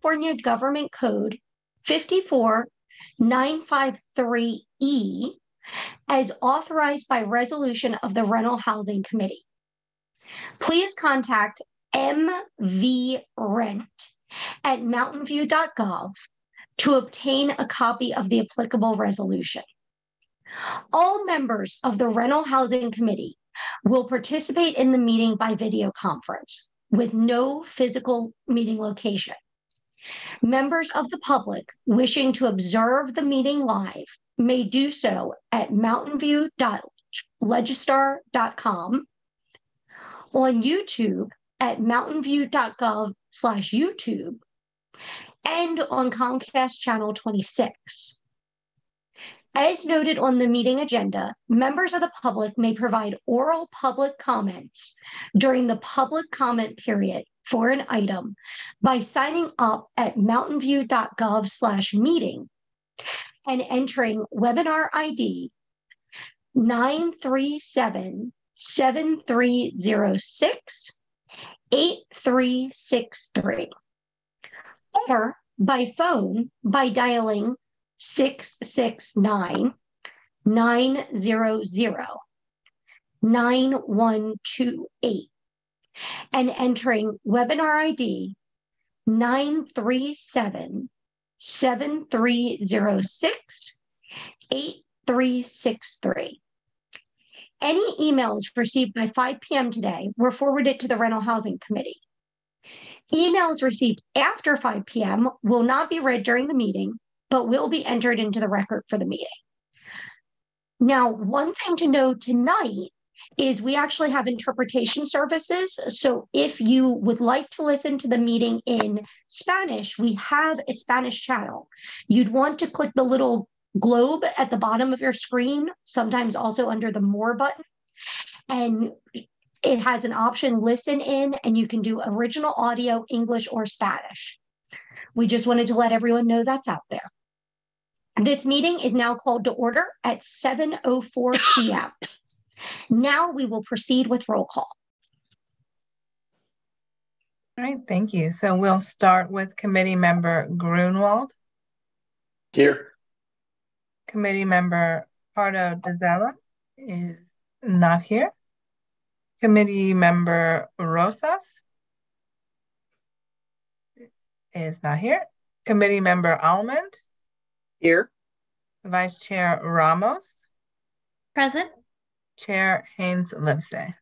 California Government Code 54953E as authorized by resolution of the Rental Housing Committee. Please contact MV Rent at mountainview.gov to obtain a copy of the applicable resolution. All members of the Rental Housing Committee will participate in the meeting by video conference with no physical meeting location. Members of the public wishing to observe the meeting live may do so at mountainview.legistar.com, on YouTube at mountainview.gov/YouTube, and on Comcast Channel 26. As noted on the meeting agenda, members of the public may provide oral public comments during the public comment period for an item by signing up at mountainview.gov/meeting and entering webinar ID 937-7306-8363, or by phone by dialing 669-900-9128 and entering webinar ID 937-7306-8363. Any emails received by 5 p.m. today were forwarded to the Rental Housing Committee. Emails received after 5 p.m. will not be read during the meeting, but will be entered into the record for the meeting. Now, one thing to note tonight is we actually have interpretation services. So if you would like to listen to the meeting in Spanish, we have a Spanish channel. You'd want to click the little globe at the bottom of your screen, sometimes also under the More button, and it has an option listen in, and you can do original audio, English or Spanish. We just wanted to let everyone know that's out there. This meeting is now called to order at 7:04 p.m. Now we will proceed with roll call. All right, thank you. So we'll start with Committee Member Grunwald. Here. Committee Member Pardo Dezella is not here. Committee Member Rosas is not here. Committee Member Almond. Here. Vice Chair Ramos. Present. Chair Haynes-Livesay.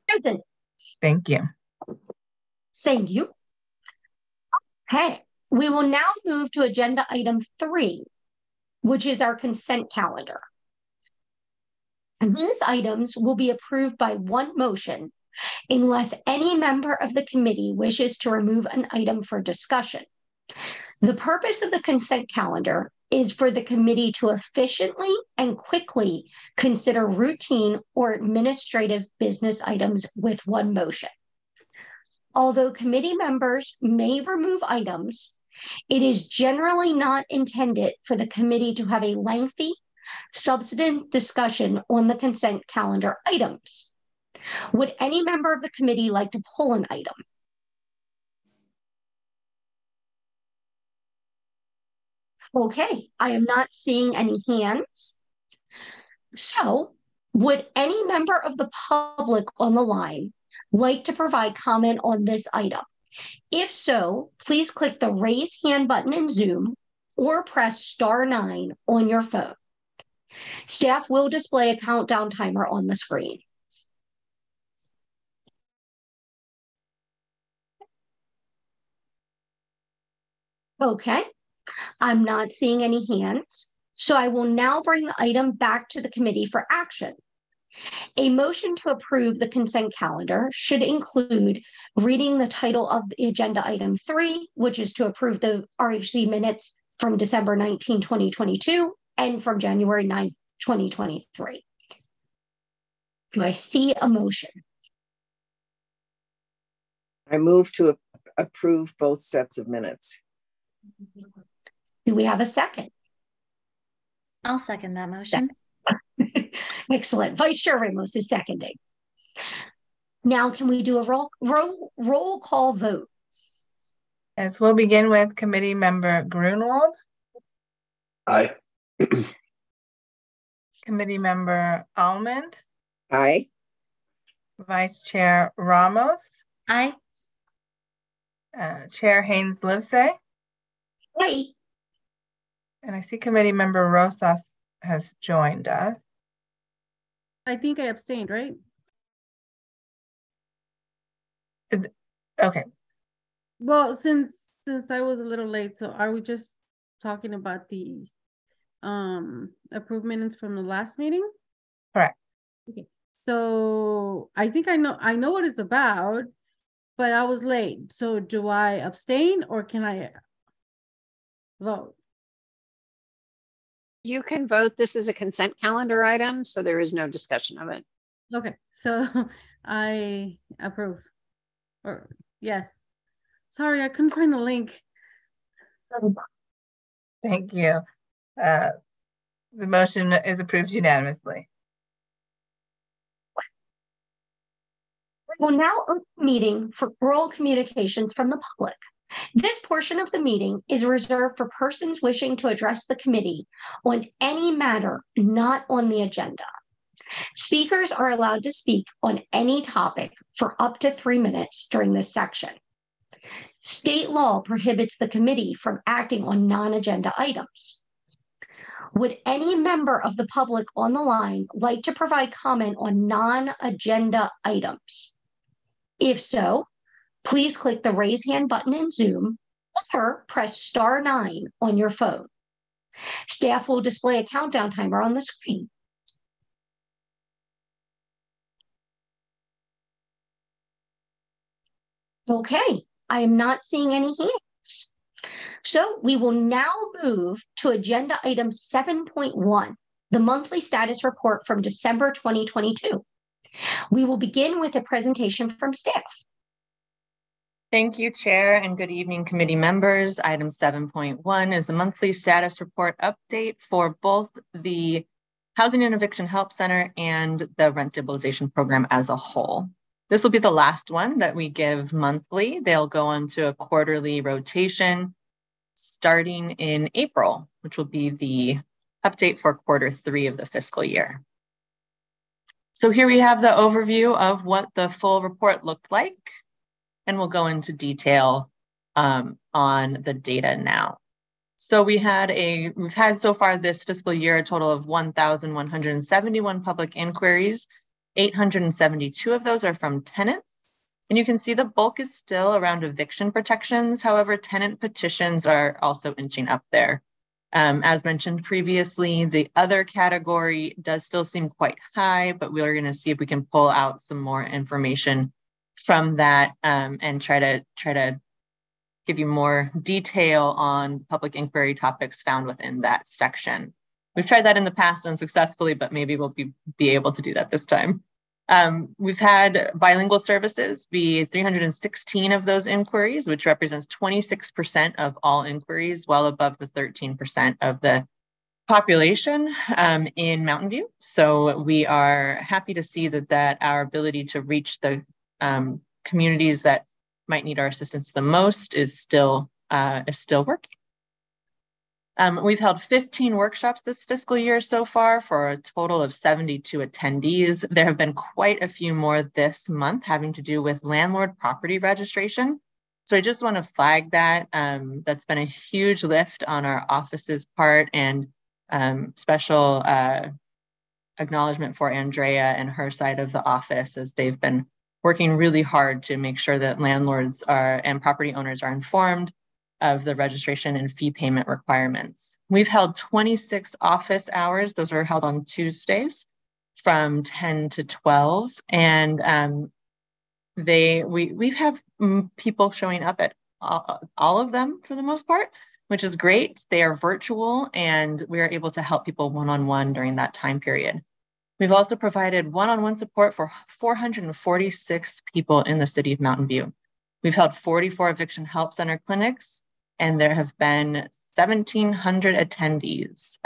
Present. Thank you. Thank you. Okay, we will now move to agenda item 3, which is our consent calendar. And these items will be approved by one motion unless any member of the committee wishes to remove an item for discussion. The purpose of the consent calendar is for the committee to efficiently and quickly consider routine or administrative business items with one motion. Although committee members may remove items, it is generally not intended for the committee to have a lengthy, substantive discussion on the consent calendar items. Would any member of the committee like to pull an item? Okay, I am not seeing any hands. So, would any member of the public on the line like to provide comment on this item? If so, please click the raise hand button in Zoom or press *9 on your phone. Staff will display a countdown timer on the screen. Okay, I'm not seeing any hands, so I will now bring the item back to the committee for action. A motion to approve the consent calendar should include reading the title of the agenda item 3, which is to approve the RHC minutes from December 19, 2022 and from January 9, 2023. Do I see a motion? I move to approve both sets of minutes. Do we have a second? I'll second that motion. Excellent. Vice Chair Ramos is seconding. Now, can we do a roll call vote? As we'll begin with Committee Member Grunwald, Aye. Committee Member Almond, Aye. Vice Chair Ramos, Aye. Chair Haynes Livesay, Aye. and I see Committee Member Rosas has joined us. I think I abstained, right? Okay, Well, since I was a little late, so are we just talking about the approved minutes from the last meeting? correct. Okay. So I think I know what it's about, but I was late. So do I abstain or can I vote? You can vote. This is a consent calendar item, so there is no discussion of it. Okay, so I approve. Or yes. Sorry, I couldn't find the link. Thank you. The motion is approved unanimously. We will now open the meeting for oral communications from the public. This portion of the meeting is reserved for persons wishing to address the committee on any matter not on the agenda. Speakers are allowed to speak on any topic for up to 3 minutes during this section. State law prohibits the committee from acting on non-agenda items. Would any member of the public on the line like to provide comment on non-agenda items? If so, please click the raise hand button in Zoom or press *9 on your phone. Staff will display a countdown timer on the screen. Okay, I am not seeing any hands. So we will now move to agenda item 7.1, the monthly status report from December 2022. We will begin with a presentation from staff. Thank you, Chair, and good evening, committee members. Item 7.1 is a monthly status report update for both the Housing and Eviction Help Center and the Rent Stabilization Program as a whole. This will be the last one that we give monthly. They'll go into a quarterly rotation starting in April, which will be the update for Q3 of the fiscal year. So here we have the overview of what the full report looked like, and we'll go into detail on the data now. So we've had so far this fiscal year a total of 1,171 public inquiries. 872 of those are from tenants. And you can see the bulk is still around eviction protections. However, tenant petitions are also inching up there. As mentioned previously, the other category does still seem quite high, but we're going to see if we can pull out some more information from that and try to give you more detail on public inquiry topics found within that section. We've tried that in the past unsuccessfully, but maybe we'll be able to do that this time. We've had bilingual services be 316 of those inquiries, which represents 26% of all inquiries, well above the 13% of the population in Mountain View. So we are happy to see that our ability to reach the communities that might need our assistance the most is still working. We've held 15 workshops this fiscal year so far for a total of 72 attendees. There have been quite a few more this month having to do with landlord property registration. So I just want to flag that. That's been a huge lift on our office's part, and special acknowledgement for Andrea and her side of the office, as they've been working really hard to make sure that landlords and property owners are informed of the registration and fee payment requirements. We've held 26 office hours. Those are held on Tuesdays from 10 to 12. And we have people showing up at all of them for the most part, which is great. They are virtual, and we are able to help people one-on-one during that time period. We've also provided one-on-one support for 446 people in the city of Mountain View. We've held 44 Eviction Help Center clinics, and there have been 1,700 attendees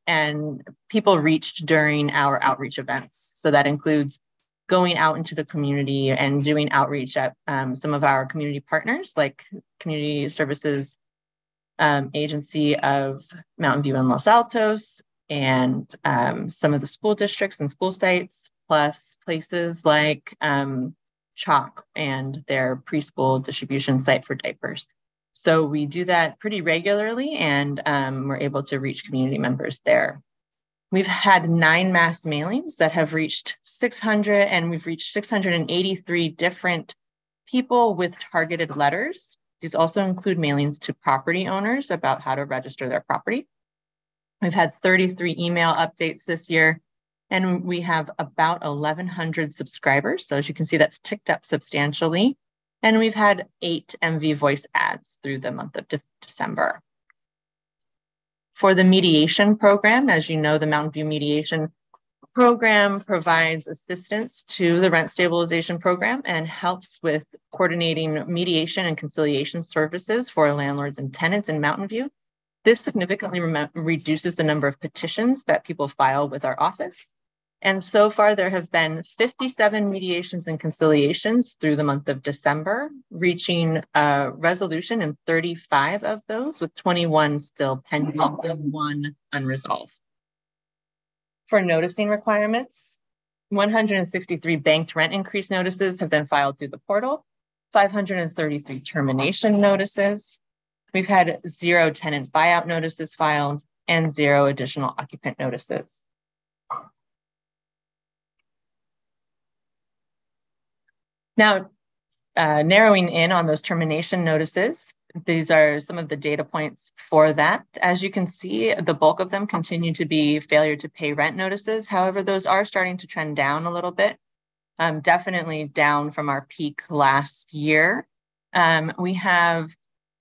and people reached during our outreach events. So that includes going out into the community and doing outreach at some of our community partners, like Community Services Agency of Mountain View and Los Altos, and some of the school districts and school sites, plus places like Chalk and their preschool distribution site for diapers. So we do that pretty regularly, and we're able to reach community members there. We've had 9 mass mailings that have reached 600, and we've reached 683 different people with targeted letters. These also include mailings to property owners about how to register their property. We've had 33 email updates this year, and we have about 1,100 subscribers. So as you can see, that's ticked up substantially. And we've had 8 MV voice ads through the month of December. For the mediation program, as you know, the Mountain View Mediation Program provides assistance to the rent stabilization program and helps with coordinating mediation and conciliation services for landlords and tenants in Mountain View. This significantly reduces the number of petitions that people file with our office. And so far, there have been 57 mediations and conciliations through the month of December, reaching a resolution in 35 of those, with 21 still pending and 1 unresolved. For noticing requirements, 163 banked rent increase notices have been filed through the portal, 533 termination notices. We've had 0 tenant buyout notices filed and 0 additional occupant notices. Now, narrowing in on those termination notices, these are some of the data points for that. As you can see, the bulk of them continue to be failure to pay rent notices. However, those are starting to trend down a little bit, definitely down from our peak last year. We have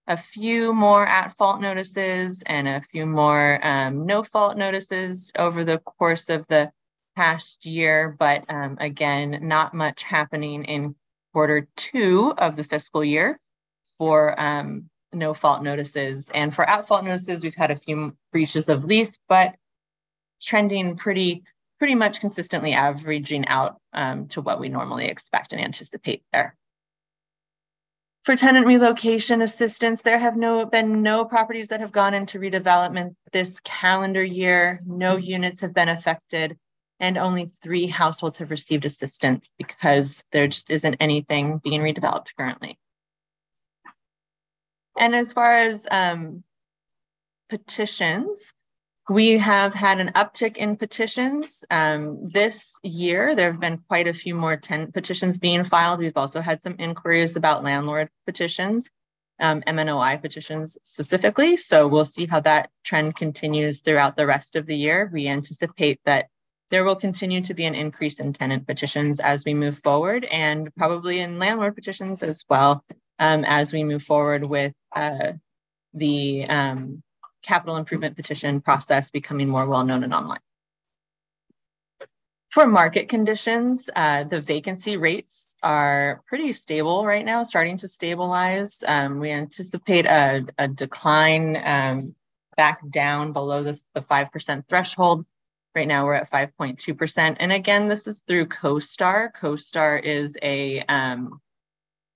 a few more at-fault notices and a few more no-fault notices over the course of the past year, but again, not much happening in Q2 of the fiscal year for no fault notices. And for at-fault notices, we've had a few breaches of lease, but trending pretty much consistently, averaging out to what we normally expect and anticipate there. For tenant relocation assistance, there have been no properties that have gone into redevelopment this calendar year. No units have been affected, and only 3 households have received assistance because there just isn't anything being redeveloped currently. And as far as petitions, we have had an uptick in petitions. This year, there have been quite a few more tenant petitions being filed. We've also had some inquiries about landlord petitions, MNOI petitions specifically. So we'll see how that trend continues throughout the rest of the year. We anticipate that there will continue to be an increase in tenant petitions as we move forward, and probably in landlord petitions as well, as we move forward with the capital improvement petition process becoming more well-known and online. For market conditions, the vacancy rates are pretty stable right now, starting to stabilize. We anticipate a decline back down below the 5% threshold. Right now we're at 5.2%. And again, this is through CoStar. CoStar is a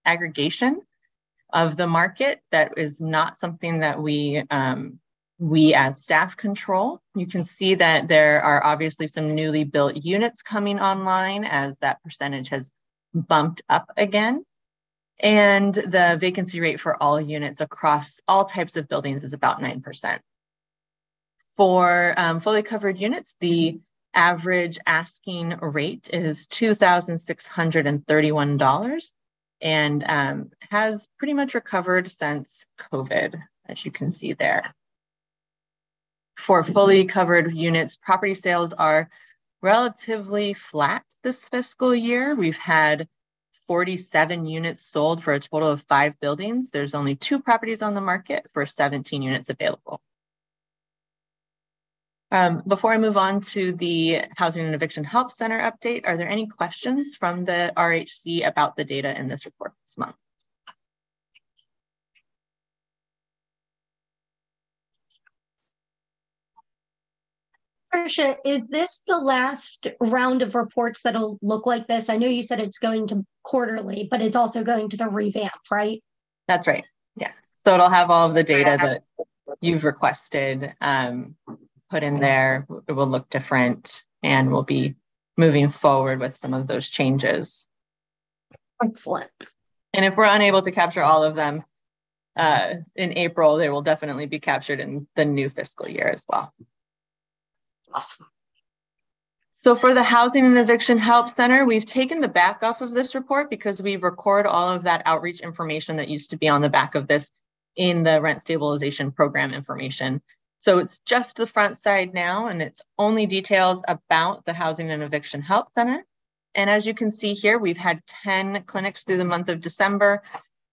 aggregation of the market that is not something that we as staff control. You can see that there are obviously some newly built units coming online as that percentage has bumped up again. And the vacancy rate for all units across all types of buildings is about 9%. For fully covered units, the average asking rate is $2,631 and has pretty much recovered since COVID, as you can see there. For fully covered units, property sales are relatively flat this fiscal year. We've had 47 units sold for a total of 5 buildings. There's only 2 properties on the market for 17 units available. Before I move on to the Housing and Eviction Help Center update, are there any questions from the RHC about the data in this report this month? Patricia, is this the last round of reports that'll look like this? I know you said it's going to quarterly, but it's also going to the revamp, right? That's right. Yeah. So it'll have all of the data that you've requested put in there. It will look different, and we'll be moving forward with some of those changes. Excellent. And if we're unable to capture all of them in April, they will definitely be captured in the new fiscal year as well. Awesome. So for the Housing and Eviction Help Center, we've taken the back off of this report because we record all of that outreach information that used to be on the back of this in the rent stabilization program information. So it's just the front side now, and it's only details about the Housing and Eviction Help Center. And as you can see here, we've had 10 clinics through the month of December,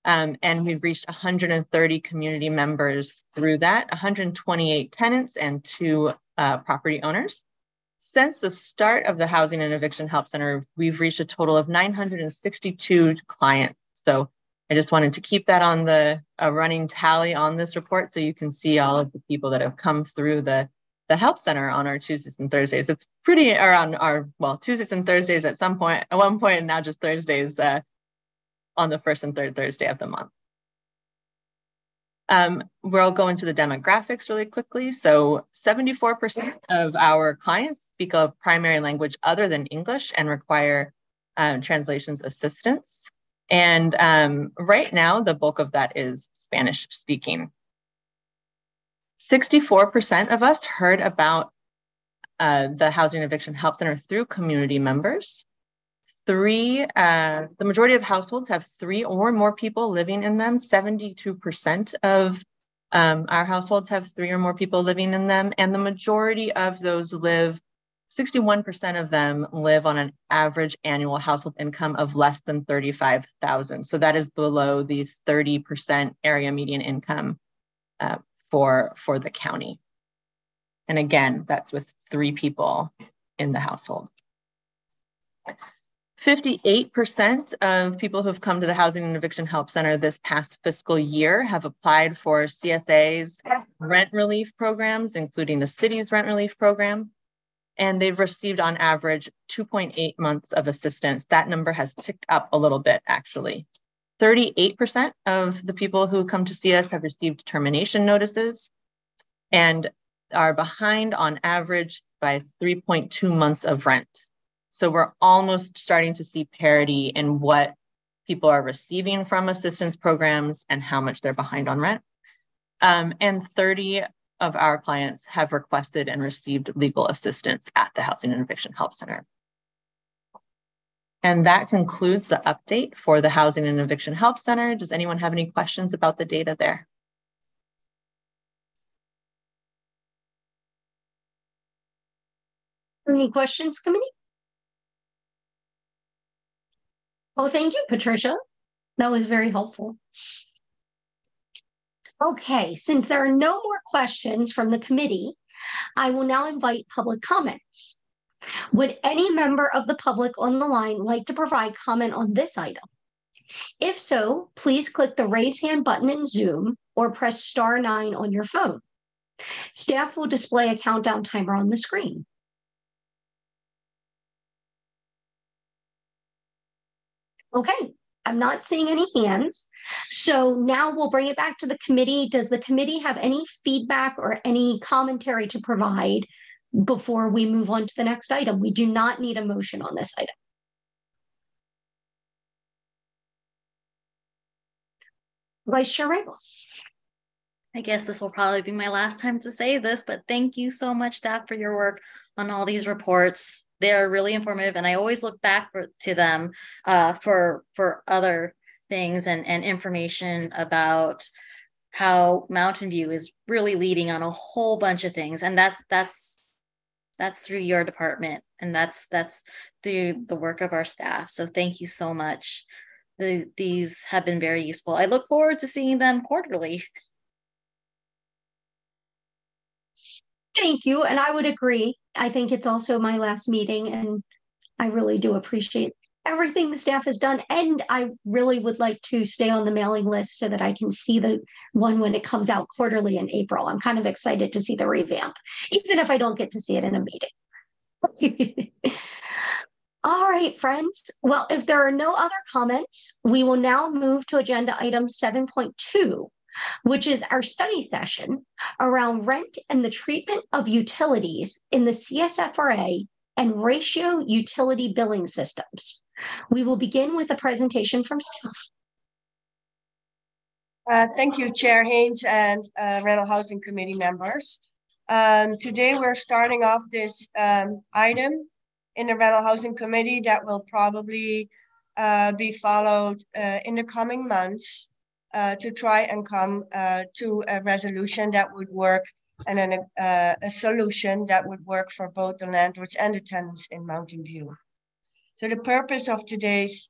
and we've reached 130 community members through that, 128 tenants and 2 property owners. Since the start of the Housing and Eviction Help Center, we've reached a total of 962 clients. So I just wanted to keep that on the running tally on this report, so you can see all of the people that have come through the Help Center on our Tuesdays and Thursdays. It's pretty around our, well, Tuesdays and Thursdays at one point, and now just Thursdays on the first and third Thursday of the month. We'll go into the demographics really quickly. So 74% of our clients speak a primary language other than English and require translations assistance. And right now, the bulk of that is Spanish speaking. 64% of us heard about the Housing and Eviction Help Center through community members. The majority of households have 3 or more people living in them. 72% of our households have 3 or more people living in them. And the majority of those 61% of them live on an average annual household income of less than $35,000. So that is below the 30% area median income for the county. And again, that's with 3 people in the household. 58% of people who've come to the Housing and Eviction Help Center this past fiscal year have applied for CSA's rent relief programs, including the city's rent relief program. And they've received on average 2.8 months of assistance. That number has ticked up a little bit, actually. 38% of the people who come to see us have received termination notices and are behind on average by 3.2 months of rent. So we're almost starting to see parity in what people are receiving from assistance programs and how much they're behind on rent. And 30 of our clients have requested and received legal assistance at the Housing and Eviction Help Center. And that concludes the update for the Housing and Eviction Help Center. Does anyone have any questions about the data there? Any questions, committee? Oh, thank you, Patricia. That was very helpful. Okay, since there are no more questions from the committee, I will now invite public comments. Would any member of the public on the line like to provide comment on this item? If so, please click the raise hand button in Zoom or press *9 on your phone. Staff will display a countdown timer on the screen. Okay, I'm not seeing any hands. So now we'll bring it back to the committee. Does the committee have any feedback or any commentary to provide before we move on to the next item? We do not need a motion on this item. Vice Chair Ramos. I guess this will probably be my last time to say this, but thank you so much, staff, for your work on all these reports. They're really informative, and I always look back to them for other things and information about how Mountain View is really leading on a whole bunch of things, and that's through your department, and that's through the work of our staff. So thank you so much. These have been very useful. I look forward to seeing them quarterly. Thank you, and I would agree. I think it's also my last meeting, and I really do appreciate everything the staff has done. And I really would like to stay on the mailing list so that I can see the one when it comes out quarterly in April. I'm kind of excited to see the revamp, even if I don't get to see it in a meeting. All right, friends. Well, if there are no other comments, we will now move to agenda item 7.2, which is our study session around rent and the treatment of utilities in the CSFRA and ratio utility billing systems. We will begin with a presentation from staff. Thank you, Chair Haynes and Rental Housing Committee members. Today we're starting off this item in the Rental Housing Committee that will probably be followed in the coming months to try and come to a resolution that would work and then a solution that would work for both the landlords and the tenants in Mountain View. So the purpose of today's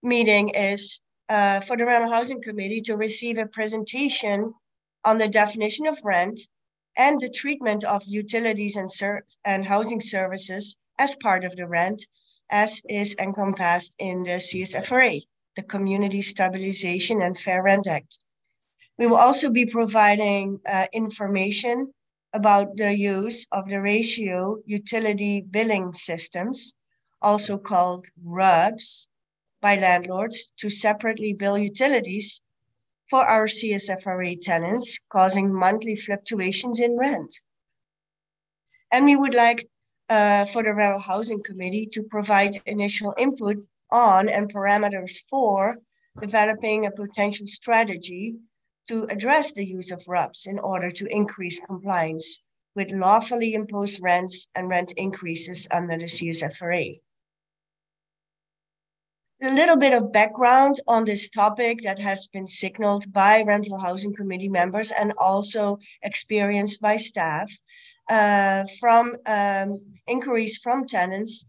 meeting is for the Rental Housing Committee to receive a presentation on the definition of rent and the treatment of utilities and housing services as part of the rent, as is encompassed in the CSFRA, the Community Stabilization and Fair Rent Act. We will also be providing information about the use of the ratio utility billing systems, also called RUBS, by landlords to separately bill utilities for our CSFRA tenants, causing monthly fluctuations in rent. And we would like for the Rental Housing Committee to provide initial input on and parameters for developing a potential strategy to address the use of RUBS in order to increase compliance with lawfully imposed rents and rent increases under the CSFRA. A little bit of background on this topic that has been signaled by Rental Housing Committee members and also experienced by staff from inquiries from tenants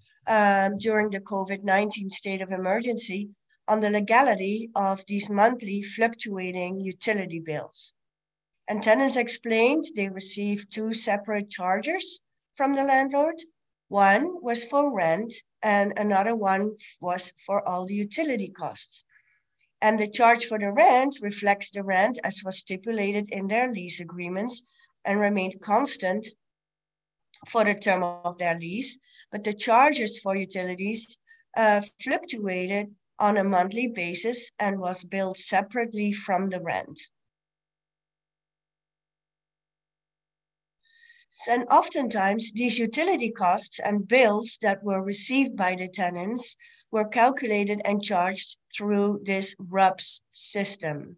during the COVID-19 state of emergency on the legality of these monthly fluctuating utility bills. And tenants explained they received two separate charges from the landlord. One was for rent and another one was for all the utility costs. And the charge for the rent reflects the rent as was stipulated in their lease agreements and remained constant for the term of their lease. But the charges for utilities fluctuated on a monthly basis and was billed separately from the rent. And oftentimes, these utility costs and bills that were received by the tenants were calculated and charged through this RUBS system.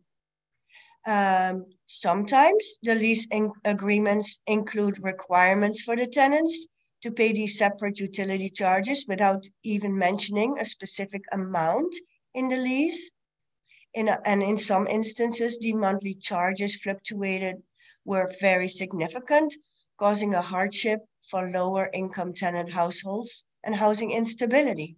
Sometimes the lease agreements include requirements for the tenants to pay these separate utility charges without even mentioning a specific amount in the lease. And in some instances, the monthly charges fluctuated were very significant, causing a hardship for lower income tenant households and housing instability.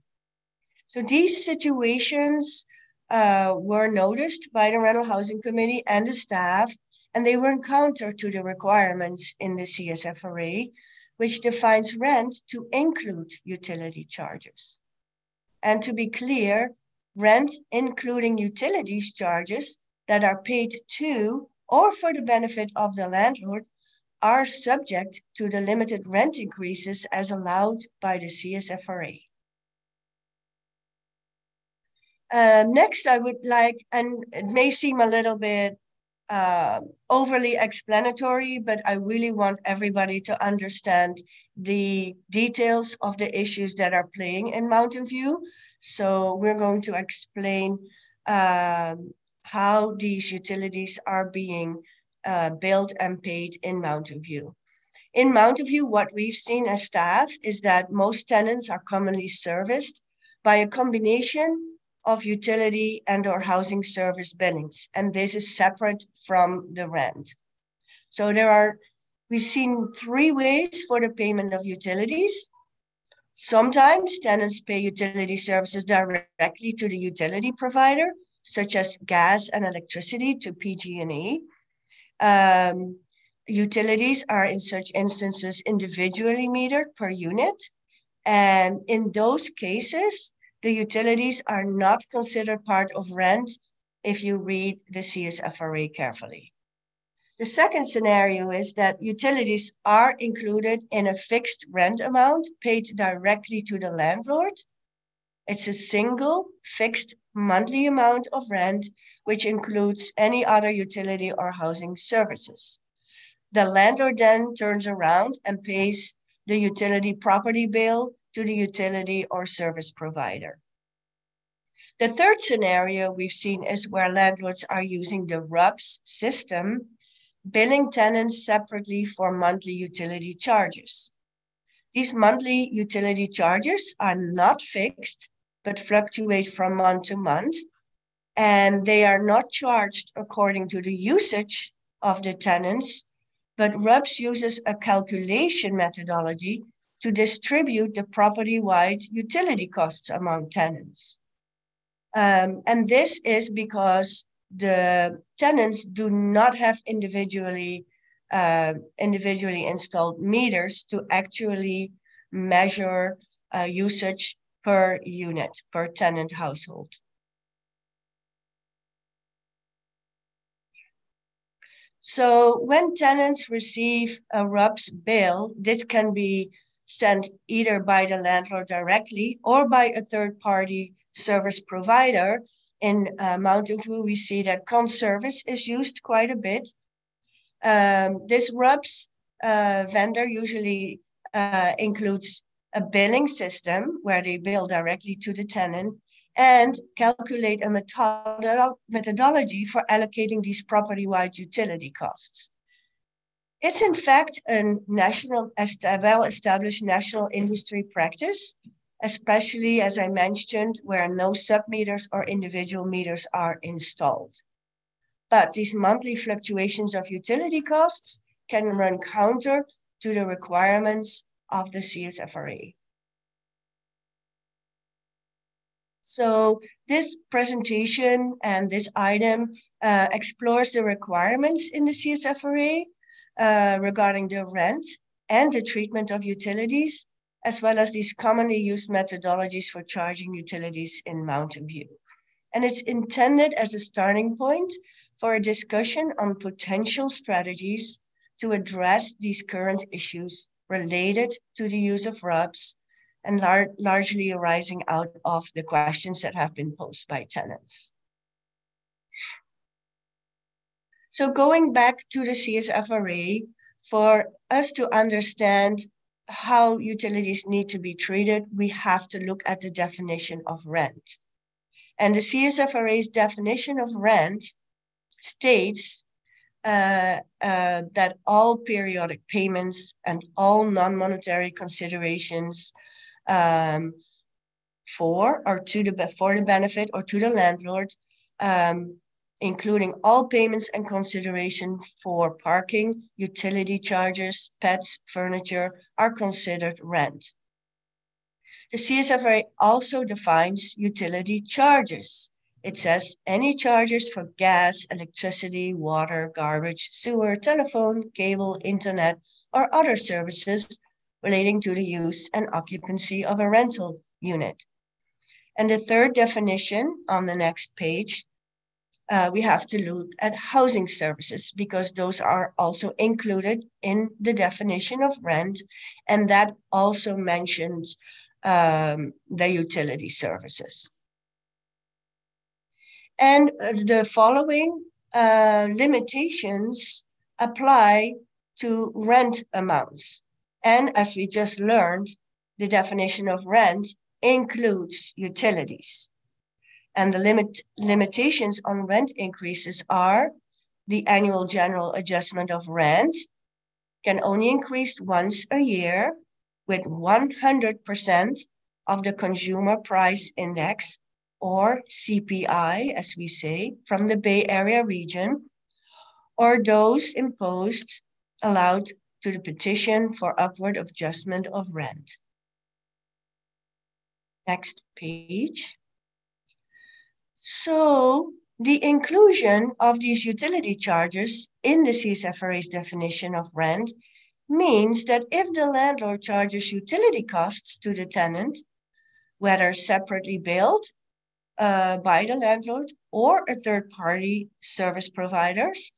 So these situations were noticed by the Rental Housing Committee and the staff, and they were counter to the requirements in the CSFRA, which defines rent to include utility charges. And to be clear, rent including utilities charges that are paid to or for the benefit of the landlord are subject to the limited rent increases as allowed by the CSFRA. Next, I would like, and it may seem a little bit overly explanatory, but I really want everybody to understand the details of the issues that are playing in Mountain View. So we're going to explain how these utilities are being billed and paid in Mountain View. In Mountain View, what we've seen as staff is that most tenants are commonly serviced by a combination of utility and or housing service billings, and this is separate from the rent. So we've seen three ways for the payment of utilities. Sometimes tenants pay utility services directly to the utility provider, such as gas and electricity to PG&E. Utilities are in such instances individually metered per unit. And in those cases, the utilities are not considered part of rent if you read the CSFRA carefully. The second scenario is that utilities are included in a fixed rent amount paid directly to the landlord. It's a single fixed monthly amount of rent, which includes any other utility or housing services. The landlord then turns around and pays the utility property bill to the utility or service provider. The third scenario we've seen is where landlords are using the RUBS system, billing tenants separately for monthly utility charges. These monthly utility charges are not fixed, but fluctuate from month to month, and they are not charged according to the usage of the tenants, but RUBS uses a calculation methodology to distribute the property-wide utility costs among tenants. And this is because the tenants do not have individually installed meters to actually measure usage per unit, per tenant household. So when tenants receive a RUBS bill, this can be sent either by the landlord directly or by a third-party service provider. In Mountain View, we see that Conservice is used quite a bit. This RUBS vendor usually includes a billing system where they bill directly to the tenant and calculate a methodology for allocating these property-wide utility costs. It's in fact a well-established national industry practice, especially, as I mentioned, where no sub-meters or individual meters are installed. But these monthly fluctuations of utility costs can run counter to the requirements of the CSFRA. So this presentation and this item explores the requirements in the CSFRA regarding the rent and the treatment of utilities, as well as these commonly used methodologies for charging utilities in Mountain View. And it's intended as a starting point for a discussion on potential strategies to address these current issues related to the use of RUBS and largely arising out of the questions that have been posed by tenants. So going back to the CSFRA, for us to understand how utilities need to be treated, we have to look at the definition of rent. And the CSFRA's definition of rent states that all periodic payments and all non-monetary considerations for the benefit or to the landlord, including all payments and consideration for parking, utility charges, pets, furniture, are considered rent. The CSFRA also defines utility charges. It says any charges for gas, electricity, water, garbage, sewer, telephone, cable, internet, or other services relating to the use and occupancy of a rental unit. And the third definition on the next page, we have to look at housing services because those are also included in the definition of rent, and that also mentions the utility services. And the following limitations apply to rent amounts. And as we just learned, the definition of rent includes utilities. And the limitations on rent increases are the annual general adjustment of rent can only increase once a year with 100% of the consumer price index, or CPI, as we say, from the Bay Area region, or those imposed allowed to the petition for upward adjustment of rent. Next page. So the inclusion of these utility charges in the CSFRA's definition of rent means that if the landlord charges utility costs to the tenant, whether separately billed by the landlord or a third-party service providers,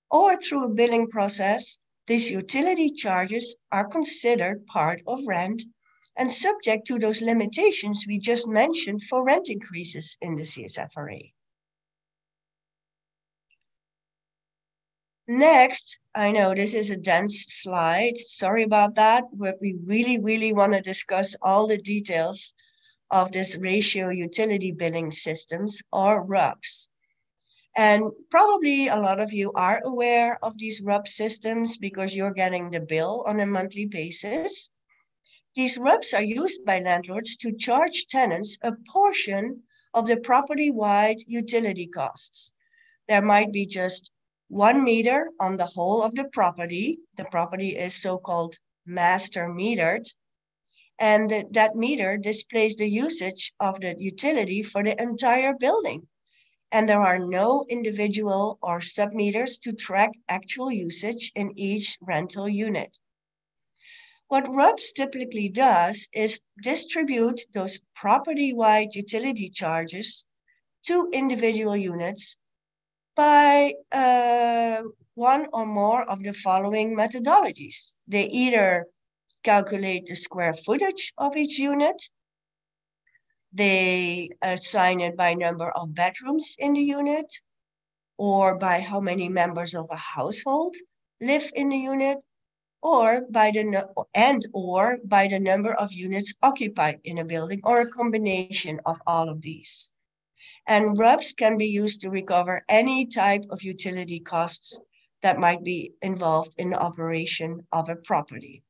or through a billing process, these utility charges are considered part of rent and subject to those limitations we just mentioned for rent increases in the CSFRA. Next, I know this is a dense slide, sorry about that, but we really want to discuss all the details of this ratio utility billing systems, or RUBS. And probably a lot of you are aware of these RUB systems because you're getting the bill on a monthly basis. These RUBs are used by landlords to charge tenants a portion of the property-wide utility costs. There might be just 1 meter on the whole of the property. The property is so-called master metered. And that meter displays the usage of the utility for the entire building. And there are no individual or submeters to track actual usage in each rental unit. What RUBS typically does is distribute those property-wide utility charges to individual units by one or more of the following methodologies. They either calculate the square footage of each unit, they assign it by number of bedrooms in the unit, or by how many members of a household live in the unit, or by the number of units occupied in a building, or a combination of all of these. And RUBS can be used to recover any type of utility costs that might be involved in the operation of a property.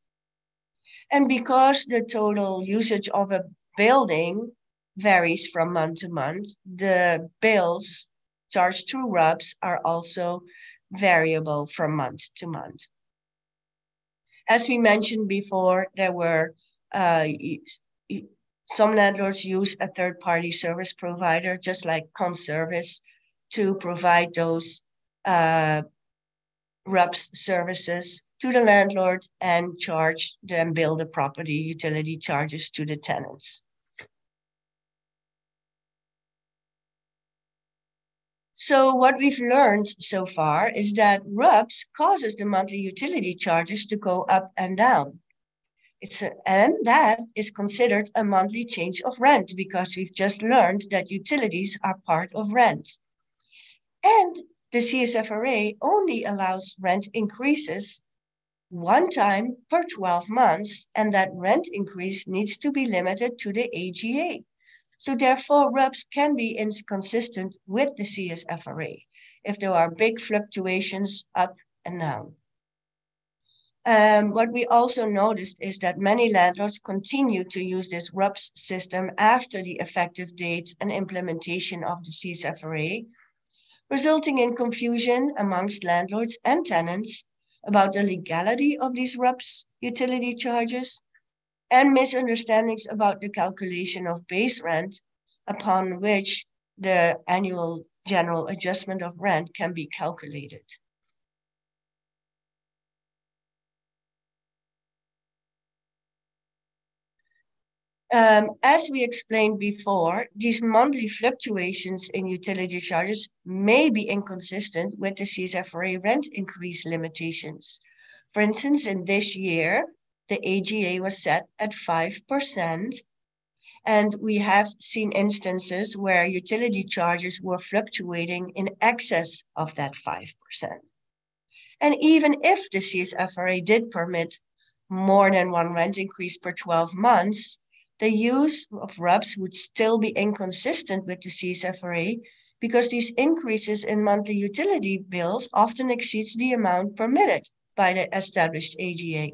And because the total usage of a building varies from month to month, the bills charged through RUBS are also variable from month to month. As we mentioned before, there were some landlords use a third-party service provider, just like Conservice, to provide those RUBS services to the landlord and charge them, bill the property utility charges to the tenants. So what we've learned so far is that RUBS causes the monthly utility charges to go up and down. And that is considered a monthly change of rent because we've just learned that utilities are part of rent. And the CSFRA only allows rent increases one time per 12 months, and that rent increase needs to be limited to the AGA. So therefore, RUBS can be inconsistent with the CSFRA if there are big fluctuations up and down. What we also noticed is that many landlords continue to use this RUBS system after the effective date and implementation of the CSFRA, resulting in confusion amongst landlords and tenants about the legality of these RUBS utility charges, and misunderstandings about the calculation of base rent upon which the annual general adjustment of rent can be calculated. As we explained before, these monthly fluctuations in utility charges may be inconsistent with the CSFRA rent increase limitations. For instance, in this year, the AGA was set at 5%, and we have seen instances where utility charges were fluctuating in excess of that 5%. And even if the CSFRA did permit more than one rent increase per 12 months, the use of RUBS would still be inconsistent with the CSFRA because these increases in monthly utility bills often exceeds the amount permitted by the established AGA.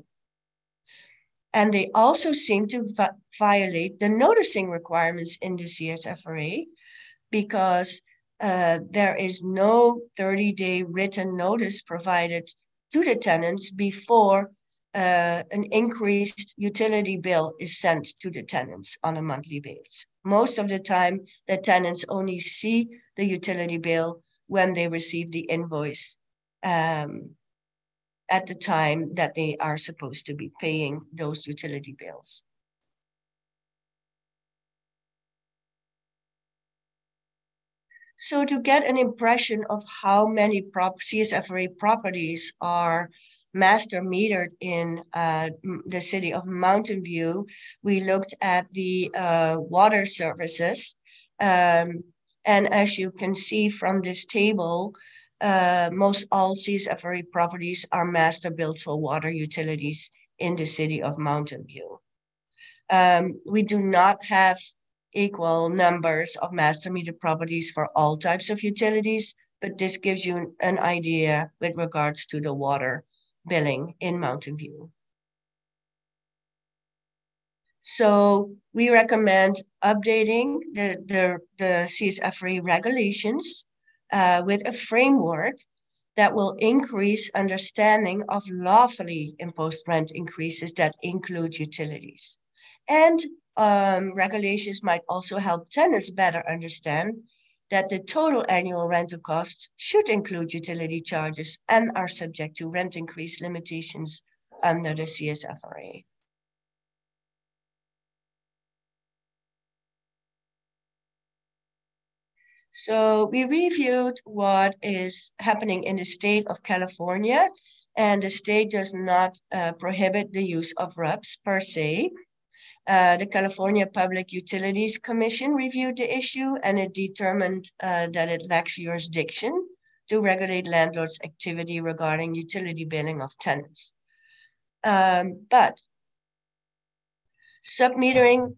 And they also seem to violate the noticing requirements in the CSFRA because there is no 30-day written notice provided to the tenants before an increased utility bill is sent to the tenants on a monthly basis. Most of the time, the tenants only see the utility bill when they receive the invoice at the time that they are supposed to be paying those utility bills. So to get an impression of how many CSFRA properties are master metered in the city of Mountain View, we looked at the water services. And as you can see from this table, most all CSFRA properties are master built for water utilities in the city of Mountain View. We do not have equal numbers of master meter properties for all types of utilities, but this gives you an idea with regards to the water billing in Mountain View. So we recommend updating the CSFRA regulations with a framework that will increase understanding of lawfully imposed rent increases that include utilities. And regulations might also help tenants better understand that the total annual rental costs should include utility charges and are subject to rent increase limitations under the CSFRA. So we reviewed what is happening in the state of California, and the state does not prohibit the use of RUBS per se. The California Public Utilities Commission reviewed the issue, and it determined that it lacks jurisdiction to regulate landlords' activity regarding utility billing of tenants. But submetering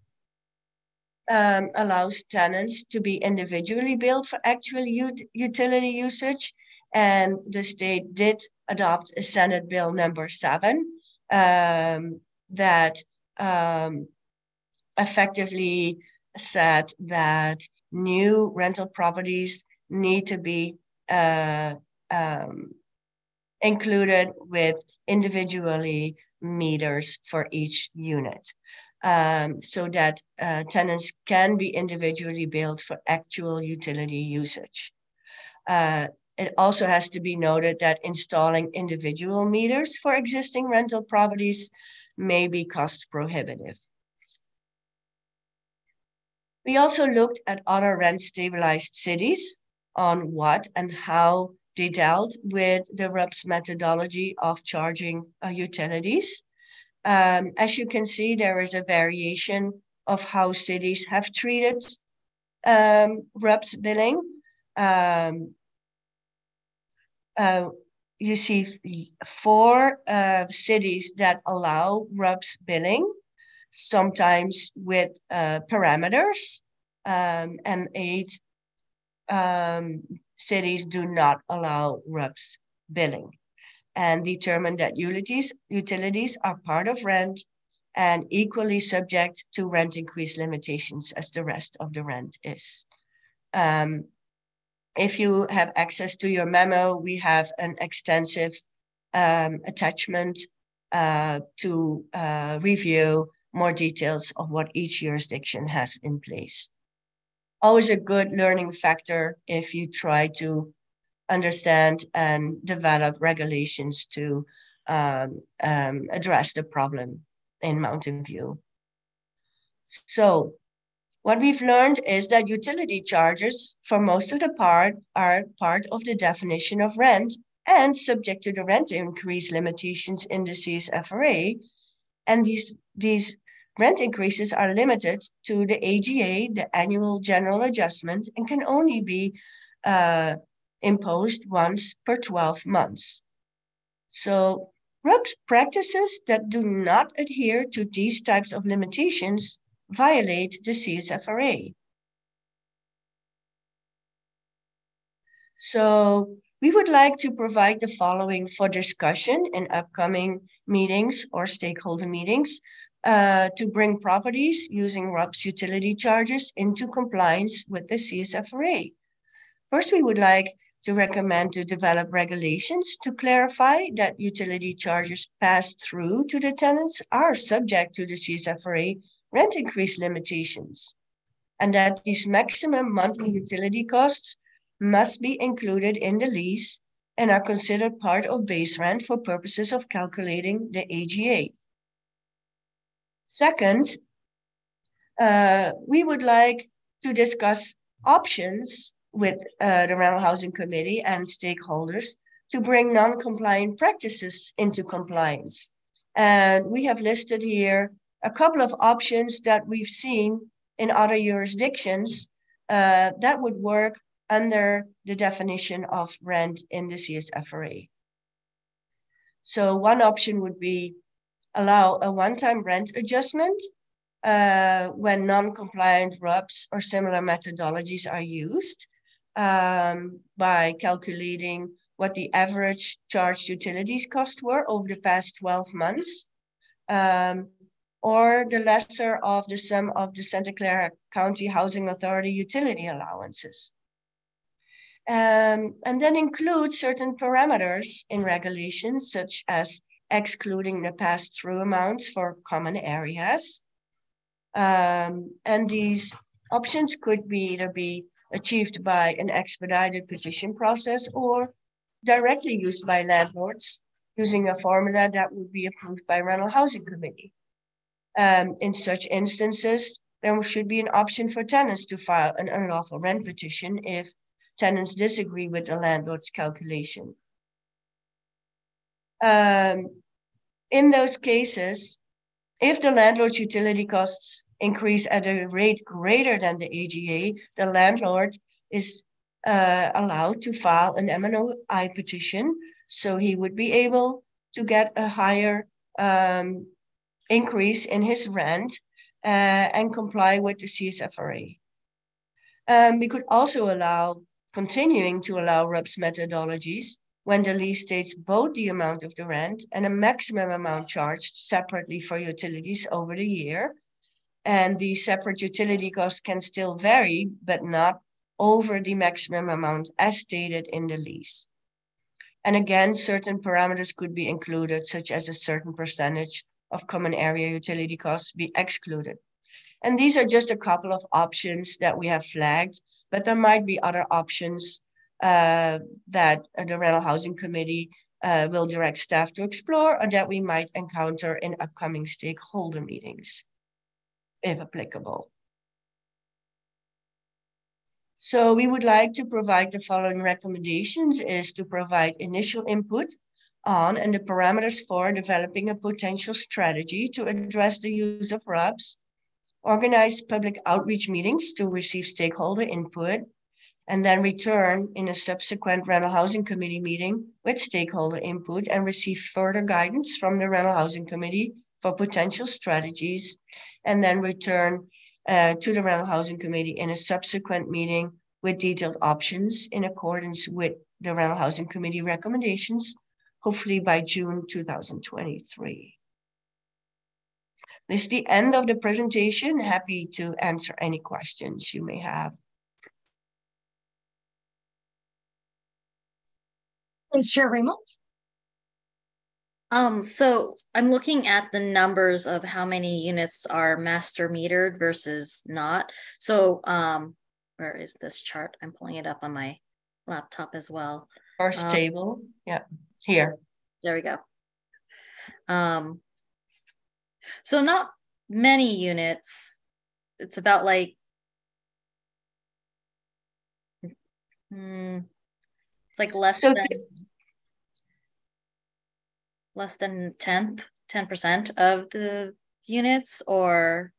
allows tenants to be individually billed for actual utility usage, and the state did adopt a Senate Bill number 7 that effectively said that new rental properties need to be included with individually meters for each unit, so that tenants can be individually billed for actual utility usage. It also has to be noted that installing individual meters for existing rental properties may be cost prohibitive. We also looked at other rent stabilized cities on what and how they dealt with the RUBS methodology of charging utilities. As you can see, there is a variation of how cities have treated RUBS billing. You see 4 cities that allow RUBS billing, sometimes with parameters, and 8 cities do not allow RUBS billing, and determine that utilities are part of rent and equally subject to rent increase limitations as the rest of the rent is. If you have access to your memo, we have an extensive attachment to review more details of what each jurisdiction has in place. Always a good learning factor if you try to understand and develop regulations to address the problem in Mountain View. So what we've learned is that utility charges for most of the part are part of the definition of rent and subject to the rent increase limitations in the CSFRA. And these rent increases are limited to the AGA, the annual general adjustment, and can only be imposed once per 12 months. So RUBS practices that do not adhere to these types of limitations violate the CSFRA. So we would like to provide the following for discussion in upcoming meetings or stakeholder meetings to bring properties using RUBS utility charges into compliance with the CSFRA. First, we would like to recommend to develop regulations to clarify that utility charges passed through to the tenants are subject to the CSFRA rent increase limitations, and that these maximum monthly utility costs must be included in the lease and are considered part of base rent for purposes of calculating the AGA. Second, we would like to discuss options with the Rental Housing Committee and stakeholders to bring non-compliant practices into compliance. And we have listed here a couple of options that we've seen in other jurisdictions that would work under the definition of rent in the CSFRA. So one option would be allow a one-time rent adjustment when non-compliant RUBs or similar methodologies are used by calculating what the average charged utilities costs were over the past 12 months, or the lesser of the sum of the Santa Clara County Housing Authority utility allowances. And then include certain parameters in regulations, such as excluding the pass-through amounts for common areas. And these options could either be achieved by an expedited petition process or directly used by landlords using a formula that would be approved by Rental Housing Committee. In such instances, there should be an option for tenants to file an unlawful rent petition if tenants disagree with the landlord's calculation. In those cases, if the landlord's utility costs increase at a rate greater than the AGA, the landlord is allowed to file an M&OI petition, so he would be able to get a higher increase in his rent and comply with the CSFRA. We could also continuing to allow RUBS methodologies when the lease states both the amount of the rent and a maximum amount charged separately for utilities over the year. And the separate utility costs can still vary, but not over the maximum amount as stated in the lease. And again, certain parameters could be included, such as a certain percentage of common area utility costs be excluded. And these are just a couple of options that we have flagged, but there might be other options that the Rental Housing Committee will direct staff to explore, or that we might encounter in upcoming stakeholder meetings, if applicable. So we would like to provide the following recommendations: is to provide initial input on and the parameters for developing a potential strategy to address the use of RUBs, organize public outreach meetings to receive stakeholder input, and then return in a subsequent Rental Housing Committee meeting with stakeholder input and receive further guidance from the Rental Housing Committee for potential strategies, and then return to the Rental Housing Committee in a subsequent meeting with detailed options in accordance with the Rental Housing Committee recommendations, hopefully by June 2023. This is the end of the presentation. Happy to answer any questions you may have. Thanks, Chair Reynolds. So I'm looking at the numbers of how many units are master metered versus not. So where is this chart? I'm pulling it up on my laptop as well. First table, yeah, here. There we go. So not many units. It's about like it's like less than 10% of the units, or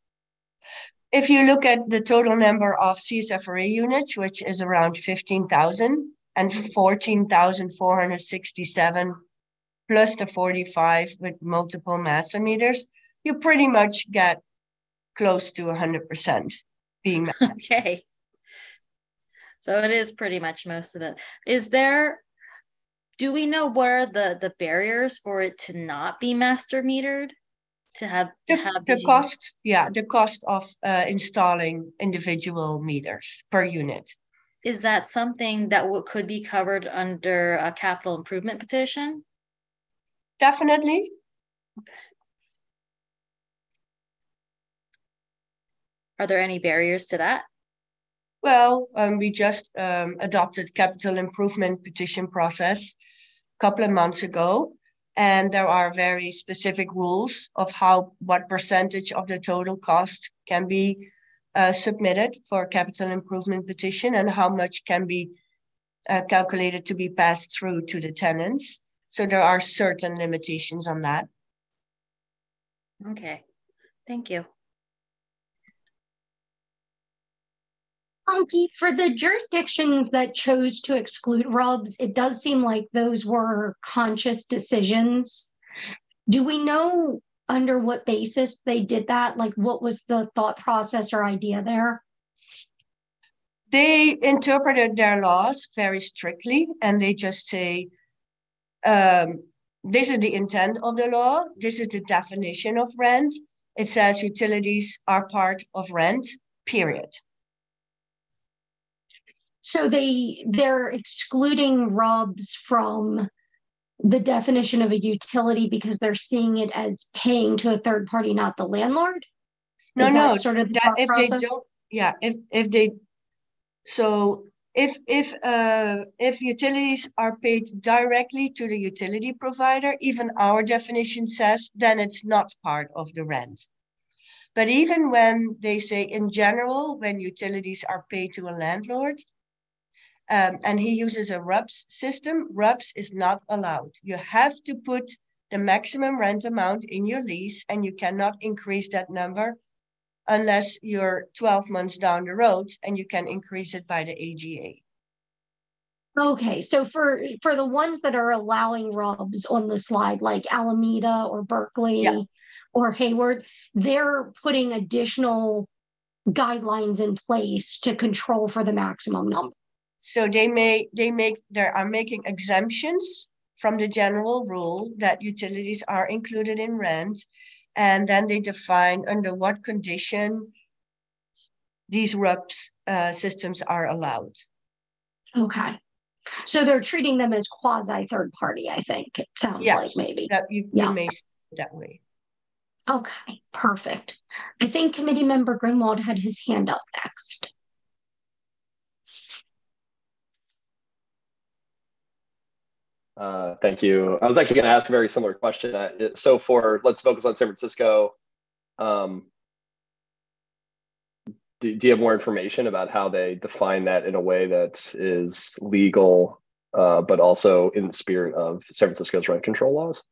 if you look at the total number of CSFRA units, which is around 15,000 and 14,467 plus the 45 with multiple master meters, you pretty much get close to 100% being met. Okay. So it is pretty much most of it. Do we know where the barriers for it to not be master metered? To have the cost, the cost of installing individual meters per unit. Is that something that could be covered under a capital improvement petition? Definitely. Okay. Are there any barriers to that? Well, we just adopted capital improvement petition process a couple of months ago, and there are very specific rules of what percentage of the total cost can be submitted for capital improvement petition and how much can be calculated to be passed through to the tenants. So there are certain limitations on that. Okay, thank you. Anki, for the jurisdictions that chose to exclude RUBS, it does seem like those were conscious decisions. Do we know under what basis they did that? Like, what was the thought process or idea there? They interpreted their laws very strictly, and they just say, this is the intent of the law. This is the definition of rent. It says utilities are part of rent, period. So they're excluding RUBS from the definition of a utility because they're seeing it as paying to a third party, not the landlord? No, sort of that if process? They don't, yeah, if they, so if utilities are paid directly to the utility provider, even our definition says, then it's not part of the rent. But even when they say in general, when utilities are paid to a landlord, and he uses a RUBS system, RUBS is not allowed. You have to put the maximum rent amount in your lease, and you cannot increase that number unless you're 12 months down the road and you can increase it by the AGA. Okay, so for the ones that are allowing RUBS on the slide, like Alameda or Berkeley or Hayward, they're putting additional guidelines in place to control for the maximum number. So they are making exemptions from the general rule that utilities are included in rent, and then they define under what condition these RUBS systems are allowed. Okay, so they're treating them as quasi third party. I think it sounds like maybe that you may see it that way. Okay, perfect. I think Committee Member Grunwald had his hand up next. Thank you. I was actually going to ask a very similar question. So let's focus on San Francisco. Do you have more information about how they define that in a way that is legal, but also in the spirit of San Francisco's rent control laws?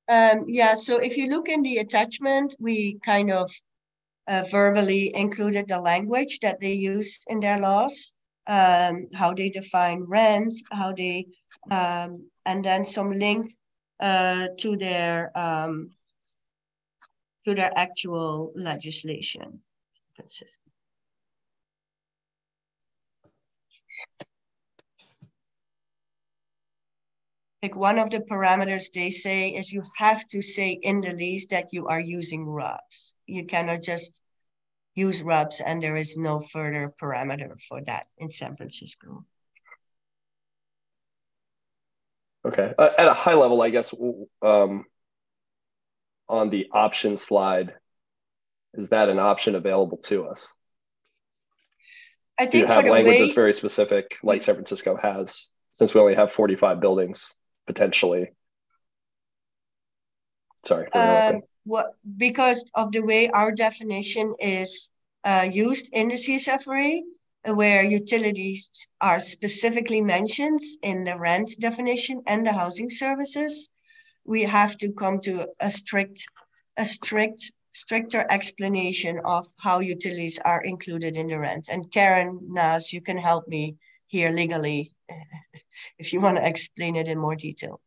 Yeah, so if you look in the attachment, we kind of verbally included the language that they use in their laws, how they define rent, how they, and then some link to their actual legislation. Like one of the parameters they say is you have to say in the lease that you are using RUBS. You cannot just use RUBS and there is no further parameter for that in San Francisco. Okay, at a high level, I guess, on the option slide, is that an option available to us? I think to have language that's very specific, like San Francisco has, since we only have 45 buildings potentially. Sorry. Because of the way our definition is used in the CSFRA, where utilities are specifically mentioned in the rent definition and the housing services, we have to come to a stricter explanation of how utilities are included in the rent. And Karen Naas, you can help me here legally if you want to explain it in more detail.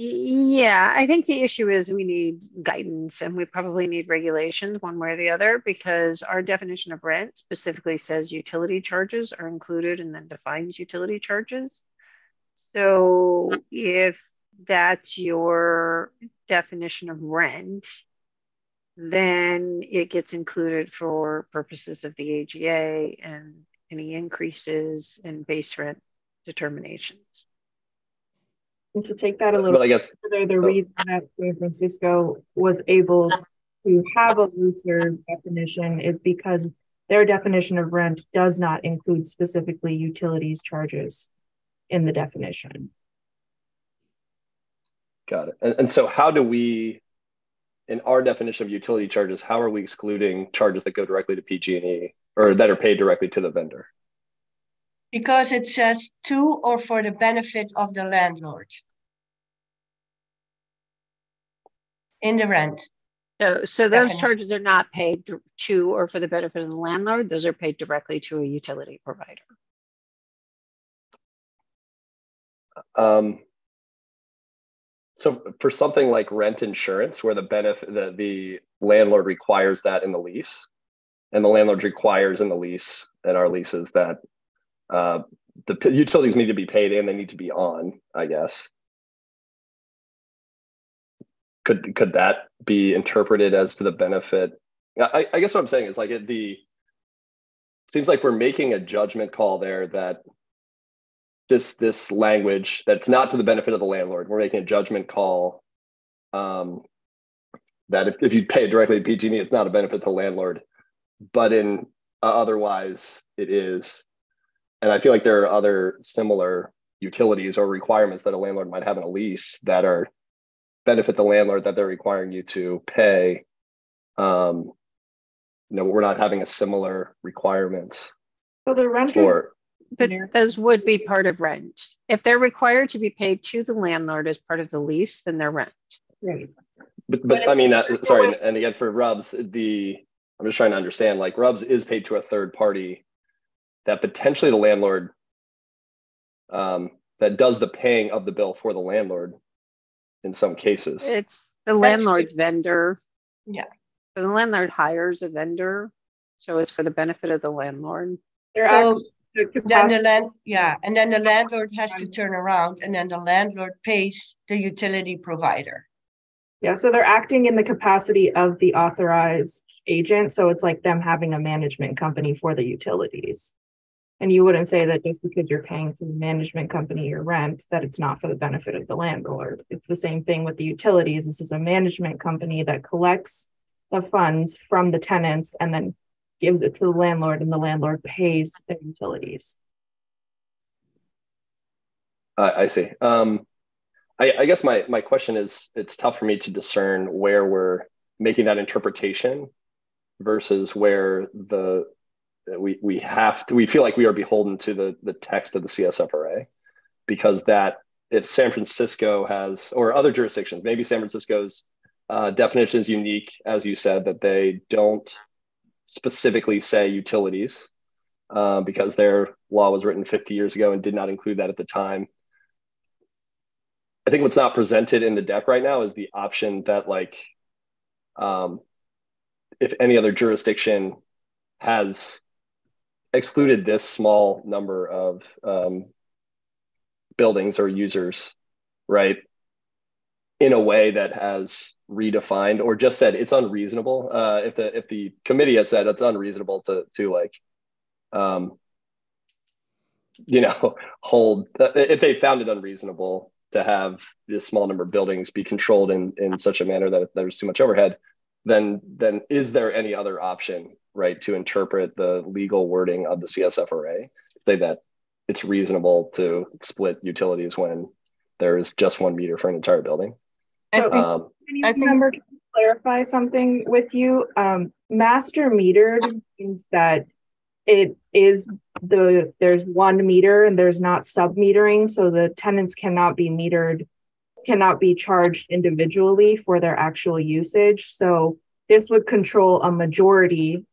Yeah, I think the issue is we need guidance and we probably need regulations one way or the other, because our definition of rent specifically says utility charges are included and then defines utility charges. So if that's your definition of rent, then it gets included for purposes of the AGA and any increases in base rent determinations. And to take that a little further, the reason that San Francisco was able to have a looser definition is because their definition of rent does not include specifically utilities charges in the definition. Got it. And so how do we in our definition of utility charges, how are we excluding charges that go directly to PG&E or that are paid directly to the vendor? Because it says to or for the benefit of the landlord in the rent. So those charges are not paid to or for the benefit of the landlord. Those are paid directly to a utility provider. So for something like rent insurance, where the landlord requires that in the lease, and the landlord requires in the lease and our leases that the utilities need to be paid and they need to be on, I guess. Could that be interpreted as to the benefit? I guess what I'm saying is like seems like we're making a judgment call there that this language that's not to the benefit of the landlord. We're making a judgment call that if you pay directly to PG&E, it's not a benefit to the landlord, but in otherwise it is. And I feel like there are other similar utilities or requirements that a landlord might have in a lease that are benefit the landlord that they're requiring you to pay. We're not having a similar requirement. So the rent but those would be part of rent. If they're required to be paid to the landlord as part of the lease, then they're rent. Right. But I mean, sorry, and again for RUBS, I'm just trying to understand. Like RUBS is paid to a third party that potentially the landlord that does the paying of the bill for the landlord in some cases. It's the landlord's vendor. Yeah. So the landlord hires a vendor, so it's for the benefit of the landlord. Then the landlord has to turn around, and then the landlord pays the utility provider. Yeah, so they're acting in the capacity of the authorized agent. So it's like them having a management company for the utilities. And you wouldn't say that just because you're paying to the management company your rent, that it's not for the benefit of the landlord. It's the same thing with the utilities. This is a management company that collects the funds from the tenants and then gives it to the landlord, and the landlord pays the utilities. I see. I guess my question is, it's tough for me to discern where we're making that interpretation versus where we feel like we are beholden to the text of the CSFRA, because that if San Francisco has, or other jurisdictions, maybe San Francisco's definition is unique, as you said, that they don't specifically say utilities because their law was written 50 years ago and did not include that at the time. I think what's not presented in the deck right now is the option that if any other jurisdiction has excluded this small number of buildings or users, right, in a way that has redefined or just said it's unreasonable. If the committee has said it's unreasonable to hold, if they found it unreasonable to have this small number of buildings be controlled in such a manner that there's too much overhead, then is there any other option, right, to interpret the legal wording of the CSFRA, say that it's reasonable to split utilities when there is just one meter for an entire building? I think member, can clarify something with you? Master metered means that there's one meter and there's not sub metering, so the tenants cannot be charged individually for their actual usage. So this would control a majority.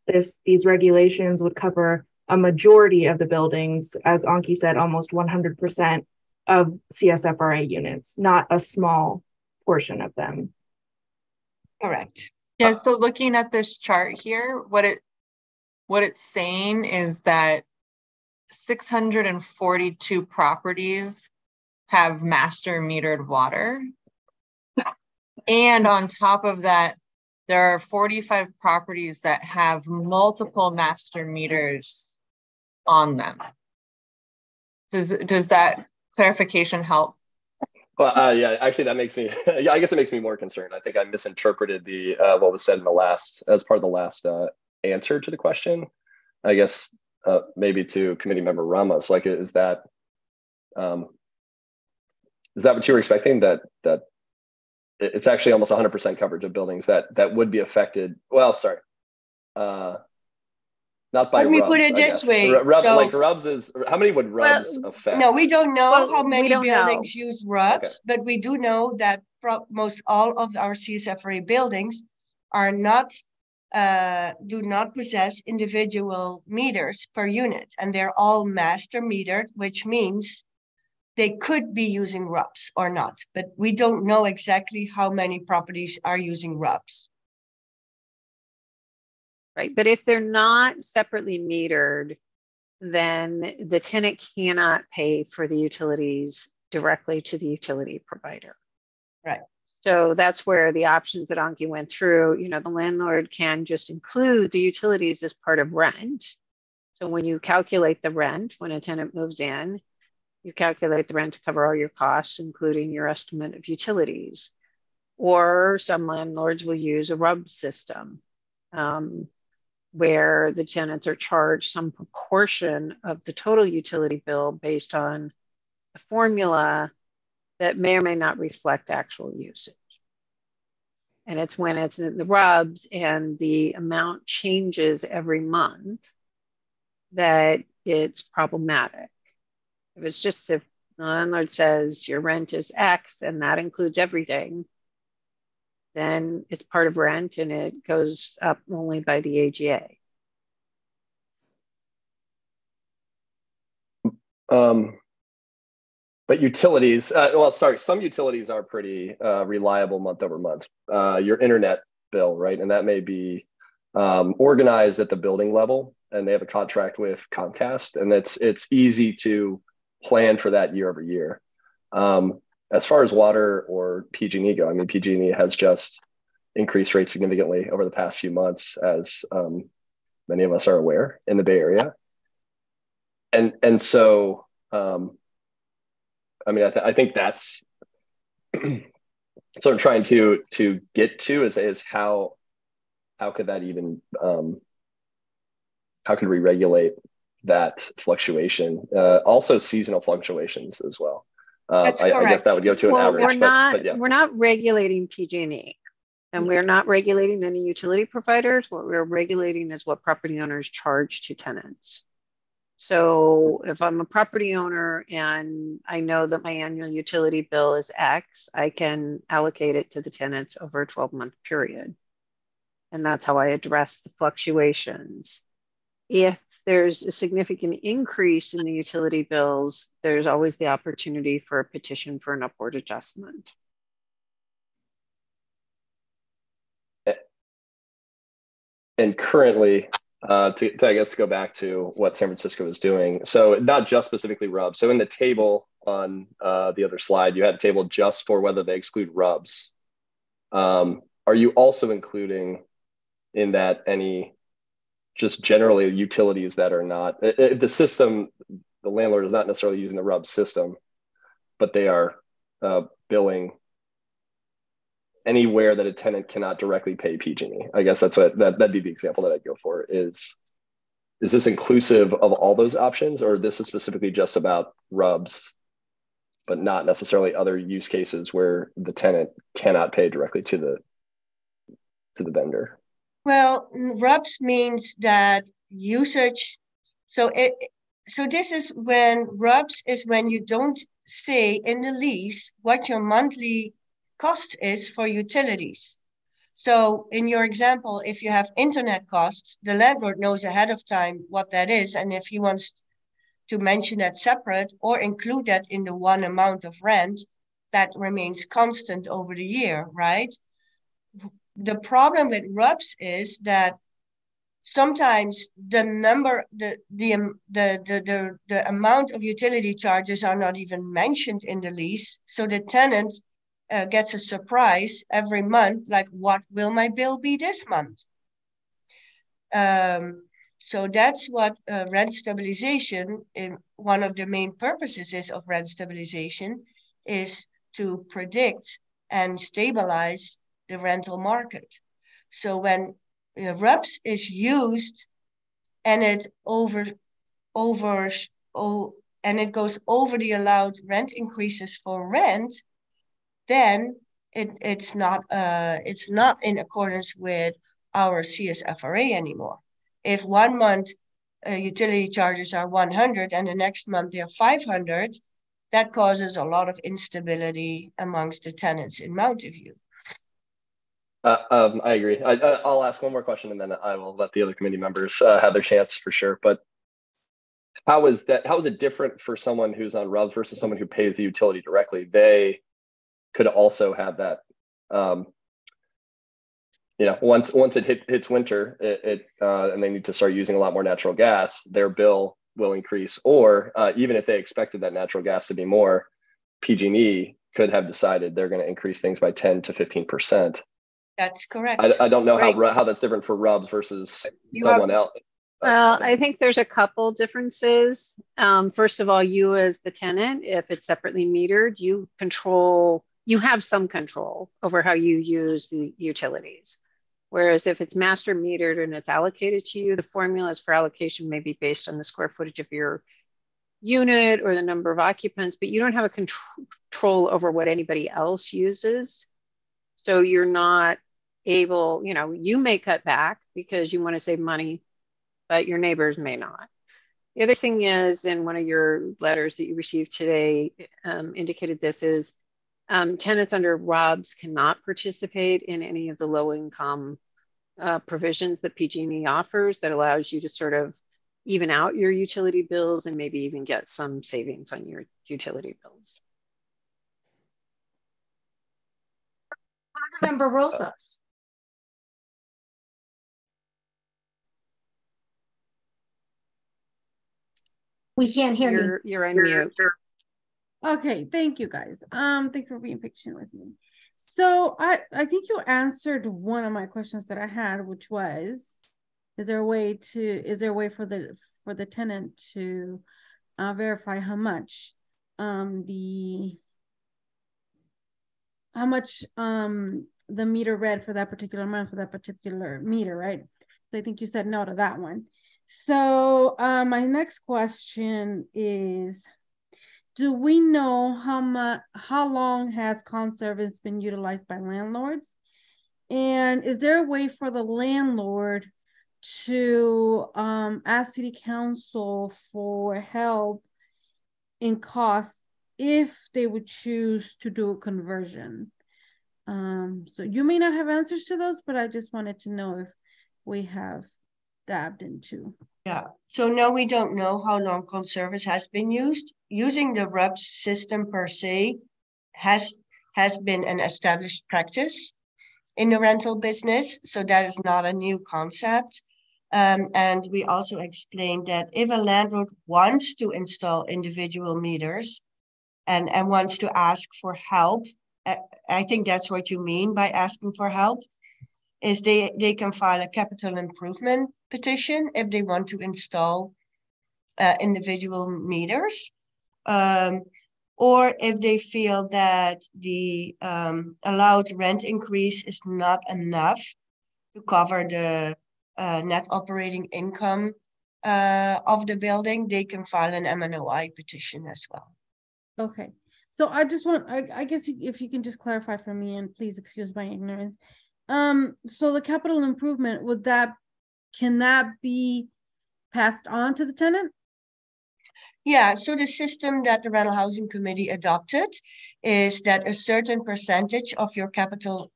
These regulations would cover a majority of the buildings, as Anki said, almost 100% of CSFRA units, not a small portion of them. Correct. Yeah, so looking at this chart here, what it's saying is that 642 properties have master metered water. And on top of that, there are 45 properties that have multiple master meters on them. Does that clarification help? Well, yeah, actually that makes me, I guess it makes me more concerned. I think I misinterpreted what was said in as part of the last answer to the question. I guess maybe to committee member Ramos, is that what you were expecting, that it's actually almost 100% coverage of buildings that would be affected. Well, sorry, not by Let me RUBS, put it I this guess. way. Like RUBS is, how many would RUBS affect? No, we don't know how many don't buildings use RUBS, but we do know that most all of our CSFRA buildings are not do not possess individual meters per unit, and they're all master metered, which means they could be using RUBS or not, but we don't know exactly how many properties are using RUBS. Right, but if they're not separately metered, then the tenant cannot pay for the utilities directly to the utility provider. Right. So that's where the options that Anki went through, you know, the landlord can just include the utilities as part of rent. So when you calculate the rent, when a tenant moves in, you calculate the rent to cover all your costs, including your estimate of utilities. Or some landlords will use a RUBS system, where the tenants are charged some proportion of the total utility bill based on a formula that may or may not reflect actual usage. And it's when it's in the RUBS and the amount changes every month that it's problematic. If it's just if the landlord says your rent is X and that includes everything, then it's part of rent and it goes up only by the AGA. But utilities, well, sorry, some utilities are pretty reliable month over month. Your internet bill, right? And that may be organized at the building level, and they have a contract with Comcast, and it's easy to plan for that year over year. As far as water or PG&E go, I mean, PG&E has just increased rates significantly over the past few months, as many of us are aware in the Bay Area. And so, I mean, I think that's sort of trying to get to is how could that even, how could we regulate that fluctuation? Also seasonal fluctuations as well. I guess that would go to an average. We're not regulating PG&E, and we're not regulating any utility providers. What we're regulating is what property owners charge to tenants. So if I'm a property owner and I know that my annual utility bill is X, I can allocate it to the tenants over a 12-month period. And that's how I address the fluctuations. If there's a significant increase in the utility bills, there's always the opportunity for a petition for an upward adjustment. And currently, I guess to go back to what San Francisco is doing, so not just specifically RUBS. So in the table on the other slide, you had a table just for whether they exclude RUBS. Are you also including in that any just generally utilities that are not the system, the landlord is not necessarily using the RUBS system, but they are billing anywhere that a tenant cannot directly pay PG&E? I guess that's what that'd be the example that I'd go for. Is this inclusive of all those options, or this is specifically just about RUBS, but not necessarily other use cases where the tenant cannot pay directly to the vendor? Well, RUBS means that usage. So this is when RUBS is when you don't say in the lease what your monthly cost is for utilities. So in your example, if you have internet costs, the landlord knows ahead of time what that is. And if he wants to mention that separate or include that in the one amount of rent, that remains constant over the year, right? The problem with RUBS is that sometimes the amount of utility charges are not even mentioned in the lease. So the tenant gets a surprise every month, like, what will my bill be this month? So that's what rent stabilization, one of the main purposes is of rent stabilization, is to predict and stabilize the rental market. So when RUBS is used and it and it goes over the allowed rent increases for rent, then it's not in accordance with our CSFRA anymore. If 1 month utility charges are 100 and the next month they're 500, that causes a lot of instability amongst the tenants in Mountain View. I agree. I'll ask one more question and then I will let the other committee members have their chance for sure. But how is it different for someone who's on RUBS versus someone who pays the utility directly? They could also have that. Once it hits winter, and they need to start using a lot more natural gas, their bill will increase. Or even if they expected that natural gas to be more, PG&E could have decided they're going to increase things by 10 to 15%. That's correct. I don't know how that's different for RUBS versus someone else. Well, I think there's a couple differences. First of all, you as the tenant, if it's separately metered, you have some control over how you use the utilities. Whereas if it's master metered and it's allocated to you, the formulas for allocation may be based on the square footage of your unit or the number of occupants, but you don't have a control over what anybody else uses. So you're not able, you may cut back because you want to save money, but your neighbors may not. The other thing is, in one of your letters that you received today, indicated this is tenants under RUBS cannot participate in any of the low income provisions that PG&E offers that allows you to sort of even out your utility bills and maybe even get some savings on your utility bills. Member Rosas. We can't hear you. You're on mute. Okay, thank you guys. Thank you for being patient with me. So I think you answered one of my questions that I had, which was, is there a way for the tenant to verify how much the meter read for that particular month for that particular meter, right? So I think you said no to that one. So my next question is, do we know how long has Conservance been utilized by landlords? And is there a way for the landlord to ask City Council for help in costs if they would choose to do a conversion? So you may not have answers to those, but I just wanted to know if we have dabbed into. Yeah, so no, we don't know how long Conservice has been used. Using the RUBS system per se has been an established practice in the rental business, so that is not a new concept. And we also explained that if a landlord wants to install individual meters and wants to ask for help, I think that's what you mean by asking for help, is they can file a capital improvement petition if they want to install individual meters, or if they feel that the allowed rent increase is not enough to cover the net operating income of the building, they can file an MNOI petition as well. Okay, so I just want, I guess if you can just clarify for me, and please excuse my ignorance. So the capital improvement, can that be passed on to the tenant? Yeah, so the system that the Rental Housing Committee adopted is that a certain percentage of your capital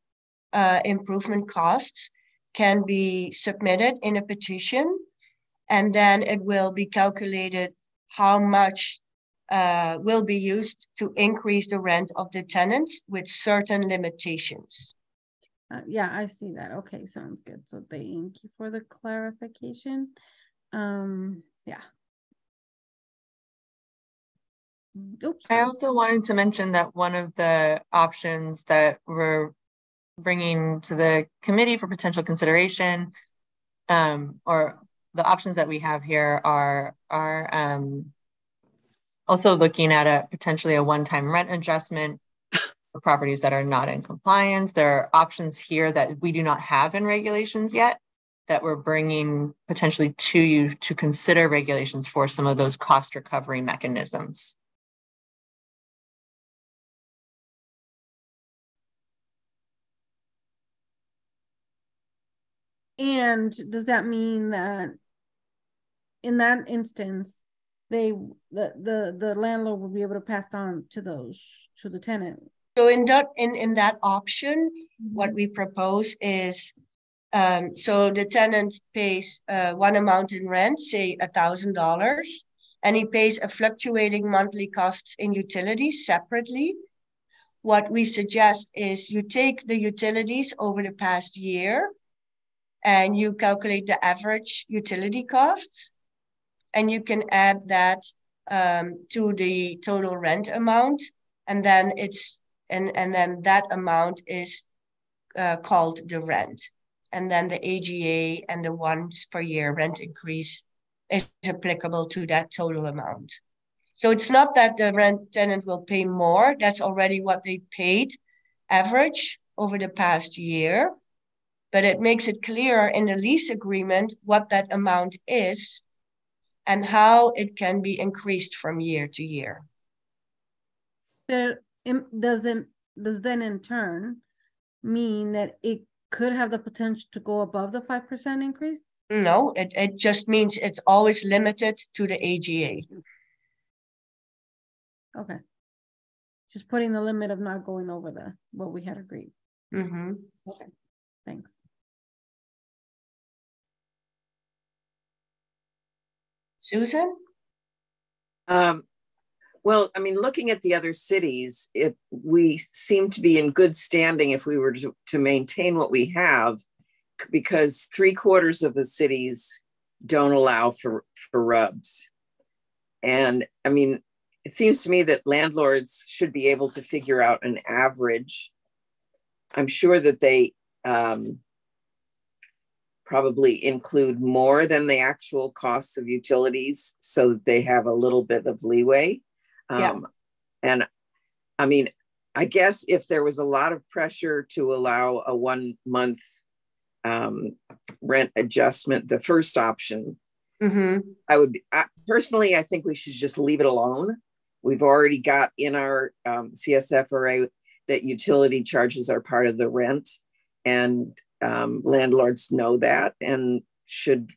improvement costs can be submitted in a petition, and then it will be calculated how much will be used to increase the rent of the tenants with certain limitations. Yeah, I see that. Okay, sounds good. So thank you for the clarification. Yeah. Oops. I also wanted to mention that one of the options that we're bringing to the committee for potential consideration, or the options that we have here are also looking at potentially a one-time rent adjustment for properties that are not in compliance. There are options here that we do not have in regulations yet that we're bringing potentially to you to consider regulations for some of those cost recovery mechanisms. And does that mean that in that instance, the landlord will be able to pass on to the tenant? So in that option, what we propose is, so the tenant pays one amount in rent, say $1,000, and he pays a fluctuating monthly costs in utilities separately. What we suggest is you take the utilities over the past year and you calculate the average utility costs, and you can add that to the total rent amount, and then then that amount is called the rent. And then the AGA and the once per year rent increase is applicable to that total amount. So it's not that the rent tenant will pay more. That's already what they paid average over the past year. But it makes it clearer in the lease agreement what that amount is and how it can be increased from year to year. Does then in turn mean that it could have the potential to go above the 5% increase? No, it just means it's always limited to the AGA. Okay. Just putting the limit of not going over what we had agreed. Mm-hmm. Okay, thanks. Susan? Well, I mean, looking at the other cities, we seem to be in good standing if we were to maintain what we have, because 3/4 of the cities don't allow for RUBS. And I mean, it seems to me that landlords should be able to figure out an average. I'm sure that they probably include more than the actual costs of utilities so that they have a little bit of leeway. Yeah. And I mean, I guess if there was a lot of pressure to allow a 1 month rent adjustment, the first option, personally, I think we should just leave it alone. We've already got in our CSFRA that utility charges are part of the rent, and landlords know that and should,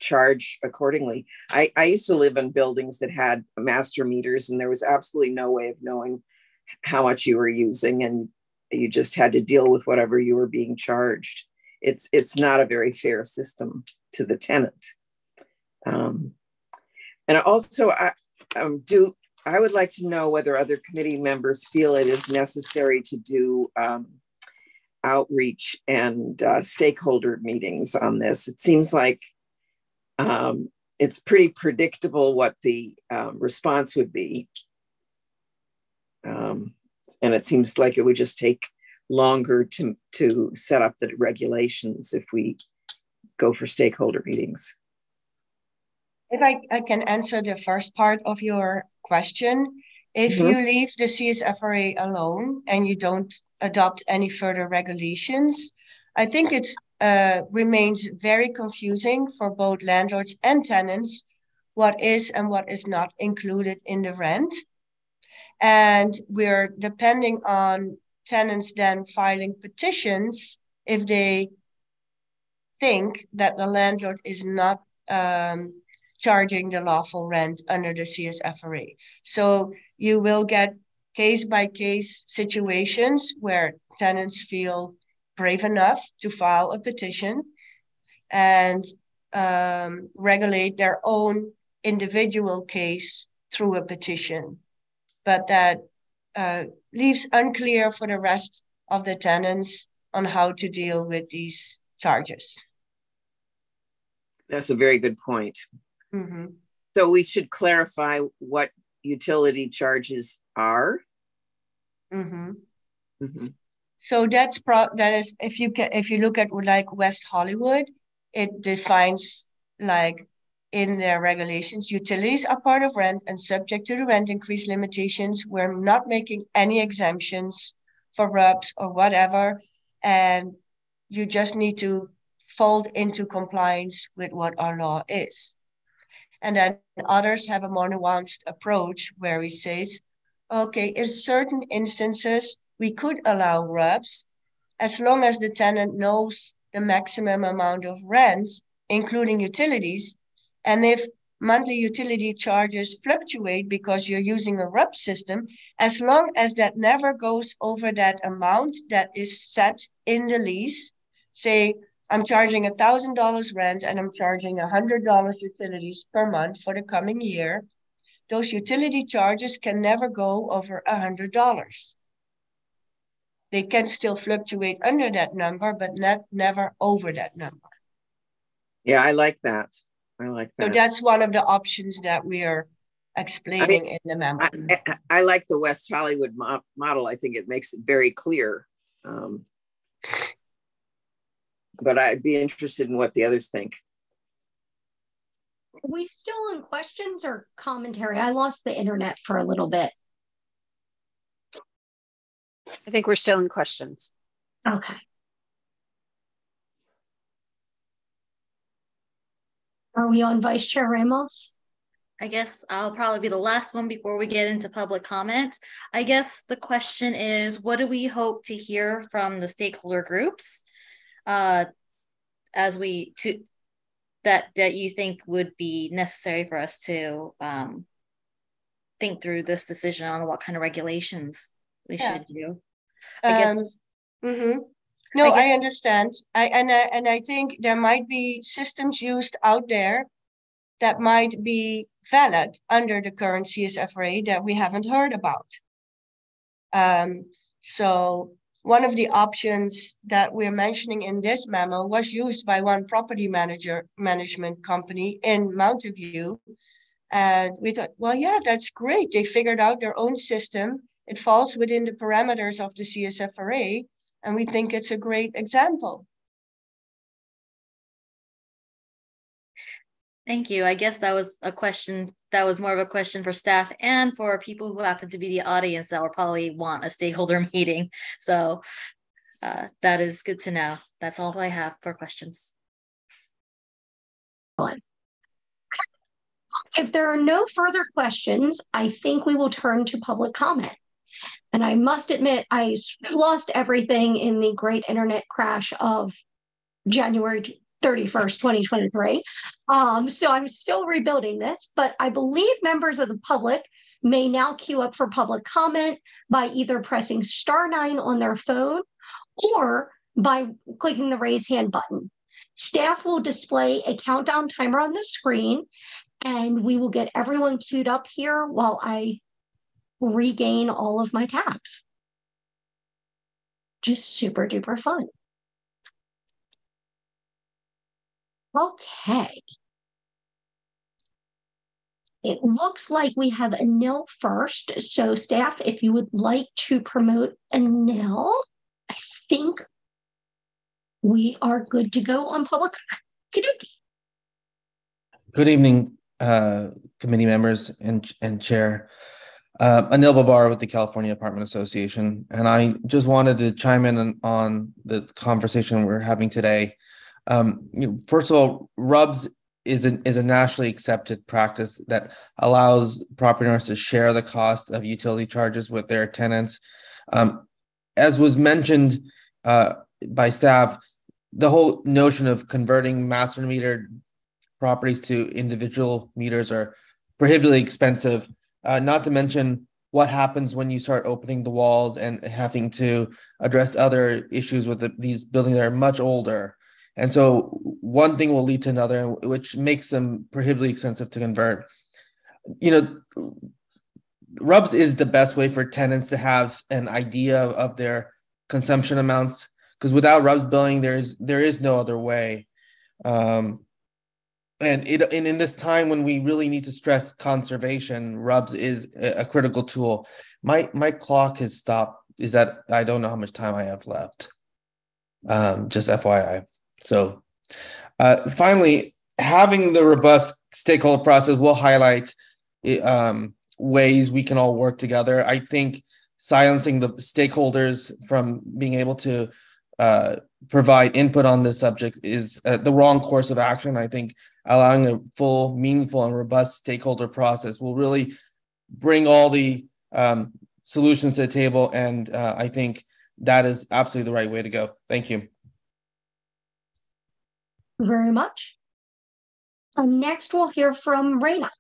charge accordingly. I used to live in buildings that had master meters, and there was absolutely no way of knowing how much you were using, and you just had to deal with whatever you were being charged. It's not a very fair system to the tenant. And also, I would like to know whether other committee members feel it is necessary to do outreach and stakeholder meetings on this. It seems like it's pretty predictable what the response would be. And it seems like it would just take longer to set up the regulations if we go for stakeholder meetings. If I can answer the first part of your question, if you leave the CSFRA alone and you don't adopt any further regulations, I think it's remains very confusing for both landlords and tenants what is and what is not included in the rent. And we're depending on tenants then filing petitions if they think that the landlord is not charging the lawful rent under the CSFRA. So you will get case-by-case situations where tenants feel brave enough to file a petition and regulate their own individual case through a petition. But that leaves unclear for the rest of the tenants on how to deal with these charges. That's a very good point. Mm-hmm. So we should clarify what utility charges are. Mm-hmm. Mm-hmm. So that is if you look at like West Hollywood, it defines like in their regulations, utilities are part of rent and subject to the rent increase limitations. We're not making any exemptions for RUBS or whatever, and you just need to fold into compliance with what our law is. And then others have a more nuanced approach where we say, okay, in certain instances, we could allow RUBS as long as the tenant knows the maximum amount of rent, including utilities. And if monthly utility charges fluctuate because you're using a RUP system, as long as that never goes over that amount that is set in the lease, say I'm charging $1,000 rent and I'm charging $100 utilities per month for the coming year, those utility charges can never go over $100. They can still fluctuate under that number, but never over that number. Yeah, I like that. I like that. So that's one of the options that we are explaining in the memo. I like the West Hollywood model. I think it makes it very clear. But I'd be interested in what the others think. Are we still in questions or commentary? I lost the internet for a little bit. I think we're still in questions. Okay. Are we on Vice Chair Ramos? I guess I'll probably be the last one before we get into public comment. I guess the question is, what do we hope to hear from the stakeholder groups that you think would be necessary for us to think through this decision on what kind of regulations we should do? I understand. I think there might be systems used out there that might be valid under the current CSFRA that we haven't heard about. So one of the options that we're mentioning in this memo was used by one property management company in Mountain View. And we thought, well, yeah, that's great. They figured out their own system. It falls within the parameters of the CSFRA. And we think it's a great example. Thank you. I guess that was a question that was more of a question for staff and for people who happen to be the audience that will probably want a stakeholder meeting. So that is good to know. That's all I have for questions. If there are no further questions, I think we will turn to public comment. And I must admit, I lost everything in the great internet crash of January 31st, 2023. So I'm still rebuilding this, but I believe members of the public may now queue up for public comment by either pressing *9 on their phone or by clicking the raise hand button. Staff will display a countdown timer on the screen, and we will get everyone queued up here while I regain all of my tabs. Just super duper fun. Okay. It looks like we have Anil first. So staff, if you would like to promote Anil, I think we are good to go on public. Good evening, committee members and chair. Anil Babar with the California Apartment Association. And I just wanted to chime in on the conversation we're having today. First of all, RUBS is a nationally accepted practice that allows property owners to share the cost of utility charges with their tenants. As was mentioned by staff, the whole notion of converting master metered properties to individual meters are prohibitively expensive, not to mention what happens when you start opening the walls and having to address other issues with these buildings that are much older. And so one thing will lead to another, which makes them prohibitively expensive to convert. RUBS is the best way for tenants to have an idea of their consumption amounts, because without RUBS billing, there is no other way. And in this time when we really need to stress conservation, RUBS is a critical tool. My clock has stopped. I don't know how much time I have left. Just FYI. So finally, having the robust stakeholder process will highlight ways we can all work together. I think silencing the stakeholders from being able to provide input on this subject is the wrong course of action. I think allowing a full, meaningful, and robust stakeholder process will really bring all the solutions to the table. And I think that is absolutely the right way to go. Thank you. very much. Next, we'll hear from Reina.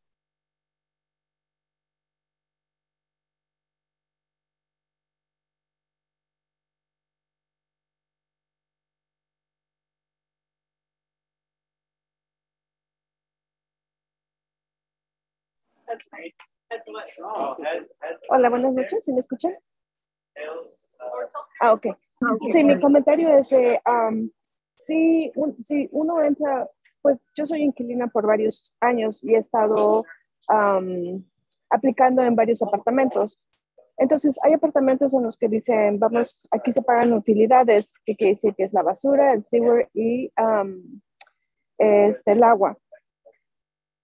Hola, buenas noches, ¿sí me escuchan? Ok. Sí, mi comentario es de, si uno entra, pues yo soy inquilina por varios años y he estado aplicando en varios apartamentos. Entonces, hay apartamentos en los que dicen, vamos, aquí se pagan utilidades, que quiere decir que es la basura, el sewer y el agua.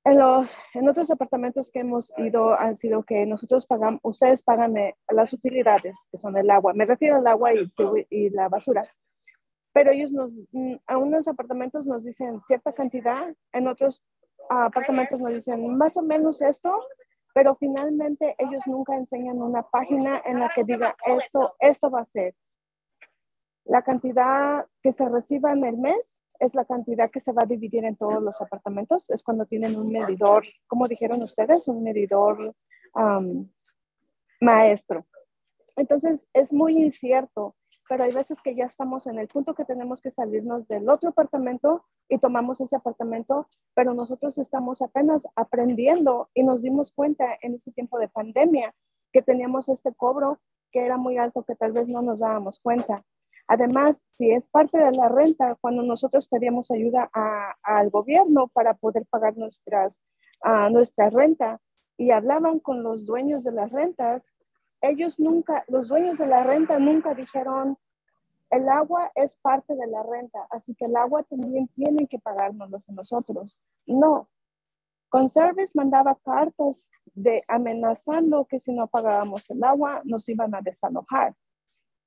En otros apartamentos que hemos ido han sido que nosotros pagamos, ustedes pagan las utilidades, que son el agua. Me refiero al agua y la basura. Pero ellos a unos apartamentos nos dicen cierta cantidad, en otros apartamentos nos dicen más o menos esto, pero finalmente ellos nunca enseñan una página en la que diga esto va a ser. La cantidad que se reciba en el mes es la cantidad que se va a dividir en todos los apartamentos. Es cuando tienen un medidor, como dijeron ustedes, un medidor maestro. Entonces, es muy incierto, pero hay veces que ya estamos en el punto que tenemos que salirnos del otro apartamento y tomamos ese apartamento, pero nosotros estamos apenas aprendiendo y nos dimos cuenta en ese tiempo de pandemia que teníamos este cobro que era muy alto, que tal vez no nos dábamos cuenta. Además, si es parte de la renta, cuando nosotros pedíamos ayuda al gobierno para poder pagar nuestra renta y hablaban con los dueños de las rentas, los dueños de la renta nunca dijeron, el agua es parte de la renta, así que el agua también tienen que pagárnoslo a nosotros. No. Conservice mandaba cartas amenazando que si no pagábamos el agua nos iban a desalojar.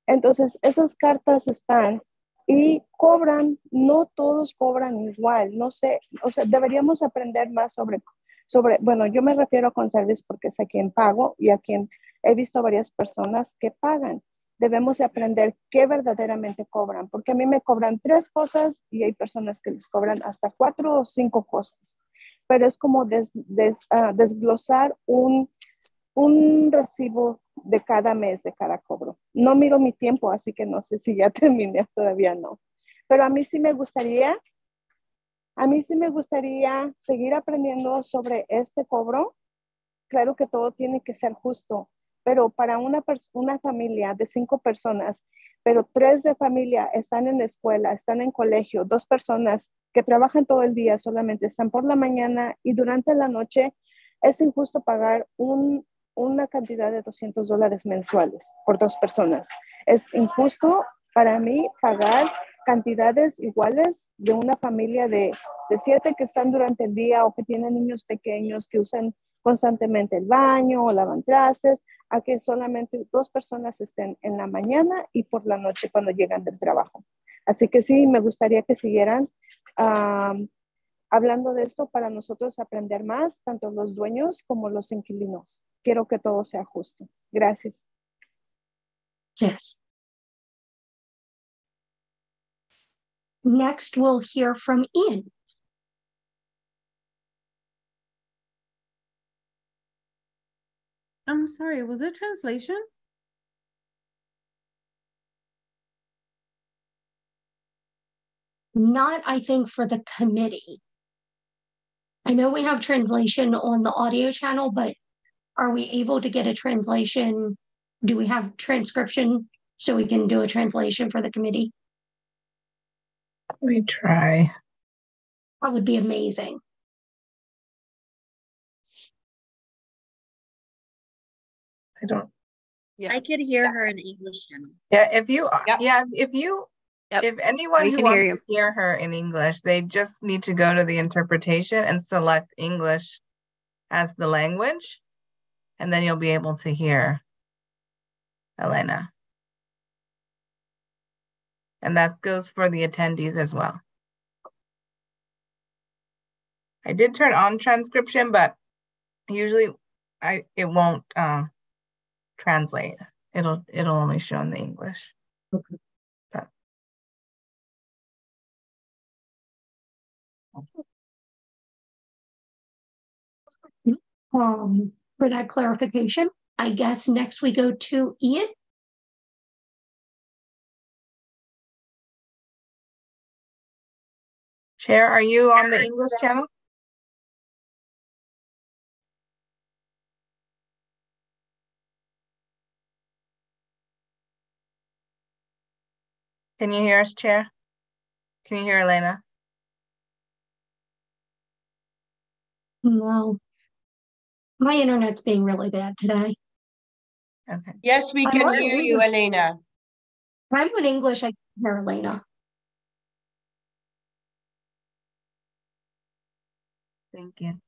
Entonces, esas cartas están y cobran, no todos cobran igual, no sé, o sea, deberíamos aprender más sobre, bueno, yo me refiero a Conservice porque es a quien pago y a quien he visto varias personas que pagan. Debemos aprender qué verdaderamente cobran, porque a mí me cobran 3 cosas y hay personas que les cobran hasta 4 o 5 cosas. Pero es como desglosar un recibo de cada mes, de cada cobro. No miro mi tiempo, así que no sé si ya terminé, todavía no. Pero a mí sí me gustaría seguir aprendiendo sobre este cobro. Claro que todo tiene que ser justo, pero para una familia de 5 personas, pero 3 de familia están en la escuela, están en colegio, 2 personas que trabajan todo el día solamente están por la mañana y durante la noche, es injusto pagar una cantidad de $200 mensuales por 2 personas. Es injusto para mí pagar cantidades iguales de una familia de 7 que están durante el día o que tienen niños pequeños que usan constantemente el baño o lavan trastes, a que solamente 2 personas estén en la mañana y por la noche cuando llegan del trabajo. Así que sí, me gustaría que siguieran hablando de esto para nosotros aprender más, tanto los dueños como los inquilinos. Quiero que todo sea justo. Gracias. Yes. Next, we'll hear from Ian. I'm sorry, was it translation? Not, I think, for the committee. I know we have translation on the audio channel, but are we able to get a translation? Do we have transcription so we can do a translation for the committee? Let me try. That would be amazing. I don't. Yeah. I could hear her in English channel. Yeah, if anyone who wants to hear her in English, they just need to go to the interpretation and select English as the language, and then you'll be able to hear Elena. And that goes for the attendees as well. I did turn on transcription, but usually it won't translate. It'll only show in the English. Okay. for that clarification. I guess next we go to Ian. Chair, are you on the English channel? Can you hear us, Chair? Can you hear Elena? No. My internet's being really bad today. Okay. Yes, we can hear you, Elena. I'm in English. I can hear Elena. Thank you.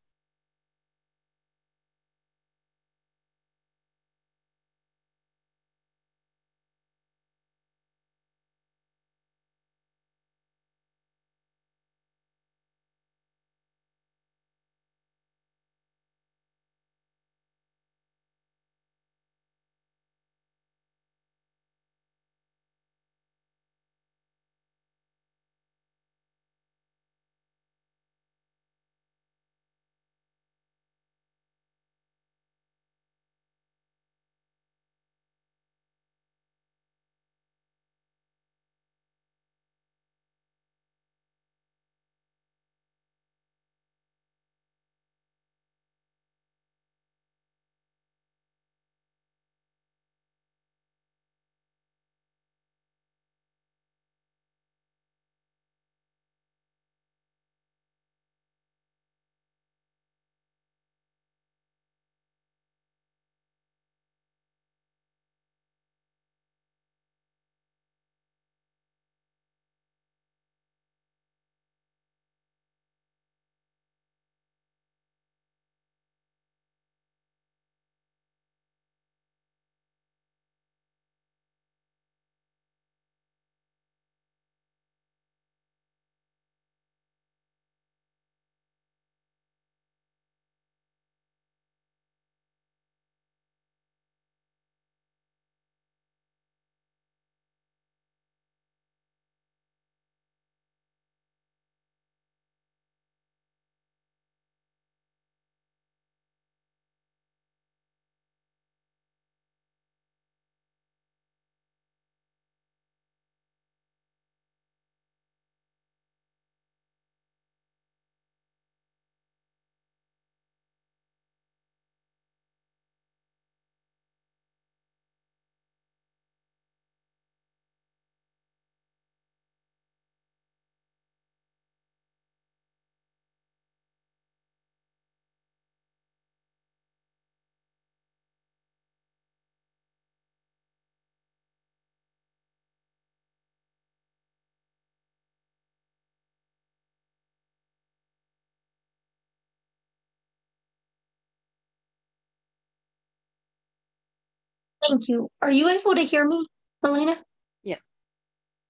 Thank you. Are you able to hear me, Elena? Yeah.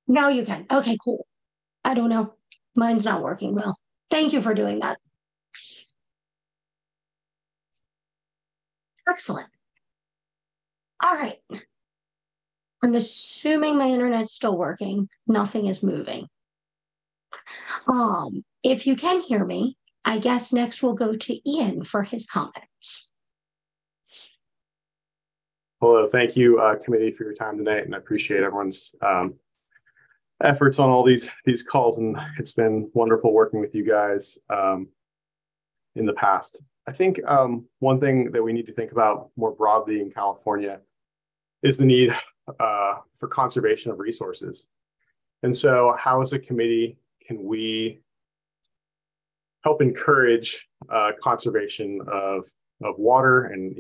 Now you can. Okay, cool. I don't know. Mine's not working well. Thank you for doing that. Excellent. All right. I'm assuming my internet's still working. Nothing is moving. If you can hear me, I guess next we'll go to Ian for his comments. Hello, thank you, committee, for your time tonight, and I appreciate everyone's efforts on all these calls, and it's been wonderful working with you guys in the past. I think one thing that we need to think about more broadly in California is the need for conservation of resources. And so how as a committee can we help encourage conservation of water and,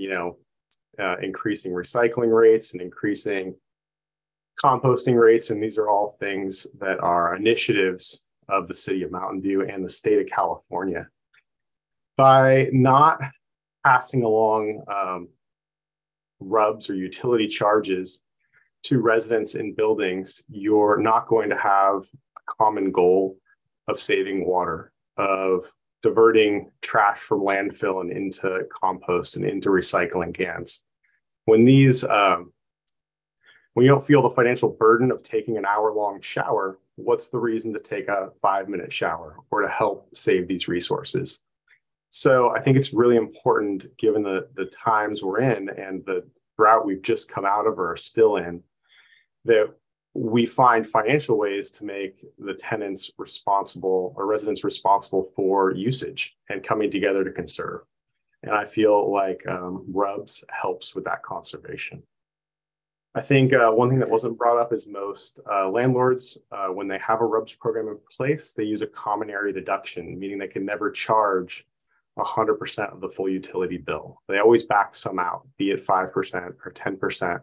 increasing recycling rates and increasing composting rates? And these are all things that are initiatives of the city of Mountain View and the state of California. By not passing along RUBS or utility charges to residents in buildings, you're not going to have a common goal of saving water, of diverting trash from landfill and into compost and into recycling cans. When these, when you don't feel the financial burden of taking an hour-long shower, what's the reason to take a 5-minute shower or to help save these resources? So I think it's really important, given the times we're in and the drought we've just come out of or are still in, that we find financial ways to make the tenants responsible or residents responsible for usage and coming together to conserve. And I feel like RUBS helps with that conservation. I think one thing that wasn't brought up is most landlords, when they have a RUBS program in place, they use a common area deduction, meaning they can never charge 100% of the full utility bill. They always back some out, be it 5% or 10%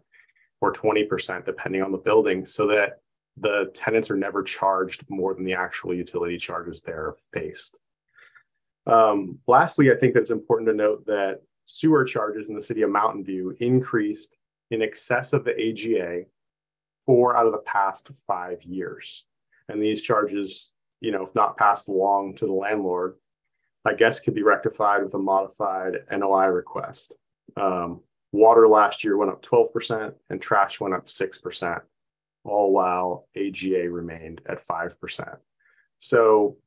or 20%, depending on the building, so that the tenants are never charged more than the actual utility charges they're faced. Lastly, I think it's important to note that sewer charges in the city of Mountain View increased in excess of the AGA 4 out of the past 5 years. And these charges, if not passed along to the landlord, I guess could be rectified with a modified NOI request. Water last year went up 12% and trash went up 6%, all while AGA remained at 5%. So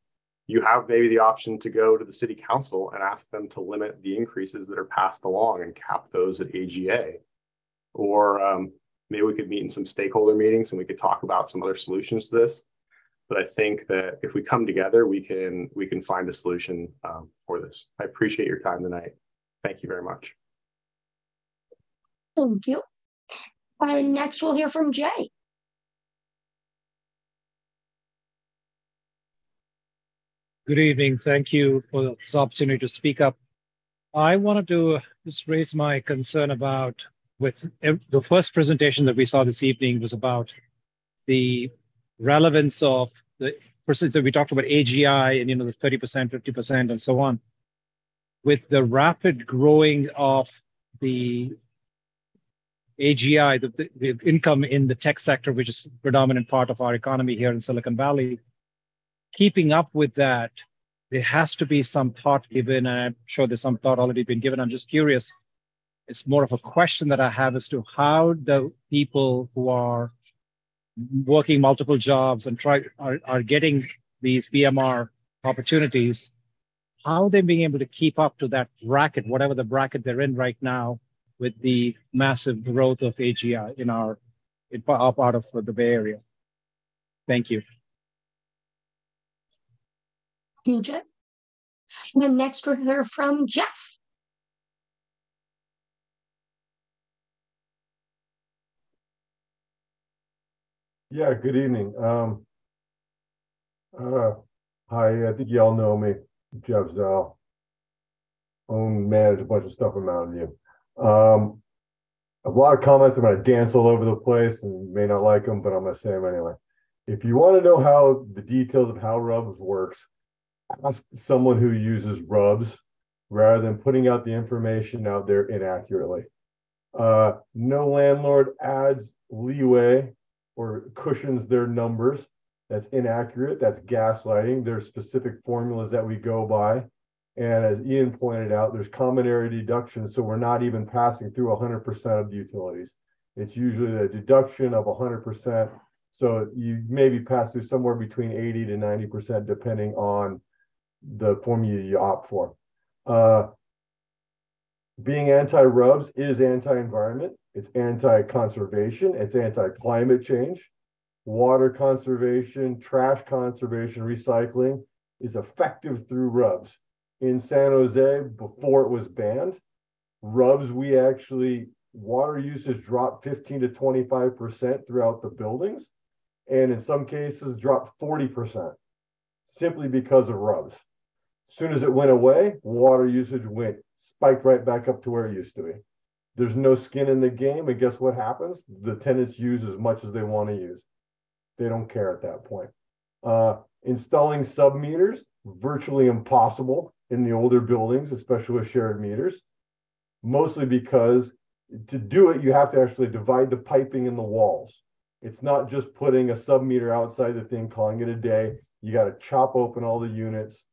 you have maybe the option to go to the city council and ask them to limit the increases that are passed along and cap those at AGA. Or maybe we could meet in some stakeholder meetings and we could talk about some other solutions to this. But I think that if we come together, we can find a solution for this. I appreciate your time tonight. Thank you very much. Thank you. And next we'll hear from Jay. Good evening. Thank you for this opportunity to speak up. I wanted to just raise my concern about with the first presentation that we saw this evening was about the relevance of the percent that we talked about AGI and the 30%, 50%, and so on. With the rapid growing of the AGI, the income in the tech sector, which is a predominant part of our economy here in Silicon Valley, keeping up with that, there has to be some thought given, and I'm sure there's some thought already been given. I'm just curious. It's more of a question that I have as to how the people who are working multiple jobs and are getting these BMR opportunities, how they're being able to keep up to that bracket, whatever the bracket they're in right now, with the massive growth of AGI in our part of the Bay Area. Thank you. DJ. And next we'll hear from Jeff. Yeah, good evening. Hi, I think y'all know me, Jeff Zell. Manage a bunch of stuff in Mountain View. A lot of comments. I'm going to dance all over the place and you may not like them, but I'm going to say them anyway. If you want to know how the details of how RUBS works, ask someone who uses RUBS rather than putting out the information out there inaccurately. No landlord adds leeway or cushions their numbers. That's inaccurate. That's gaslighting. There's specific formulas that we go by. And as Ian pointed out, there's common area deduction. So we're not even passing through 100% of the utilities. It's usually a deduction of 100%. So you maybe pass through somewhere between 80 to 90%, depending on the formula you opt for. Being anti-RUBS is anti-environment. It's anti-conservation. It's anti-climate change. Water conservation, trash conservation, recycling is effective through RUBS. In San Jose, before it was banned, RUBS, water usage dropped 15 to 25% throughout the buildings, and in some cases dropped 40% simply because of RUBS. As soon as it went away, water usage spiked right back up to where it used to be. There's no skin in the game, and guess what happens? The tenants use as much as they want to use. They don't care at that point. Installing sub-meters, virtually impossible in the older buildings, especially with shared meters, mostly because to do it, you have to actually divide the piping in the walls. It's not just putting a sub-meter outside the thing, calling it a day. You got to chop open all the units,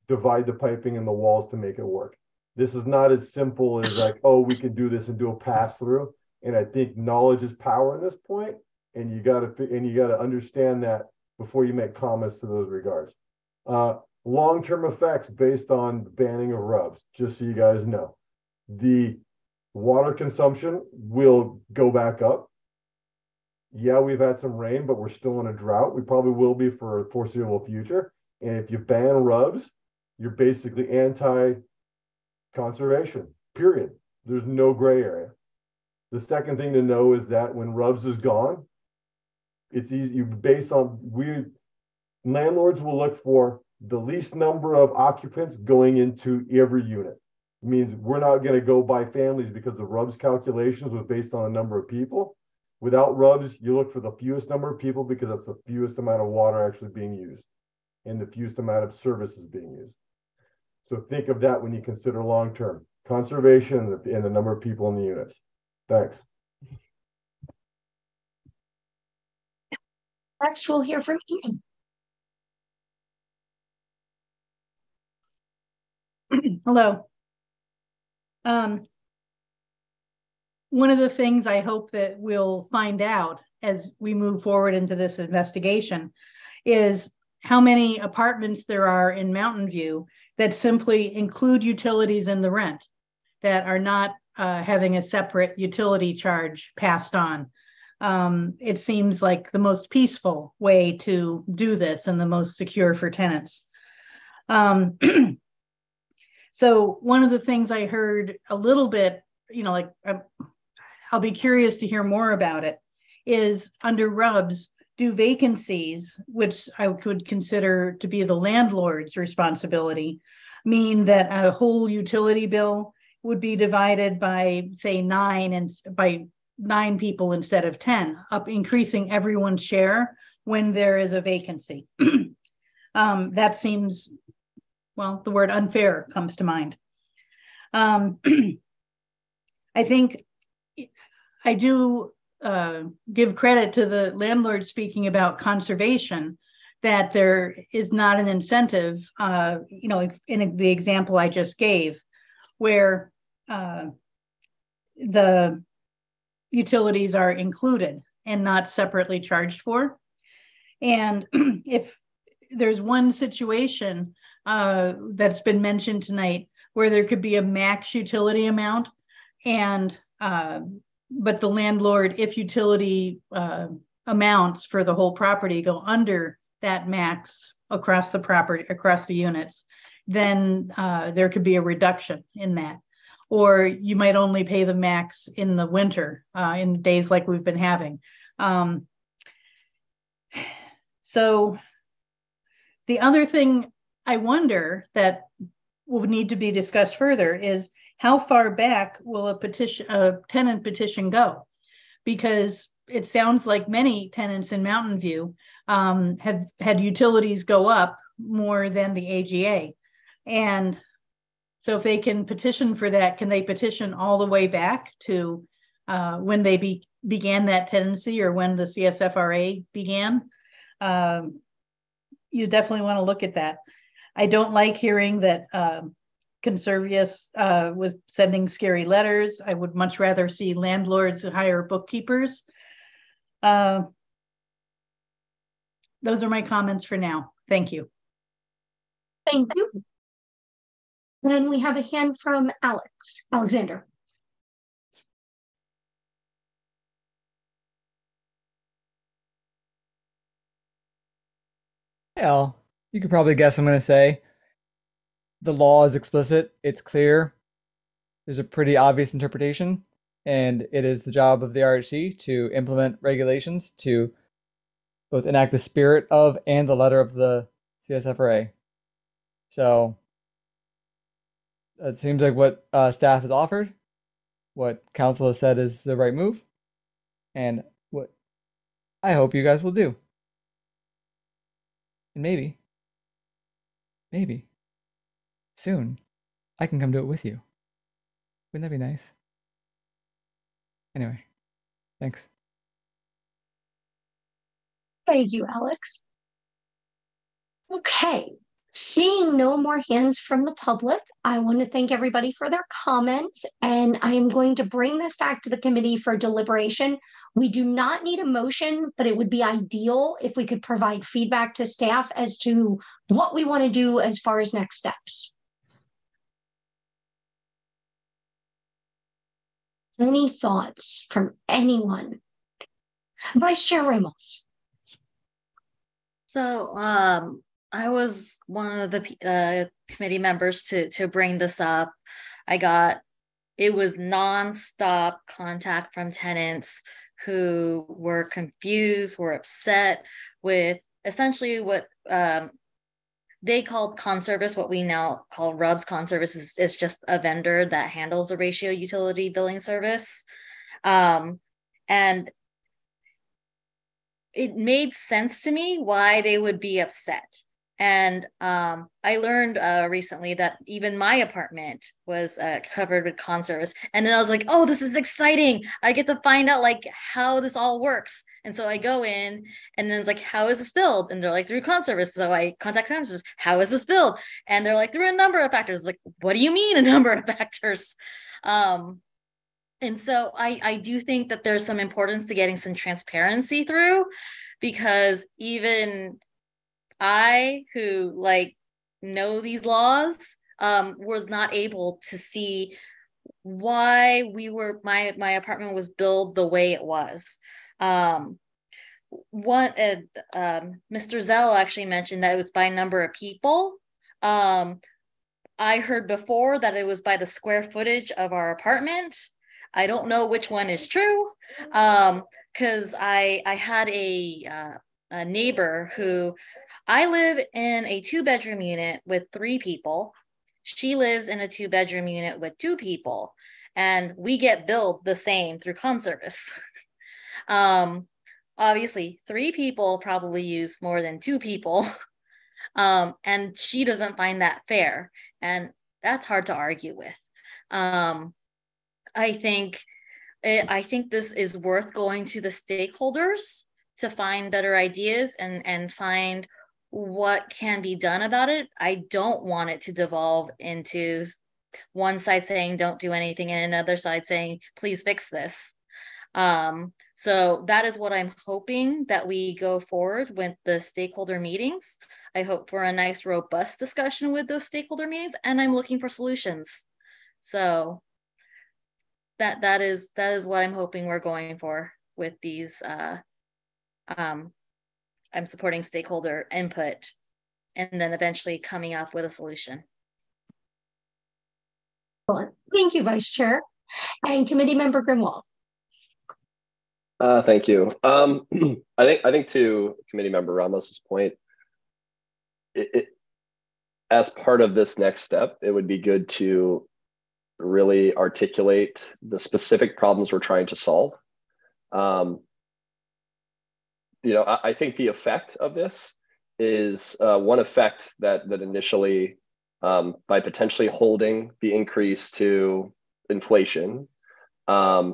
divide the piping in the walls to make it work. This is not as simple as like, oh, we can do this and do a pass through. And I think knowledge is power in this point, and you got to understand that before you make comments to those regards. long-term effects based on banning of rubs, just so you guys know. The water consumption will go back up. Yeah, we've had some rain, but we're still in a drought. We probably will be for a foreseeable future. And if you ban rubs, you're basically anti-conservation, period. There's no gray area. The second thing to know is that when rubs is gone, it's easy, based on, landlords will look for the least number of occupants going into every unit. It means we're not going to go by families because the rubs calculations was based on a number of people. Without rubs, you look for the fewest number of people because that's the fewest amount of water actually being used and the fewest amount of services being used. So think of that when you consider long-term conservation and the number of people in the units. Thanks. Next, we'll hear from Ian. Hello. One of the things I hope that we'll find out as we move forward into this investigation is how many apartments there are in Mountain View that simply include utilities in the rent, that are not having a separate utility charge passed on. It seems like the most peaceful way to do this and the most secure for tenants. So one of the things I heard a little bit, like I'll be curious to hear more about it, is under RUBS, do vacancies, which I could consider to be the landlord's responsibility, mean that a whole utility bill would be divided by, say, 9 people instead of 10, increasing everyone's share when there is a vacancy? That seems, well, the word unfair comes to mind. I think I do give credit to the landlord speaking about conservation, that there is not an incentive, in the example I just gave, where the utilities are included and not separately charged for. And if there's one situation that's been mentioned tonight where there could be a max utility amount, and but the landlord, if utility amounts for the whole property go under that max across the property, across the units, then there could be a reduction in that. Or you might only pay the max in the winter, in days like we've been having. So the other thing I wonder that will need to be discussed further is how far back will a tenant petition go? Because it sounds like many tenants in Mountain View have had utilities go up more than the AGA. And so if they can petition for that, can they petition all the way back to when they began that tenancy, or when the CSFRA began? You definitely want to look at that. I don't like hearing that Conservius was sending scary letters. I would much rather see landlords hire bookkeepers. Those are my comments for now. Thank you. Thank you. Then we have a hand from Alexander. Well, you could probably guess what I'm going to say. The law is explicit. It's clear. There's a pretty obvious interpretation, and it is the job of the RHC to implement regulations to both enact the spirit of and the letter of the CSFRA. So it seems like what staff has offered, what council has said is the right move, and what I hope you guys will do. And maybe soon I can come do it with you. Wouldn't that be nice? Anyway, thanks. Thank you, Alex. Okay, seeing no more hands from the public, I want to thank everybody for their comments, and I am going to bring this back to the committee for deliberation We do not need a motion, but it would be ideal if we could provide feedback to staff as to what we want to do as far as next steps. Any thoughts from anyone? Vice Chair Ramos. So I was one of the committee members to bring this up. It was nonstop contact from tenants who were confused, were upset with essentially what they called Conservice. What we now call RUBS. Conservice is just a vendor that handles the ratio utility billing service. And it made sense to me why they would be upset. And I learned recently that even my apartment was covered with Conservice. And then I was like, oh, this is exciting. I get to find out like how this all works. And so I go in and then it's like, how is this billed? And they're like, through Conservice. So I contact Conservice, how is this billed? And they're like, through a number of factors. Like, what do you mean a number of factors? And so I do think that there's some importance to getting some transparency through, because even I, who like know these laws, was not able to see why my apartment was billed the way it was. Mr. Zell actually mentioned that it was by number of people. I heard before that it was by the square footage of our apartment. I don't know which one is true, because I had a neighbor who, I live in a 2-bedroom unit with 3 people. She lives in a 2-bedroom unit with 2 people, and we get billed the same through Conservice. Obviously, 3 people probably use more than 2 people, and she doesn't find that fair, and that's hard to argue with. I think this is worth going to the stakeholders to find better ideas and find what can be done about it. I don't want it to devolve into one side saying don't do anything and another side saying please fix this. So that is what I'm hoping, that we go forward with the stakeholder meetings. I hope for a nice robust discussion with those stakeholder meetings, and I'm looking for solutions. So that is what I'm hoping we're going for with these. I'm supporting stakeholder input and then eventually coming up with a solution. Thank you, Vice Chair. And Committee Member Grunwald. Thank you. I think to Committee Member Ramos's point, as part of this next step, it would be good to really articulate the specific problems we're trying to solve. I think the effect of this is one effect that initially, by potentially holding the increase to inflation, I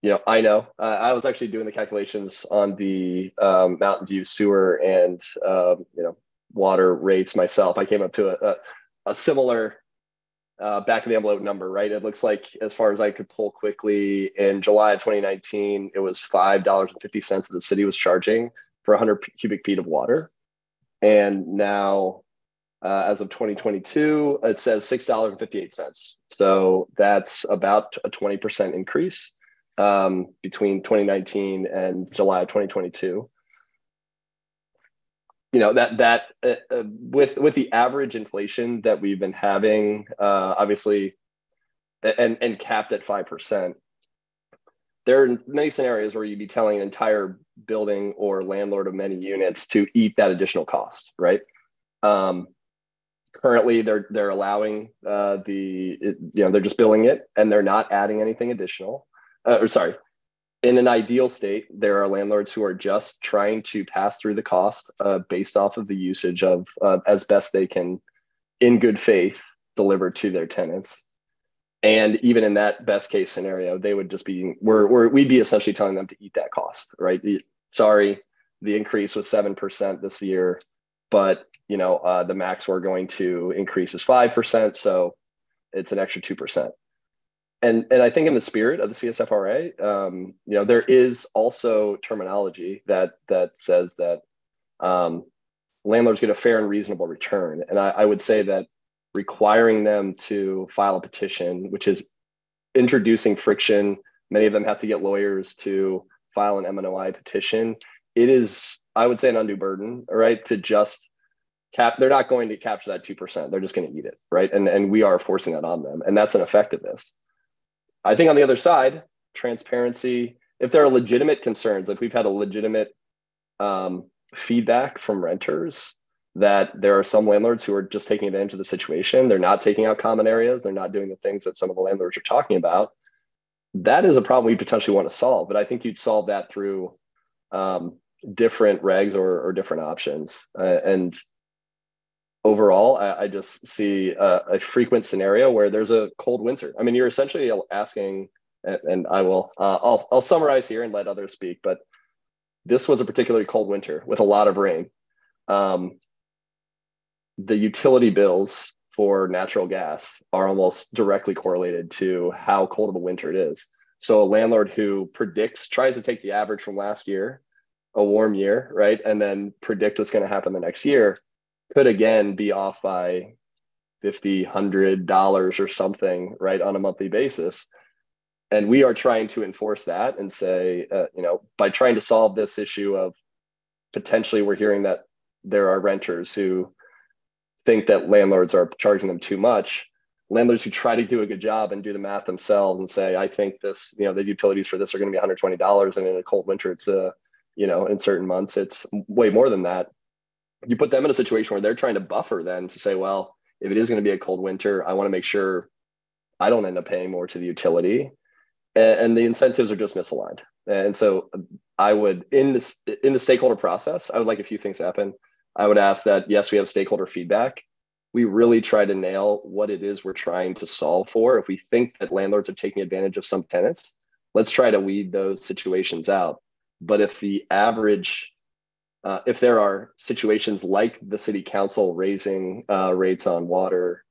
know I was actually doing the calculations on the Mountain View sewer and water rates myself. I came up to a similar back of the envelope number, right? It looks like, as far as I could pull quickly, in July of 2019, it was $5.50 that the city was charging for 100 cubic feet of water. And now, as of 2022, it says $6.58. So that's about a 20% increase between 2019 and July of 2022. That with the average inflation that we've been having, obviously, and capped at 5%, there are many scenarios where you'd be telling an entire building or landlord of many units to eat that additional cost, right? Currently, they're allowing they're just billing it and they're not adding anything additional. In an ideal state, there are landlords who are just trying to pass through the cost based off of the usage of as best they can, in good faith, deliver to their tenants. And even in that best case scenario, they would just be, we'd be essentially telling them to eat that cost, right? Sorry, the increase was 7% this year, but the max we're going to increase is 5%, so it's an extra 2%. And I think in the spirit of the CSFRA, you know, there is also terminology that says that landlords get a fair and reasonable return. And I would say that requiring them to file a petition, which is introducing friction, many of them have to get lawyers to file an MNOI petition. It is, I would say, an undue burden, right? To just they're not going to capture that 2%. They're just going to eat it, right? And we are forcing that on them. And that's an effect of this. I think on the other side, transparency, if there are legitimate concerns, if we've had a legitimate feedback from renters that there are some landlords who are just taking advantage of the situation, they're not taking out common areas, they're not doing the things that some of the landlords are talking about, that is a problem we potentially want to solve. But I think you'd solve that through different regs or different options. And overall, I just see a frequent scenario where there's a cold winter. I mean, you're essentially asking, and I'll summarize here and let others speak, but this was a particularly cold winter with a lot of rain. The utility bills for natural gas are almost directly correlated to how cold of a winter it is. So a landlord who tries to take the average from last year, a warm year, right, and then predict what's going to happen the next year, could again be off by $50, $100 or something, right, on a monthly basis. And we are trying to enforce that and say, you know, by trying to solve this issue of potentially we're hearing that there are renters who think that landlords are charging them too much. Landlords who try to do a good job and do the math themselves and say, I think this, you know, the utilities for this are going to be $120, and in a cold winter, it's you know, in certain months, it's way more than that. You put them in a situation where they're trying to buffer then to say, well, if it is going to be a cold winter, I want to make sure I don't end up paying more to the utility. And the incentives are just misaligned. And so I would, in the stakeholder process, I would like a few things to happen. I would ask that, yes, we have stakeholder feedback. We really try to nail what it is we're trying to solve for. If we think that landlords are taking advantage of some tenants, let's try to weed those situations out. But if the average, if there are situations like the city council raising rates on water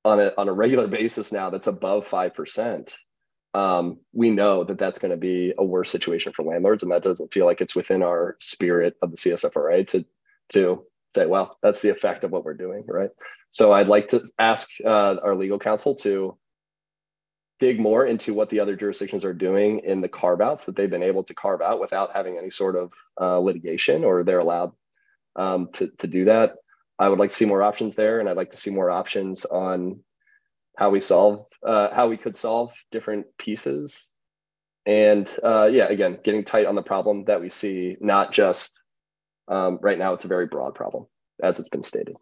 on a regular basis now that's above 5%, we know that that's going to be a worse situation for landlords, and that doesn't feel like it's within our spirit of the CSFRA to say, well, that's the effect of what we're doing, right? So I'd like to ask our legal counsel to dig more into what the other jurisdictions are doing in the carve-outs that they've been able to carve out without having any sort of litigation, or they're allowed to do that. I would like to see more options there, and I'd like to see more options on how we could solve different pieces. And yeah, again, getting tight on the problem that we see, not just right now, it's a very broad problem, as it's been stated.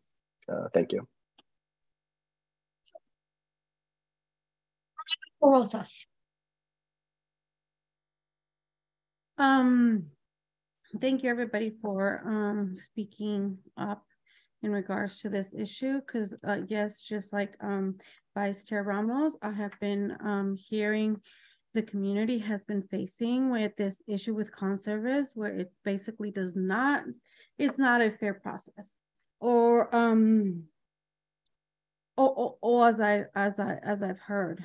Thank you. Rosa. Thank you everybody for speaking up in regards to this issue, because yes, just like Vice Chair Ramos, I have been hearing the community has been facing with this issue with Conservice, where it basically it's not a fair process, or as I've heard.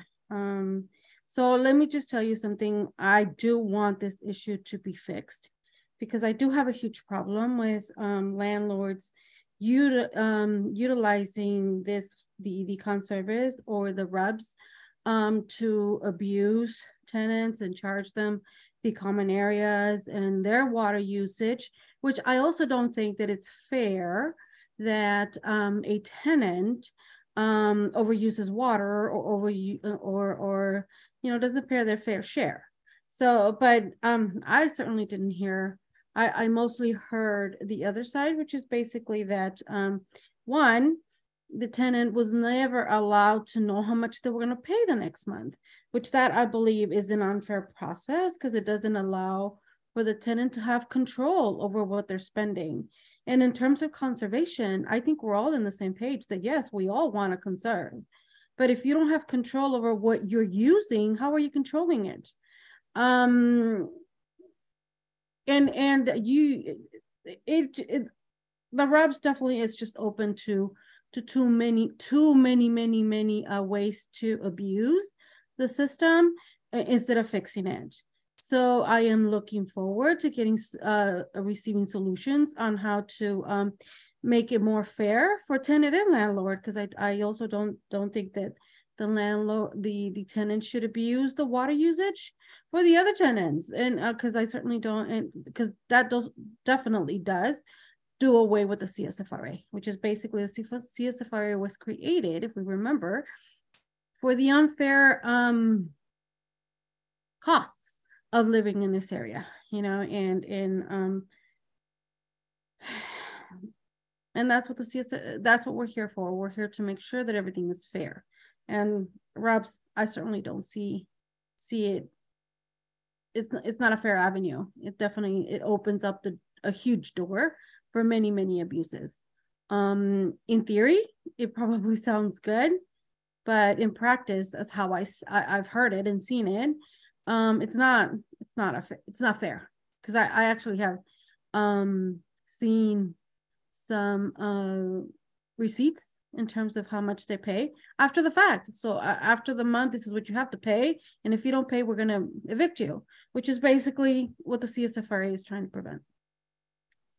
So let me just tell you something. I do want this issue to be fixed, because I do have a huge problem with landlords utilizing the Conservice or the RUBS to abuse tenants and charge them the common areas and their water usage, which I also don't think that it's fair that a tenant overuses water or you know, doesn't pay their fair share. So, but I certainly didn't hear. I mostly heard the other side, which is basically that one, the tenant was never allowed to know how much they were going to pay the next month, which that I believe is an unfair process, because it doesn't allow for the tenant to have control over what they're spending. And in terms of conservation, I think we're all in the same page that yes, we all want to conserve. But if you don't have control over what you're using, how are you controlling it? The RUBS definitely is just open to too many ways to abuse the system instead of fixing it. So I am looking forward to getting receiving solutions on how to make it more fair for tenant and landlord, because I also don't think that the landlord, the tenant should abuse the water usage for the other tenants, and because I certainly don't, and because that definitely does do away with the CSFRA, which is basically the CSFRA was created, if we remember, for the unfair costs of living in this area, you know, and that's what that's what we're here for. We're here to make sure that everything is fair. And RUBS, I certainly don't see it. It's not a fair avenue. It opens up a huge door for many abuses. In theory, it probably sounds good, but in practice, that's how I've heard it and seen it. It's not fair, because I actually have seen some receipts in terms of how much they pay after the fact. So after the month, this is what you have to pay, and if you don't pay, we're going to evict you, which is basically what the CSFRA is trying to prevent.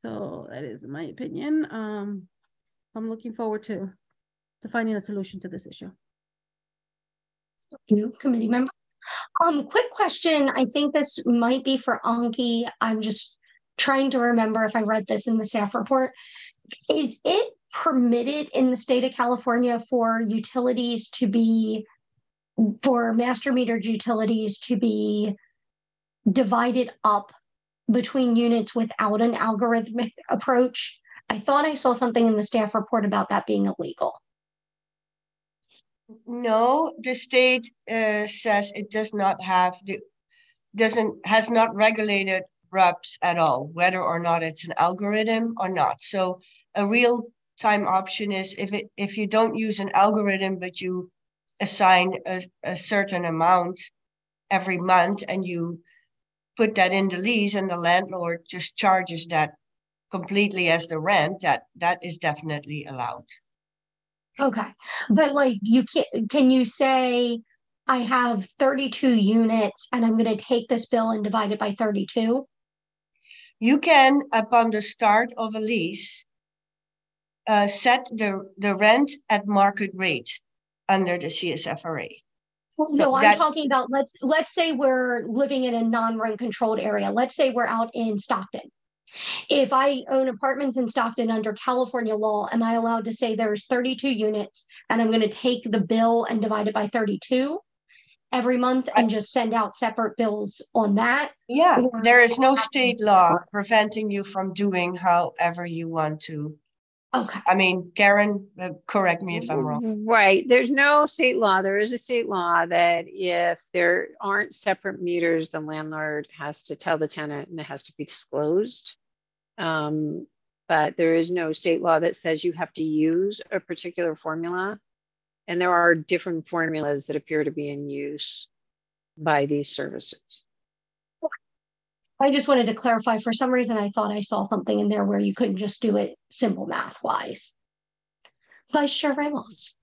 So that is my opinion. I'm looking forward to finding a solution to this issue. Thank you, committee member. Quick question. I think this might be for Anki. I'm just trying to remember if I read this in the staff report. Is it permitted in the state of California for utilities to be, for master metered utilities to be divided up between units without an algorithmic approach? I thought I saw something in the staff report about that being illegal. No, the state says it does not have has not regulated RUBS at all, whether or not it's an algorithm or not. So a real-time option is if you don't use an algorithm, but you assign a certain amount every month and you put that in the lease and the landlord just charges that completely as the rent, that is definitely allowed. Okay, but like can you say I have 32 units and I'm going to take this bill and divide it by 32? You can, upon the start of a lease, set the rent at market rate under the CSFRA. Well, no, I'm talking about let's say we're living in a non-rent controlled area. Let's say we're out in Stockton. If I own apartments in Stockton under California law, am I allowed to say there's 32 units and I'm going to take the bill and divide it by 32 every month and just send out separate bills on that? Yeah, there is no state law preventing you from doing however you want to. Okay. I mean, Karen, correct me if I'm wrong. Right. There's no state law. There is a state law that if there aren't separate meters, the landlord has to tell the tenant and it has to be disclosed. But there is no state law that says you have to use a particular formula. And there are different formulas that appear to be in use by these services. I just wanted to clarify. For some reason, I thought I saw something in there where you couldn't just do it simple math wise. Vice Chair Ramos.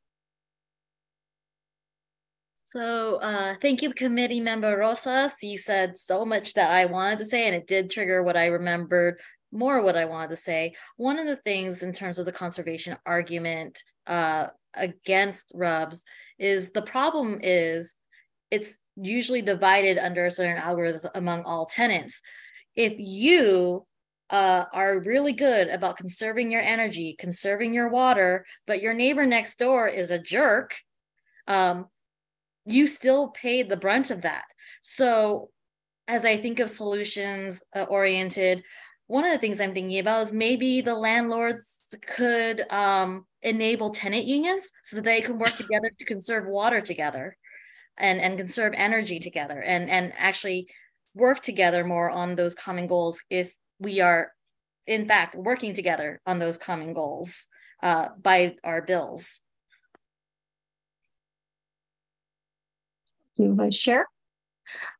So thank you, committee member Rosas. You said so much that I wanted to say, and it did trigger what I remembered, more what I wanted to say. One of the things in terms of the conservation argument against RUBS is the problem is it's usually divided under a certain algorithm among all tenants. If you are really good about conserving your energy, conserving your water, but your neighbor next door is a jerk, you still pay the brunt of that. So as I think of solutions oriented, one of the things I'm thinking about is maybe the landlords could enable tenant unions so that they can work together to conserve water together and conserve energy together and actually work together more on those common goals if we are, in fact, working together on those common goals by our bills. Thank you, Vice Chair.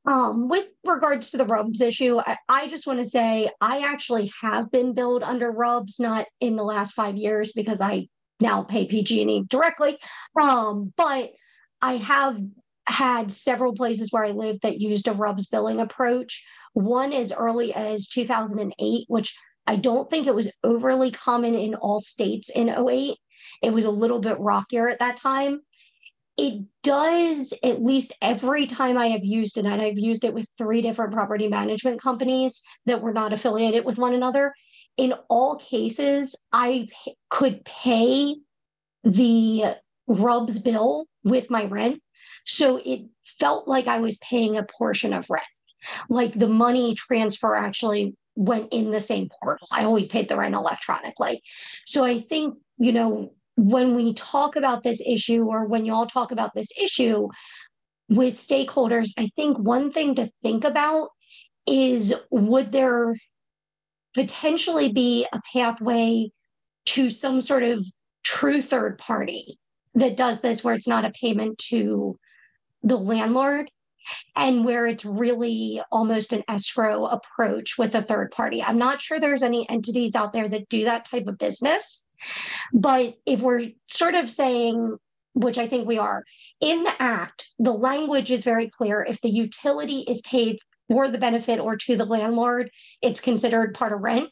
With regards to the RUBS issue, I just want to say I actually have been billed under RUBS, not in the last 5 years because I now pay PG&E directly, but I have had several places where I lived that used a RUBS billing approach. One as early as 2008, which I don't think it was overly common in all states in 08. It was a little bit rockier at that time. It does, at least every time I have used it, and I've used it with 3 different property management companies that were not affiliated with one another. In all cases, I could pay the RUBS bill with my rent. So it felt like I was paying a portion of rent. Like the money transfer actually went in the same portal. I always paid the rent electronically. So I think, when we talk about this issue, or when y'all talk about this issue with stakeholders, I think one thing to think about is, would there potentially be a pathway to some sort of true third party that does this, where it's not a payment to the landlord, and where it's really almost an escrow approach with a third party? I'm not sure there's any entities out there that do that type of business. But if we're sort of saying, which I think we are, in the act, the language is very clear. If the utility is paid for the benefit or to the landlord, it's considered part of rent.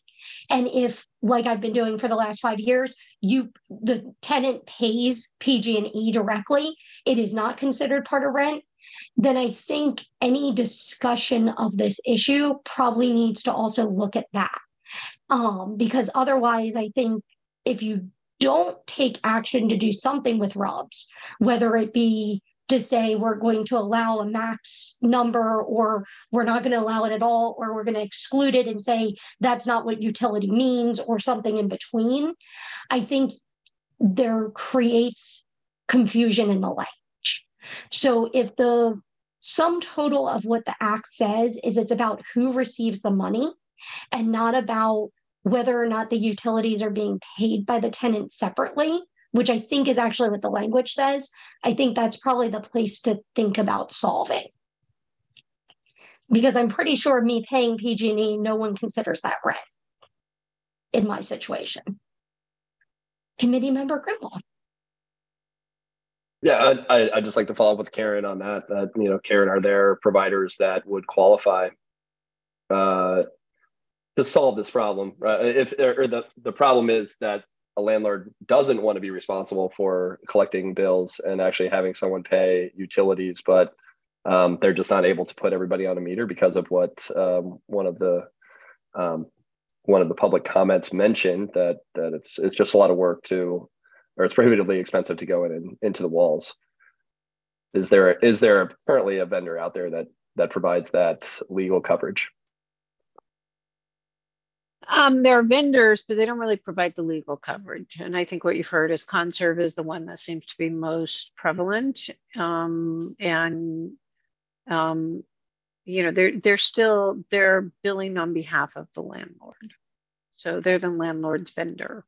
And if, like I've been doing for the last 5 years, the tenant pays PG&E directly, it is not considered part of rent. Then I think any discussion of this issue probably needs to also look at that. Because otherwise, I think if you don't take action to do something with RUBS, whether it be to say we're going to allow a max number, or we're not going to allow it at all, or we're going to exclude it and say that's not what utility means, or something in between, I think there creates confusion in the language. So if the sum total of what the act says is it's about who receives the money and not about whether or not the utilities are being paid by the tenant separately, which I think is actually what the language says, I think that's probably the place to think about solving. Because I'm pretty sure me paying PG&E, no one considers that rent in my situation. Committee member Grimble. Yeah, I'd just like to follow up with Karen on that. Karen, are there providers that would qualify to solve this problem? The problem is that a landlord doesn't want to be responsible for collecting bills and actually having someone pay utilities, but they're just not able to put everybody on a meter because of what one of the public comments mentioned, that it's just a lot of work or it's prohibitively expensive to go into the walls. Is there currently a vendor out there that provides that legal coverage? There are vendors, but they don't really provide the legal coverage. And I think what you've heard is Conserve is the one that seems to be most prevalent. They're billing on behalf of the landlord. So they're the landlord's vendor.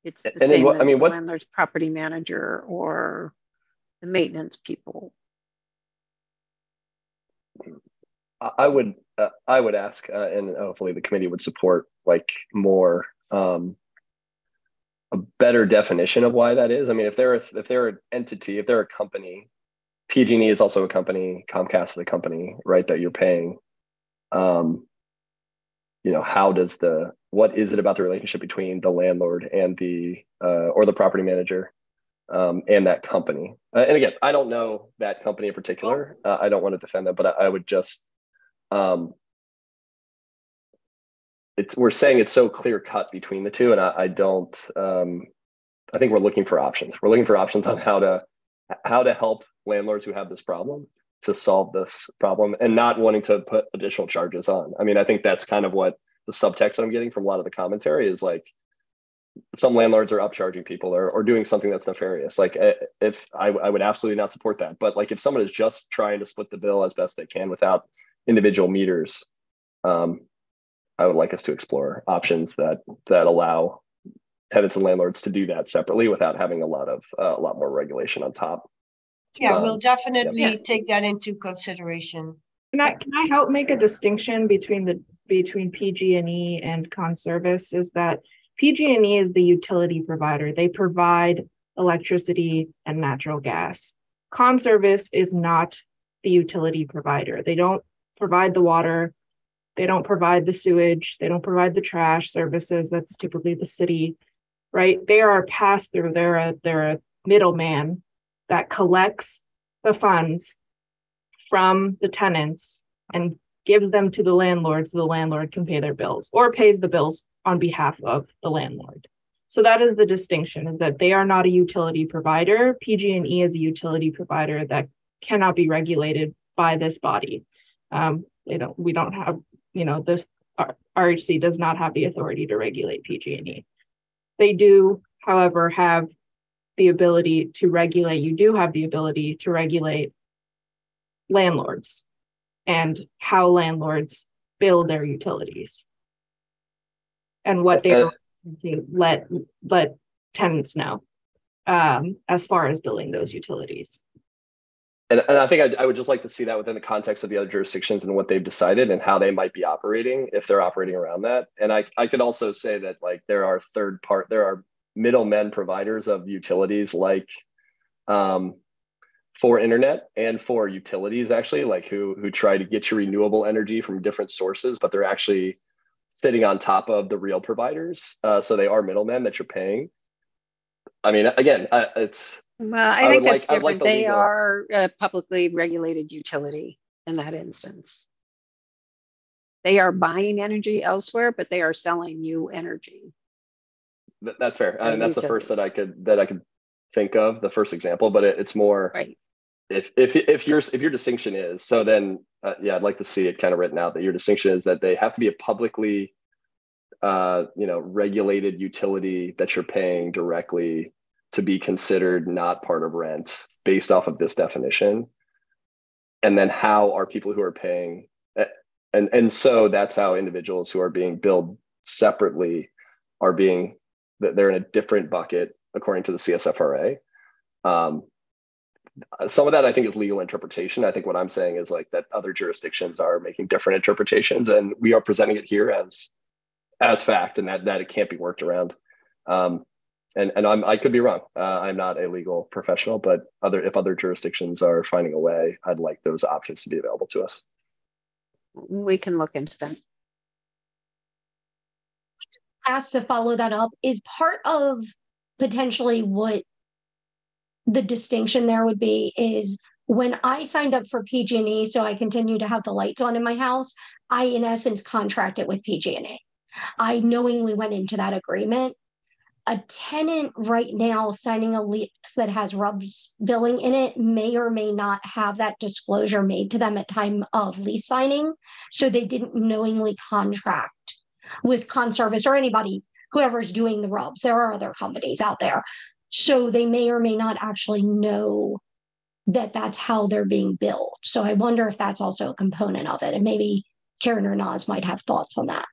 It's the same as the landlord's property manager or the maintenance people. I would ask, and hopefully the committee would support, more a better definition of why that is. I mean, if they're an entity, if they're a company, PG&E is also a company, Comcast is a company, right? That you're paying. What is it about the relationship between the landlord and or the property manager and that company? And again, I don't know that company in particular. I don't want to defend them, but I would just. We're saying it's so clear cut between the two, and I think we're looking for options. We're looking for options on how to help landlords who have this problem to solve this problem, and not wanting to put additional charges on. I mean, I think that's kind of what the subtext I'm getting from a lot of the commentary is, some landlords are upcharging people or doing something that's nefarious. If I would absolutely not support that, but if someone is just trying to split the bill as best they can without individual meters, I would like us to explore options that allow tenants and landlords to do that separately without having a lot more regulation on top. Yeah, we'll definitely take that into consideration. Can I help make a distinction between PG&E and Conservice? Is that PG&E is the utility provider. They provide electricity and natural gas. Conservice is not the utility provider. They don't provide the water. They don't provide the sewage. They don't provide the trash services. That's typically the city, right? They are a pass-through. They're a middleman that collects the funds from the tenants and gives them to the landlord so the landlord can pay their bills or pays the bills on behalf of the landlord. So that is the distinction, is that they are not a utility provider. PG&E is a utility provider that cannot be regulated by this body. We don't have, this RHC does not have the authority to regulate PG&E. They do, however, have the ability to regulate, you do have the ability to regulate landlords and how landlords bill their utilities and what they are to let tenants know as far as billing those utilities. And I think I would just like to see that within the context of the other jurisdictions and what they've decided and how they might be operating if they're operating around that. And I could also say that like there are middlemen providers of utilities like for internet and for utilities actually, like who try to get your renewable energy from different sources, but they're actually sitting on top of the real providers. So they are middlemen that you're paying. I mean, again, it's. Well, I think that's different. They are a publicly regulated utility in that instance. They are buying energy elsewhere, but they are selling you energy. That's fair. And that's the first that I could think of, the first example, but it's more right. If your distinction is, so then I'd like to see it kind of written out that your distinction is that they have to be a publicly regulated utility that you're paying directly to be considered not part of rent based off of this definition. And then how are people who are paying, and so that's how individuals who are being billed separately they're in a different bucket according to the CSFRA. Some of that I think is legal interpretation. I think what I'm saying is like that other jurisdictions are making different interpretations, and we are presenting it here as fact, and that it can't be worked around. And I could be wrong. I'm not a legal professional, but if other jurisdictions are finding a way, I'd like those options to be available to us. We can look into that. Asked to follow that up, is part of potentially what the distinction there would be is when I signed up for PG&E, so I continue to have the lights on in my house, I in essence contracted with PG&E. I knowingly went into that agreement. A tenant right now signing a lease that has RUBS billing in it may or may not have that disclosure made to them at time of lease signing. So they didn't knowingly contract with Conservice or anybody, whoever's doing the RUBS. There are other companies out there. So they may or may not actually know that that's how they're being billed. So I wonder if that's also a component of it. And maybe Karen or Naz might have thoughts on that.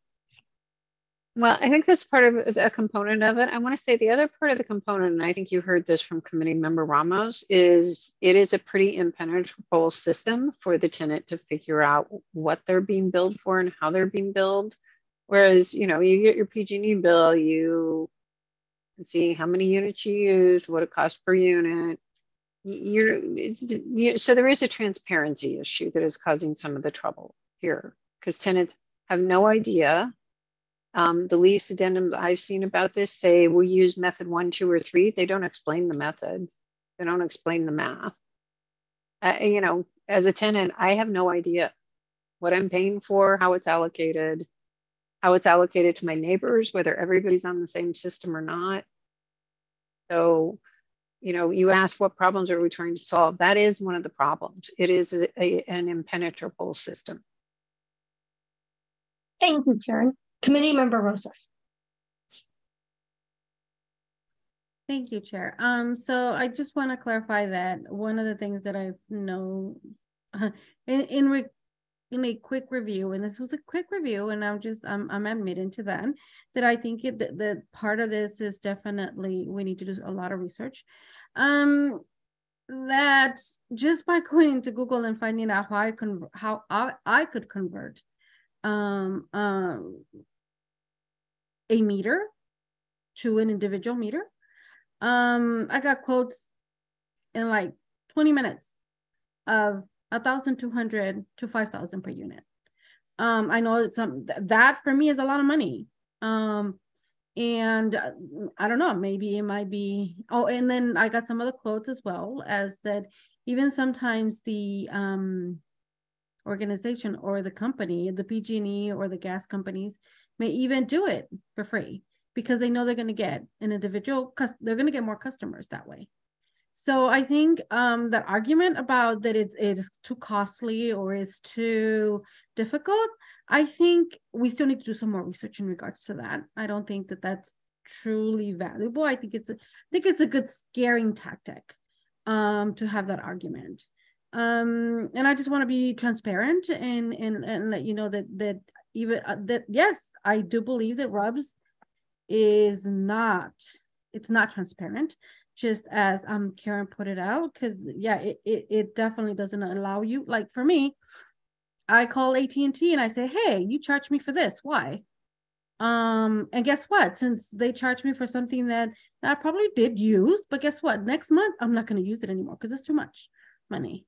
Well, I think that's part of a component of it. I want to say the other part of the component, and I think you heard this from committee member Ramos, is it is a pretty impenetrable system for the tenant to figure out what they're being billed for and how they're being billed. Whereas, you get your PG&E bill, you can see how many units you used, what it costs per unit. So there is a transparency issue that is causing some of the trouble here because tenants have no idea. The lease addendums I've seen about this say we use method 1, 2, or 3. They don't explain the method. They don't explain the math. As a tenant, I have no idea what I'm paying for, how it's allocated to my neighbors, whether everybody's on the same system or not. So, you asked what problems are we trying to solve? That is one of the problems. It is an impenetrable system. Thank you, Karen. Committee member Rosas. Thank you, Chair. So I just want to clarify that one of the things that I know in a quick review, and this was a quick review, and I'm admitting to that I think that part of this is definitely we need to do a lot of research. That just by going into Google and finding out how I could convert a meter to an individual meter. I got quotes in like 20 minutes of 1,200 to 5,000 per unit. I know it's that for me is a lot of money. And I don't know, maybe it might be, oh, and then I got some other quotes as well, as that even sometimes the organization or the company, the PG&E or the gas companies may even do it for free because they know they're going to get an individual, they're going to get more customers that way. So I think that argument about that it's too costly or it's too difficult, I think we still need to do some more research in regards to that. I don't think that that's truly valuable. I think it's a good scaring tactic to have that argument. And I just want to be transparent and let you know that even that yes, I do believe that RUBS is not, it's not transparent, just as Karen put it out, because yeah, it definitely doesn't allow you. Like for me, I call AT&T and I say, hey, you charge me for this, why? And guess what? Since they charged me for something that I probably did use, but guess what? Next month I'm not going to use it anymore because it's too much money.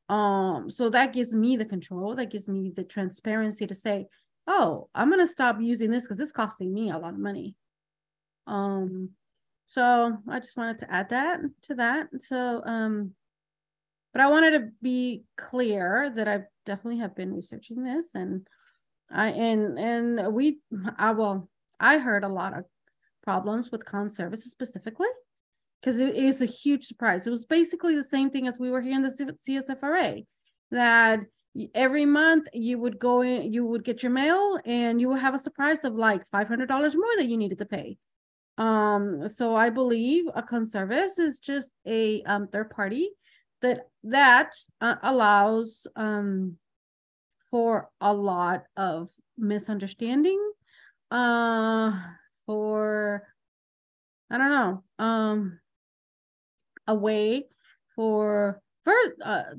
So that gives me the control, that gives me the transparency to say, oh, I'm going to stop using this because it's costing me a lot of money. So I just wanted to add that to that. So, but I wanted to be clear that I definitely have been researching this, and I heard a lot of problems with con services specifically, because it is a huge surprise. It was basically the same thing as we were here in the CSFRA, that every month you would go in, you would get your mail and you would have a surprise of like $500 more that you needed to pay. So I believe a conservice is just a third party that allows for a lot of misunderstanding, for I don't know, a way for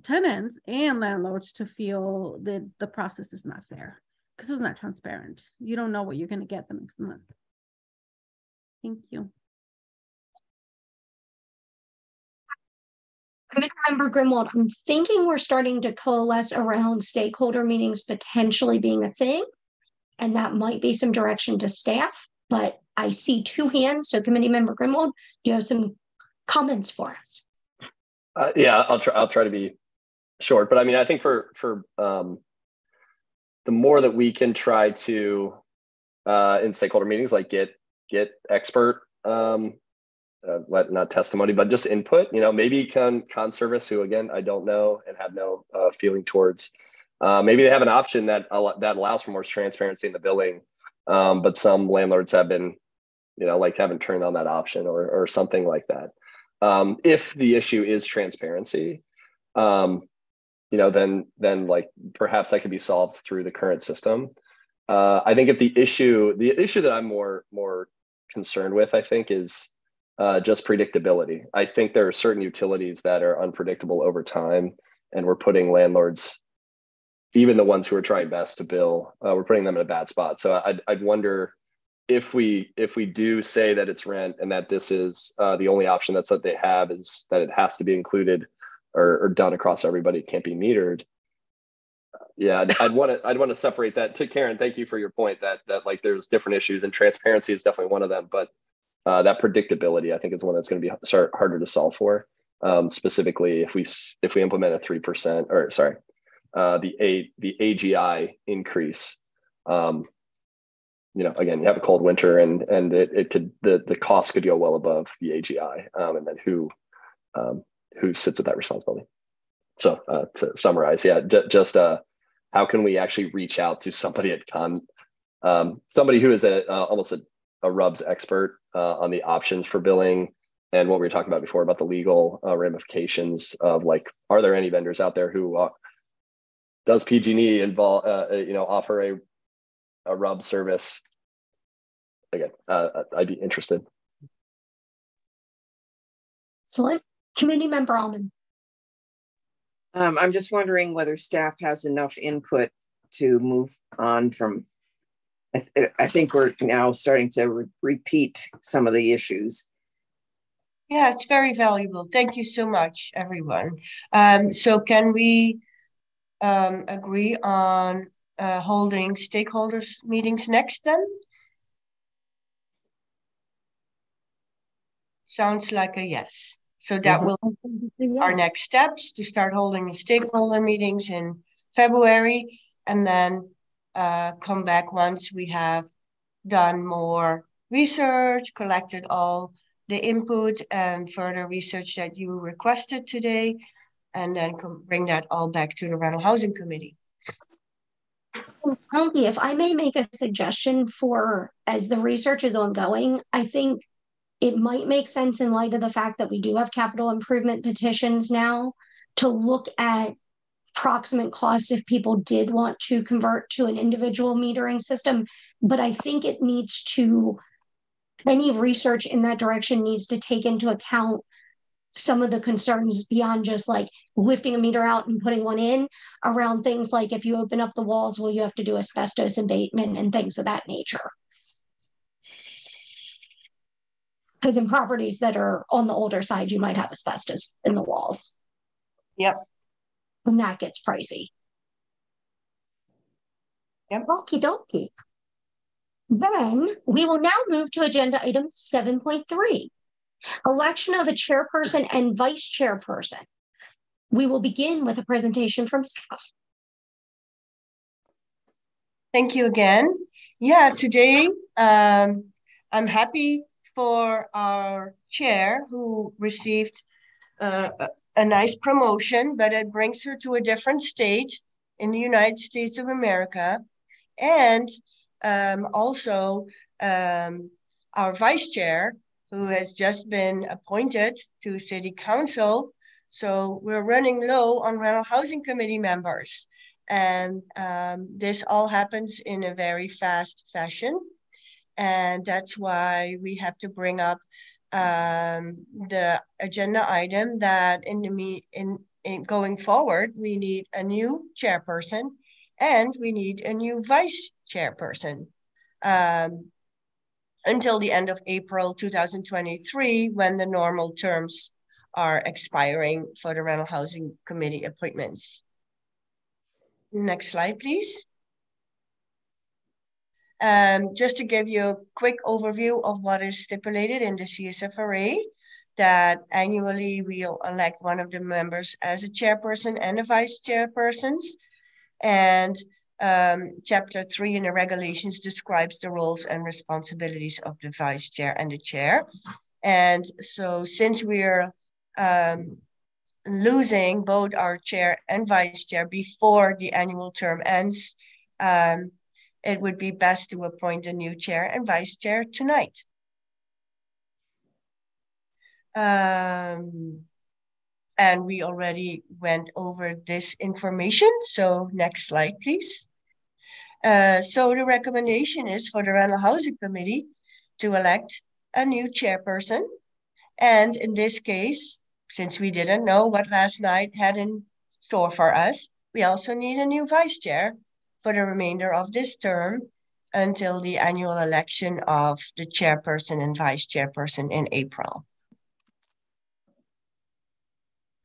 tenants and landlords to feel that the process is not fair because it's not transparent. You don't know what you're going to get the next month. Thank you. Committee Member Grimwald, I'm thinking we're starting to coalesce around stakeholder meetings potentially being a thing, and that might be some direction to staff, but I see two hands. So Committee Member Grimwald, do you have some comments for us? Yeah, I'll try to be short, but I mean, I think for the more that we can try to in stakeholder meetings, like get expert not testimony, but just input, maybe con service, who again I don't know and have no feeling towards, maybe they have an option that allows for more transparency in the billing, but some landlords have been haven't turned on that option or something like that. If the issue is transparency, then like perhaps that could be solved through the current system. I think if the issue that I'm more concerned with, I think, is just predictability. I think there are certain utilities that are unpredictable over time, and we're putting landlords, even the ones who are trying best to bill, we're putting them in a bad spot. So I'd wonder if we do say that it's rent and that this is the only option that they have is that it has to be included or done across everybody, it can't be metered. Yeah, I'd want to separate that. To Karen, thank you for your point that like there's different issues, and transparency is definitely one of them, but that predictability, I think, is one that's going to be harder to solve for. Specifically, if we implement a 3% or sorry, the AGI increase. Again, you have a cold winter, and it could the cost could go well above the AGI, and then who sits with that responsibility? So to summarize, yeah, just how can we actually reach out to somebody at somebody who is almost a RUBS expert on the options for billing and what we were talking about before about the legal ramifications of, like, are there any vendors out there who does PG&E involve offer a RUB service? Again, I'd be interested. Excellent. Committee Member Almond. I'm just wondering whether staff has enough input to move on from. I think we're now starting to repeat some of the issues. Yeah, it's very valuable. Thank you so much, everyone. So can we agree on holding stakeholders meetings next then? Sounds like a yes. So that will be our next steps, to start holding the stakeholder meetings in February, and then come back once we have done more research, collected all the input and further research that you requested today, and then bring that all back to the Rental Housing Committee. Andy, if I may make a suggestion for, as the research is ongoing, I think it might make sense, in light of the fact that we do have capital improvement petitions now, to look at proximate costs if people did want to convert to an individual metering system. But I think it needs to, any research in that direction needs to take into account some of the concerns beyond just like lifting a meter out and putting one in, around things like, if you open up the walls, will you have to do asbestos abatement and things of that nature? Because in properties that are on the older side, you might have asbestos in the walls. Yep. And that gets pricey. Yep. Okie dokie. Then we will now move to agenda item 7.3, election of a chairperson and vice chairperson. We will begin with a presentation from staff. Thank you again. Yeah, today I'm happy for our chair, who received a nice promotion, but it brings her to a different state in the United States of America. And also our vice chair, who has just been appointed to City Council. So we're running low on Rental Housing Committee members. And this all happens in a very fast fashion. And that's why we have to bring up the agenda item that in going forward, we need a new chairperson and we need a new vice chairperson until the end of April 2023, when the normal terms are expiring for the Rental Housing Committee appointments. Next slide, please. Just to give you a quick overview of what is stipulated in the CSFRA, that annually we'll elect one of the members as a chairperson and a vice chairpersons. And Chapter 3 in the regulations describes the roles and responsibilities of the vice chair and the chair. And so since we're losing both our chair and vice chair before the annual term ends, it would be best to appoint a new chair and vice chair tonight. And we already went over this information. So next slide, please. So the recommendation is for the Rental Housing Committee to elect a new chairperson. And in this case, since we didn't know what last night had in store for us, we also need a new vice chair for the remainder of this term until the annual election of the chairperson and vice chairperson in April.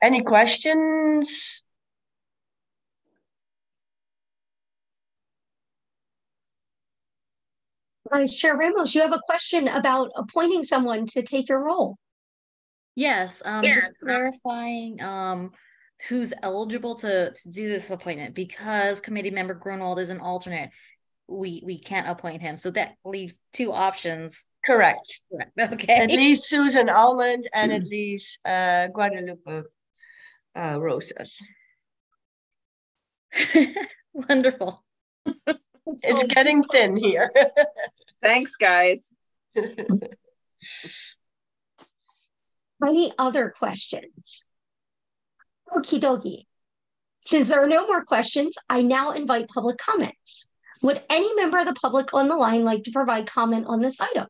Any questions? Vice Chair Ramos, you have a question about appointing someone to take your role. Yes, just clarifying who's eligible to do this appointment, because committee member Grunwald is an alternate. We can't appoint him. So that leaves two options. Correct. Okay. It leaves Susan Almond and it leaves Guadalupe Rosas. Wonderful. It's getting thin here. Thanks, guys. Any other questions? Okie dokie. Since there are no more questions, I now invite public comments. Would any member of the public on the line like to provide comment on this item?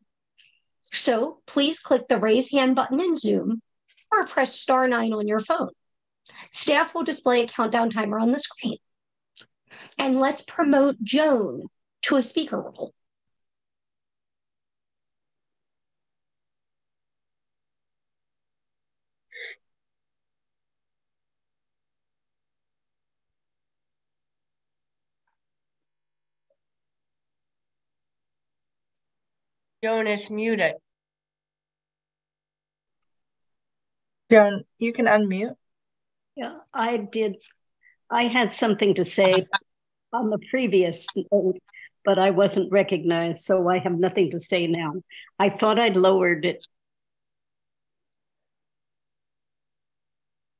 So please click the raise hand button in Zoom or press *9 on your phone. Staff will display a countdown timer on the screen. And let's promote Joan to a speaker role. Joan is muted. Joan, you can unmute. Yeah, I had something to say on the previous note, but I wasn't recognized, so I have nothing to say now. I thought I'd lowered it.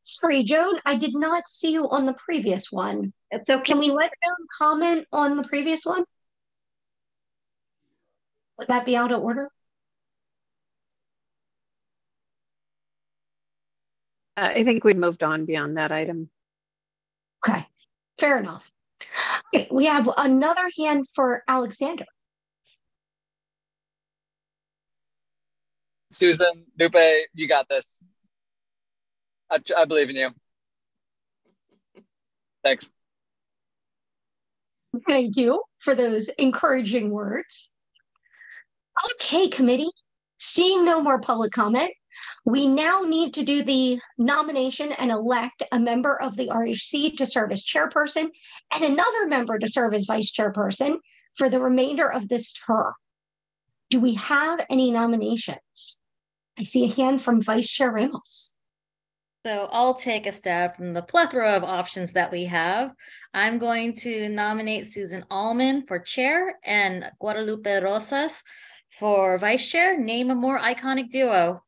Sorry, Joan, I did not see you on the previous one. It's okay. Can we let Joan comment on the previous one? Would that be out of order? I think we moved on beyond that item. Okay, fair enough. Okay, we have another hand for Alexander. Susan, Lupe, you got this. I believe in you. Thanks. Thank you for those encouraging words. Okay, committee, seeing no more public comment, we now need to do the nomination and elect a member of the RHC to serve as chairperson and another member to serve as vice chairperson for the remainder of this term. Do we have any nominations? I see a hand from Vice Chair Ramos. So I'll take a stab from the plethora of options that we have. I'm going to nominate Susan Allman for chair and Guadalupe Rosas for vice chair. Name a more iconic duo.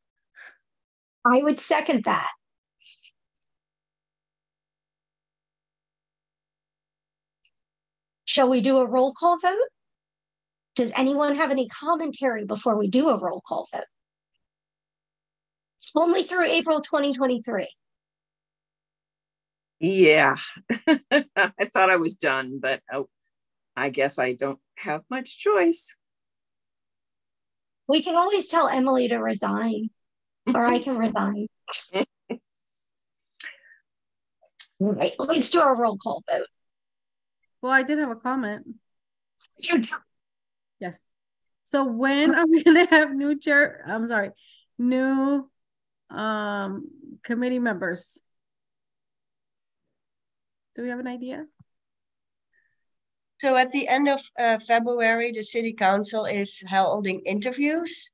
I would second that. Shall we do a roll call vote? Does anyone have any commentary before we do a roll call vote? It's only through April 2023. Yeah, I thought I was done, but I guess I don't have much choice. We can always tell Emily to resign, or I can resign. All right, let's do our roll call vote. Well, I did have a comment. Yes. So when are we gonna have new committee members? Do we have an idea? So at the end of February, the City Council is holding interviews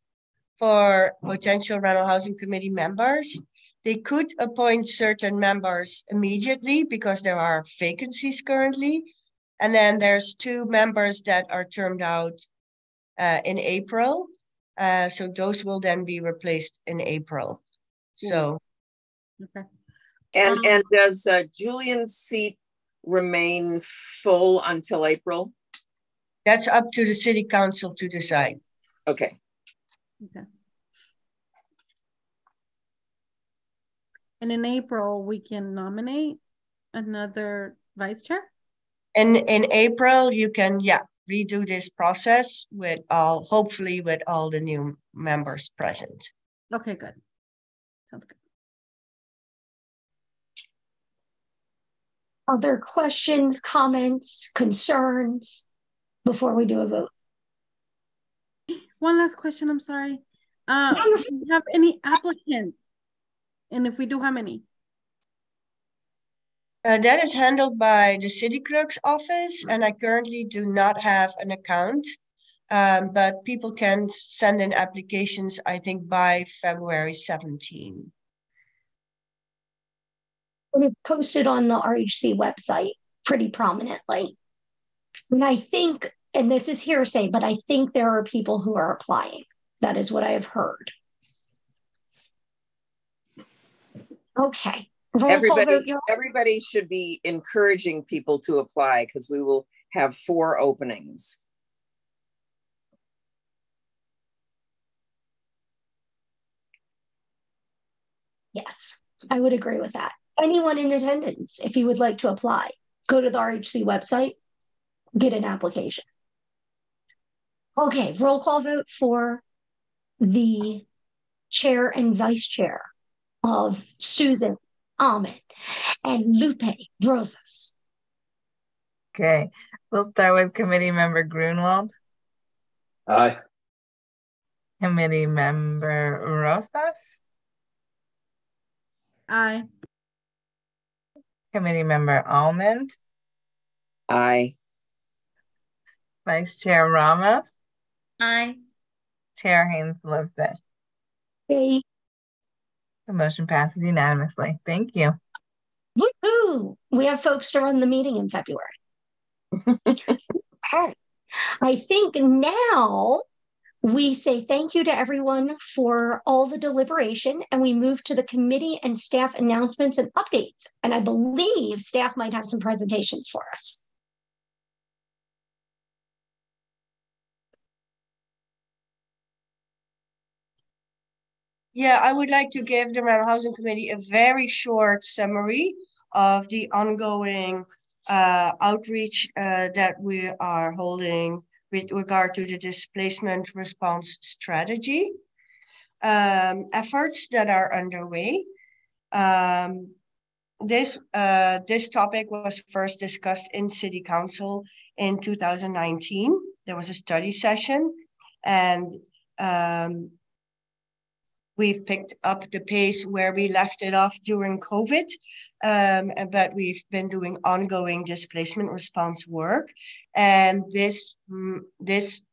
for potential rental housing committee members. They could appoint certain members immediately because there are vacancies currently. And then there's 2 members that are termed out in April. So those will then be replaced in April. So. Okay. And does Julian's seat remain full until April? That's up to the City Council to decide. Okay. Okay. And in April, we can nominate another vice chair? And in April, you can, redo this process with hopefully with all the new members present. Okay, good. Sounds good. Other questions, comments, concerns before we do a vote? One last question, I'm sorry. Do you have any applicants? And if we do, how many? That is handled by the city clerk's office, and I currently do not have an account, but people can send in applications, I think, by February 17. And it's posted on the RHC website pretty prominently. And I think, and this is hearsay, but I think there are people who are applying. That is what I have heard. Okay. Everybody should be encouraging people to apply because we will have 4 openings. Yes, I would agree with that. Anyone in attendance, if you would like to apply, go to the RHC website, get an application. Okay, roll call vote for the chair and vice chair of Susan Allman and Lupe Rosas. Okay, we'll start with committee member Grunwald. Aye. Committee member Rosas. Aye. Committee member Almond. Aye. Vice Chair Ramos. Aye. Chair Haynes loves it. Okay. The motion passes unanimously. Thank you. Woohoo! We have folks to run the meeting in February. Okay. I think now we say thank you to everyone for all the deliberation, and we move to the committee and staff announcements and updates. And I believe staff might have some presentations for us. Yeah, I would like to give the Rental Housing Committee a very short summary of the ongoing outreach that we are holding with regard to the displacement response strategy efforts that are underway. This topic was first discussed in City Council in 2019. There was a study session, and we've picked up the pace where we left it off during COVID, but we've been doing ongoing displacement response work. And this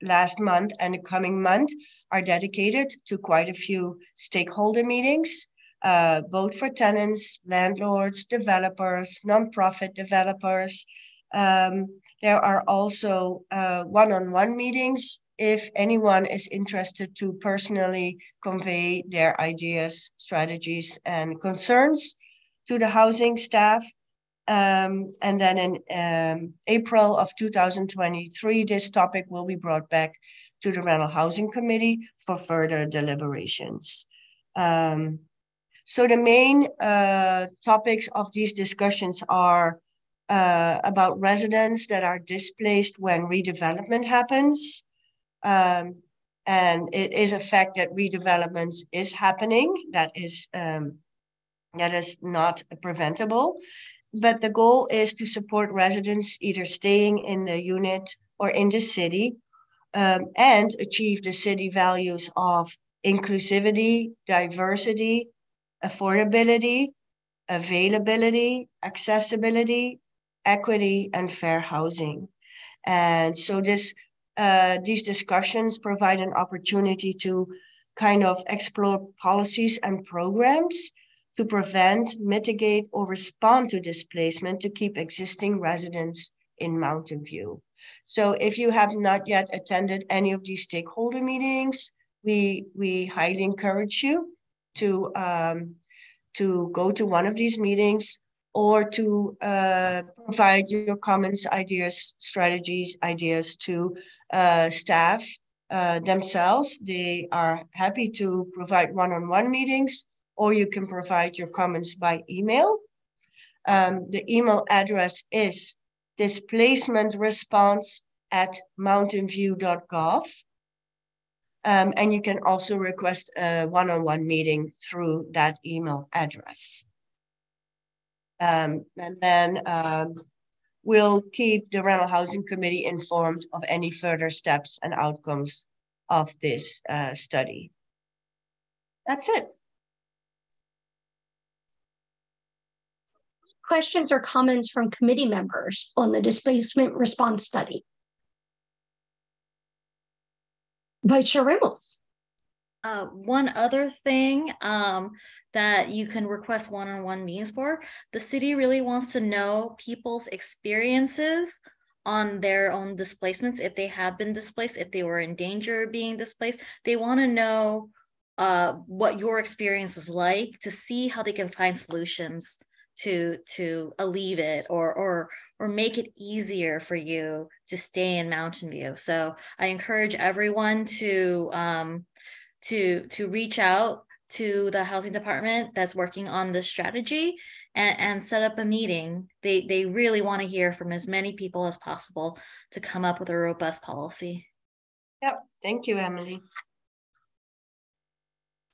last month and the coming month are dedicated to quite a few stakeholder meetings, both for tenants, landlords, developers, nonprofit developers. There are also one-on-one meetings if anyone is interested to personally convey their ideas, strategies, and concerns to the housing staff. And then in April of 2023, this topic will be brought back to the Rental Housing Committee for further deliberations. So the main topics of these discussions are about residents that are displaced when redevelopment happens. And it is a fact that redevelopment is happening. That is not preventable. But the goal is to support residents either staying in the unit or in the city and achieve the city values of inclusivity, diversity, affordability, availability, accessibility, equity, and fair housing. And so these discussions provide an opportunity to kind of explore policies and programs to prevent, mitigate, or respond to displacement to keep existing residents in Mountain View. So if you have not yet attended any of these stakeholder meetings, we highly encourage you to go to one of these meetings or to provide your comments, ideas, strategies, ideas to staff themselves. They are happy to provide one-on-one meetings, or you can provide your comments by email. The email address is displacementresponse@mountainview.gov. And you can also request a one-on-one meeting through that email address. And then we'll keep the Rental Housing Committee informed of any further steps and outcomes of this study. That's it. Questions or comments from committee members on the displacement response study? Vice Chair Ramos. One other thing that you can request one-on-one meetings for, the city really wants to know people's experiences on their own displacements, if they have been displaced, if they were in danger of being displaced. They want to know what your experience was like to see how they can find solutions to alleviate it or make it easier for you to stay in Mountain View. So I encourage everyone to reach out to the housing department that's working on this strategy and set up a meeting. They really want to hear from as many people as possible to come up with a robust policy. Yep, thank you, Emily.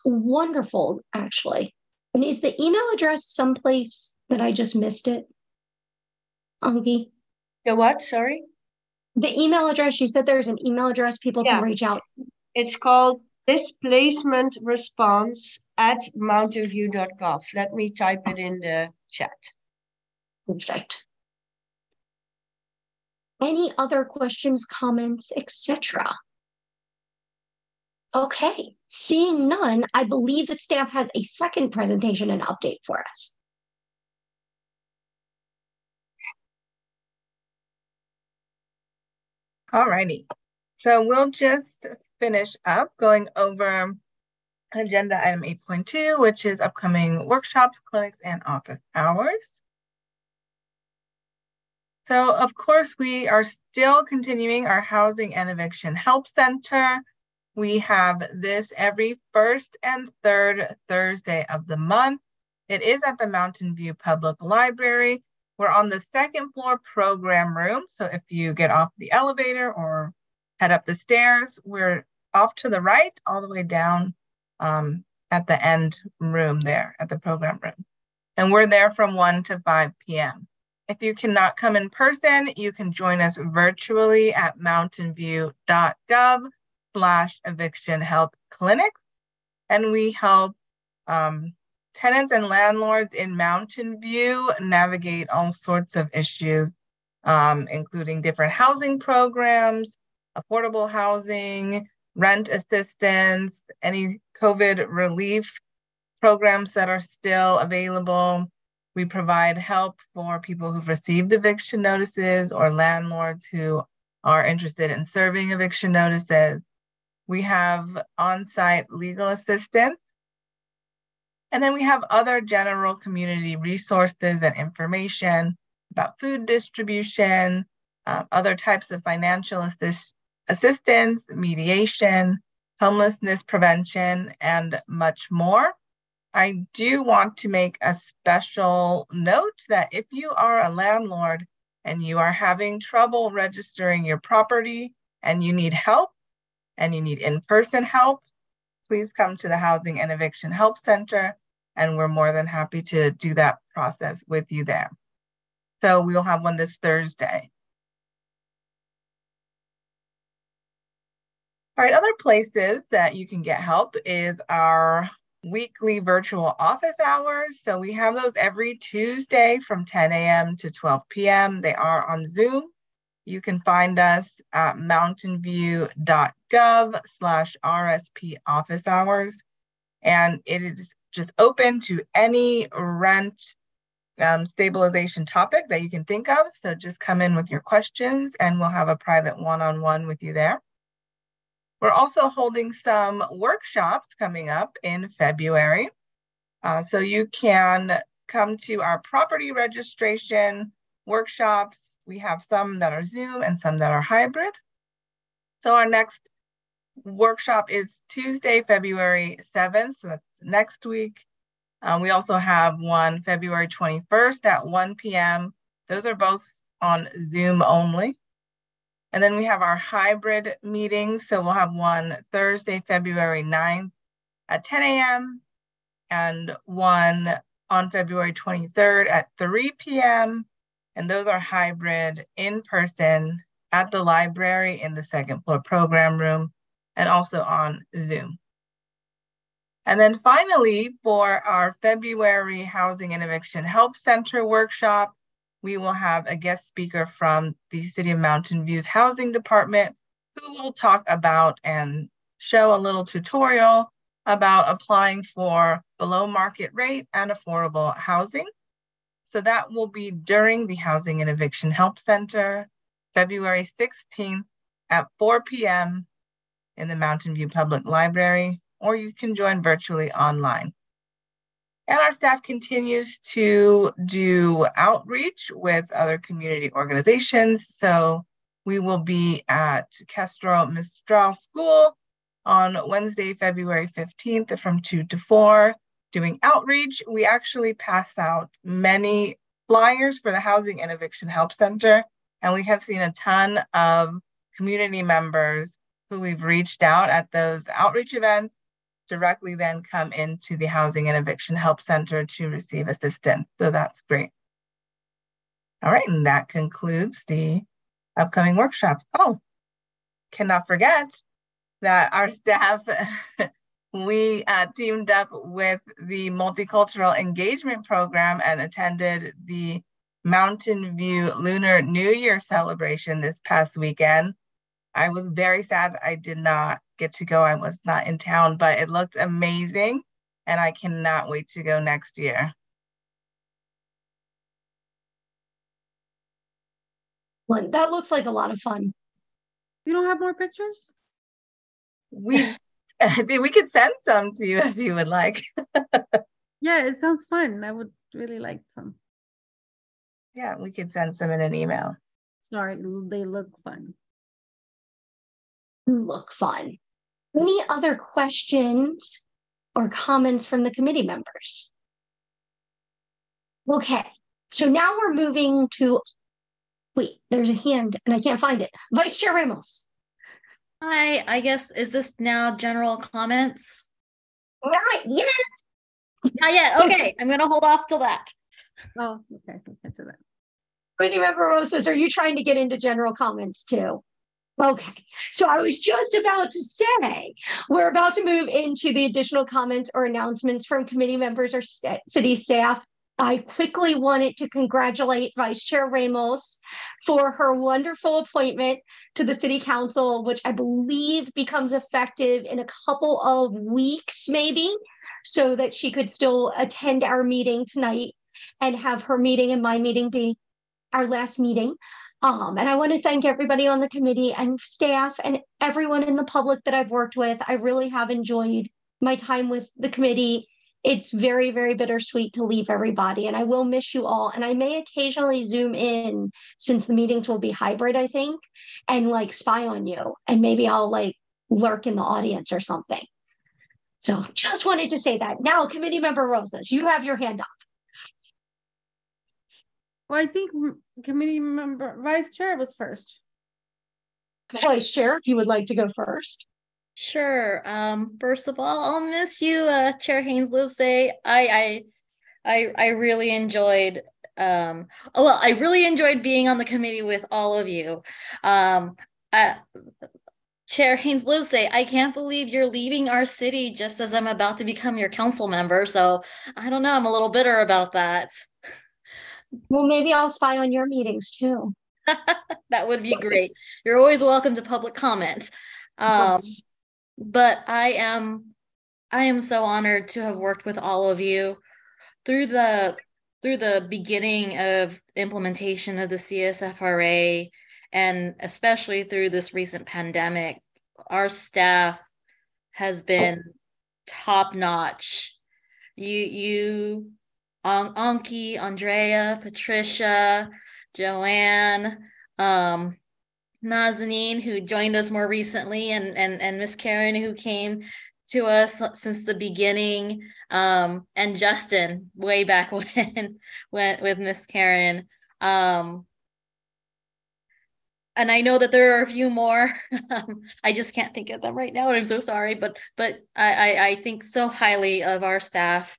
Wonderful, actually. And is the email address someplace that I just missed it? Angi? The what, sorry? The email address, you said there's an email address people can reach out. It's called displacementresponse@mountainview.gov. Let me type it in the chat. Perfect. Any other questions, comments, etc.? Okay, seeing none, I believe that staff has a second presentation and update for us. All righty. So we'll just finish up going over agenda item 8.2, which is upcoming workshops, clinics, and office hours. So of course, we are still continuing our Housing and Eviction Help Center. We have this every first and third Thursday of the month. It is at the Mountain View Public Library. We're on the second floor program room. So if you get off the elevator or head up the stairs, we're off to the right, all the way down at the end room there at the program room. And we're there from 1 to 5 p.m. If you cannot come in person, you can join us virtually at mountainview.gov/eviction help clinics. And we help tenants and landlords in Mountain View navigate all sorts of issues, including different housing programs, affordable housing, rent assistance, any COVID relief programs that are still available. We provide help for people who've received eviction notices or landlords who are interested in serving eviction notices. We have on-site legal assistance. And then we have other general community resources and information about food distribution, other types of financial assistance, mediation, homelessness prevention, and much more. I do want to make a special note that if you are a landlord and you are having trouble registering your property and you need help and you need in-person help, please come to the Housing and Eviction Help Center, and we're more than happy to do that process with you there. So we'll have one this Thursday. All right, other places that you can get help is our weekly virtual office hours. So we have those every Tuesday from 10 a.m. to 12 p.m. They are on Zoom. You can find us at mountainview.gov/RSP office hours. And it is just open to any rent stabilization topic that you can think of. So just come in with your questions and we'll have a private one-on-one with you there. We're also holding some workshops coming up in February. So you can come to our property registration workshops. We have some that are Zoom and some that are hybrid. So our next workshop is Tuesday, February 7th. So that's next week. We also have one February 21st at 1 p.m. Those are both on Zoom only. And then we have our hybrid meetings. So we'll have one Thursday, February 9th at 10 a.m. and one on February 23rd at 3 p.m. And those are hybrid in person at the library in the second floor program room and also on Zoom. And then finally, for our February Housing and Eviction Help Center workshop, we will have a guest speaker from the City of Mountain View's Housing Department who will talk about and show a little tutorial about applying for below market rate and affordable housing. So that will be during the Housing and Eviction Help Center, February 16th at 4 p.m. in the Mountain View Public Library, or you can join virtually online. And our staff continues to do outreach with other community organizations. So we will be at Castro Mistral School on Wednesday, February 15th from 2 to 4, doing outreach. We actually pass out many flyers for the Housing and Eviction Help Center, and we have seen a ton of community members who we've reached out at those outreach events directly then come into the Housing and Eviction Help Center to receive assistance. So that's great. All right, and that concludes the upcoming workshops. Oh, cannot forget that our staff, we teamed up with the Multicultural Engagement Program and attended the Mountain View Lunar New Year celebration this past weekend. I was very sad I did not get to go. I was not in town, but it looked amazing, and I cannot wait to go next year. Well, that looks like a lot of fun. You don't have more pictures? We could send some to you if you would like. Yeah, it sounds fun. I would really like some. Yeah, we could send some in an email. Sorry, they look fun. Look fun. Any other questions or comments from the committee members? Okay, so now we're moving to, wait, there's a hand and I can't find it. Vice Chair Ramos. Hi, I guess, is this now general comments? Not yet. Not yet. Okay, I'm going to hold off till that. Oh, okay, we'll get to that. Committee Member Rosas, are you trying to get into general comments too? Okay, so I was just about to say, we're about to move into the additional comments or announcements from committee members or city staff. I quickly wanted to congratulate Vice Chair Ramos for her wonderful appointment to the City Council, which I believe becomes effective in a couple of weeks, maybe, so that she could still attend our meeting tonight and have her meeting and my meeting be our last meeting. And I want to thank everybody on the committee and staff and everyone in the public that I've worked with. I really have enjoyed my time with the committee. It's very, very bittersweet to leave everybody, and I will miss you all. And I may occasionally Zoom in, since the meetings will be hybrid, I think, and like spy on you. And maybe I'll like lurk in the audience or something. So just wanted to say that. Now, Committee Member Rosas, you have your hand up. Well, I think committee member Vice Chair was first. Vice Chair, if you would like to go first. Sure. First of all, I'll miss you, Chair Haynes-Lucey. I really enjoyed I really enjoyed being on the committee with all of you. Chair Haynes-Lucey, I can't believe you're leaving our city just as I'm about to become your council member. So I don't know, I'm a little bitter about that. Well, maybe I'll spy on your meetings too. That would be great. You're always welcome to public comment. But I am so honored to have worked with all of you through the beginning of implementation of the CSFRA, and especially through this recent pandemic. Our staff has been top notch. You Anki, Andrea, Patricia, Joanne, Nazanin, who joined us more recently, and Miss Karen, who came to us since the beginning, and Justin way back when with Miss Karen. And I know that there are a few more. I just can't think of them right now, and I'm so sorry, but I think so highly of our staff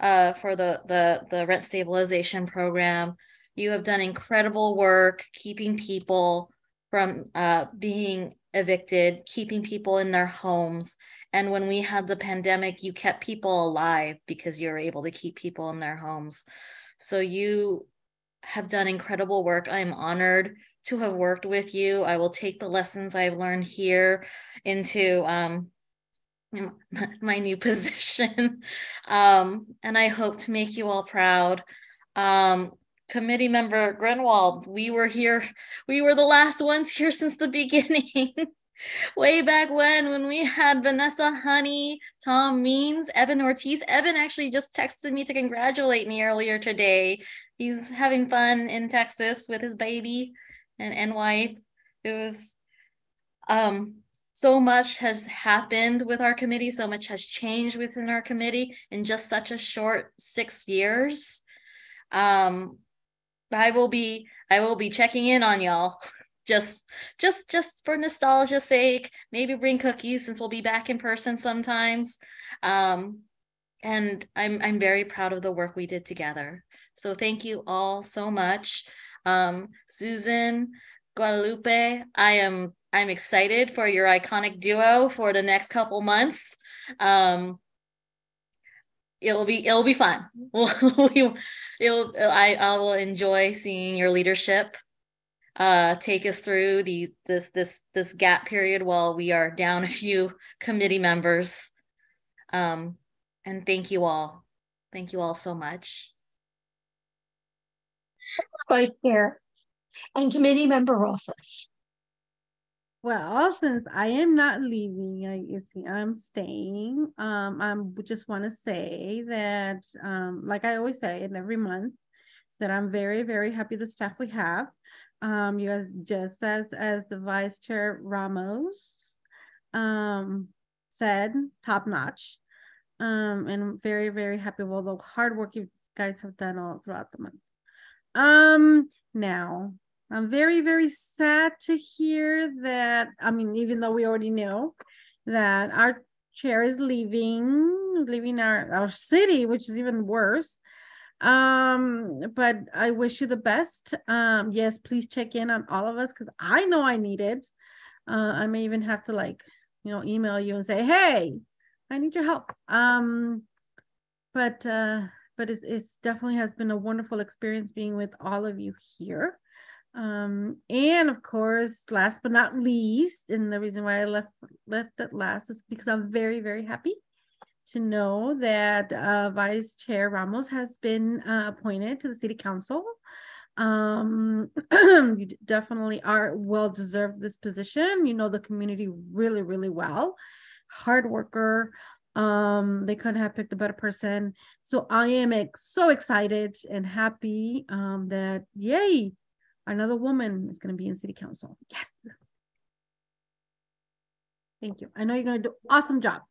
for the rent stabilization program. You have done incredible work keeping people from being evicted, keeping people in their homes. And when we had the pandemic, you kept people alive because you were able to keep people in their homes. So you have done incredible work. I'm honored to have worked with you. I will take the lessons I've learned here into my new position. And I hope to make you all proud. Committee Member Grenwald, we were the last ones here since the beginning. Way back when we had Vanessa Honey, Tom Means, Evan Ortiz. Evan actually just texted me to congratulate me earlier today. He's having fun in Texas with his baby and wife. It was so much has happened with our committee, so much has changed within our committee in just such a short 6 years. I will be checking in on y'all. Just for nostalgia's sake, maybe bring cookies since we'll be back in person sometimes. And I'm very proud of the work we did together. So thank you all so much. Susan, Guadalupe, I'm excited for your iconic duo for the next couple months. It'll be fun. I will enjoy seeing your leadership. take us through this gap period while we are down a few committee members. And thank you all. Thank you all so much. Vice Chair and Committee Member Rosas. Well, since I am not leaving, I'm staying. I just want to say that, like I always say, in every month, that I'm very, very happy the staff we have. You guys, just as the Vice Chair Ramos said, top notch. And I'm very, very happy with all the hard work you guys have done all throughout the month. Now, I'm very, very sad to hear that, I mean, even though we already know that our chair is leaving our city, which is even worse. But I wish you the best. Yes, please check in on all of us, because I know I need it. I may even have to email you and say, hey, I need your help. But it's definitely has been a wonderful experience being with all of you here. And of course, last but not least, and the reason why I left at last is because I'm very, very happy to know that Vice Chair Ramos has been appointed to the City Council. You definitely are well-deserved this position. You know the community really, really well. Hard worker. They couldn't have picked a better person. So I am so excited and happy that, yay, another woman is going to be in City Council. Yes. Thank you. I know you're going to do an awesome job.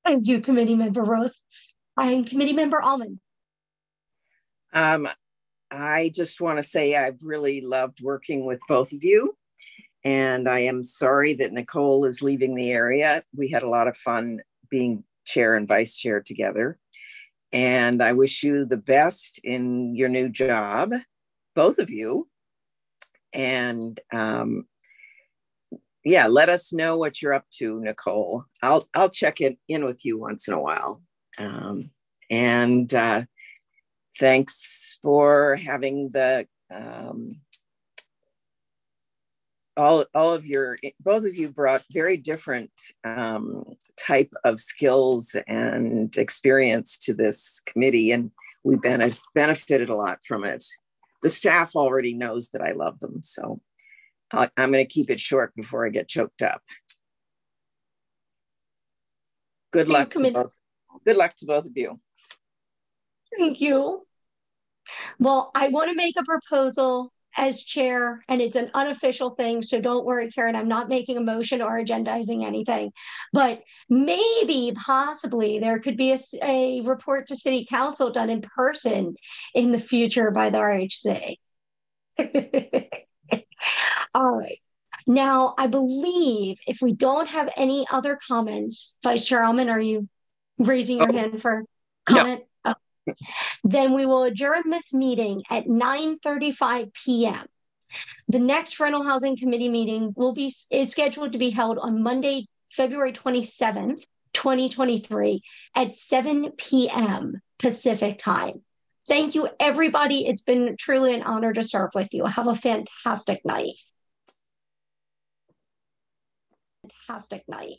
Thank you, Committee Member Rose. And Committee Member Almond. I just want to say I've really loved working with both of you. And I am sorry that Nicole is leaving the area. We had a lot of fun being chair and vice chair together. And I wish you the best in your new job, both of you. And yeah, let us know what you're up to, Nicole. I'll check in with you once in a while. And thanks for having the both of you brought very different type of skills and experience to this committee, and we benefited a lot from it. The staff already knows that I love them, so I'm going to keep it short before I get choked up. Good luck to both of you. Thank you. Well, I want to make a proposal as chair, and it's an unofficial thing, so don't worry, Karen, I'm not making a motion or agendizing anything, but maybe possibly there could be a report to City Council done in person in the future by the RHC. All right. Now, I believe if we don't have any other comments, Vice Chair Almond, are you raising your hand for comment? No. Oh. Then we will adjourn this meeting at 9:35 p.m. The next Rental Housing Committee meeting is scheduled to be held on Monday, February 27th, 2023 at 7 p.m. Pacific time. Thank you, everybody. It's been truly an honor to serve with you. Have a fantastic night. Fantastic night.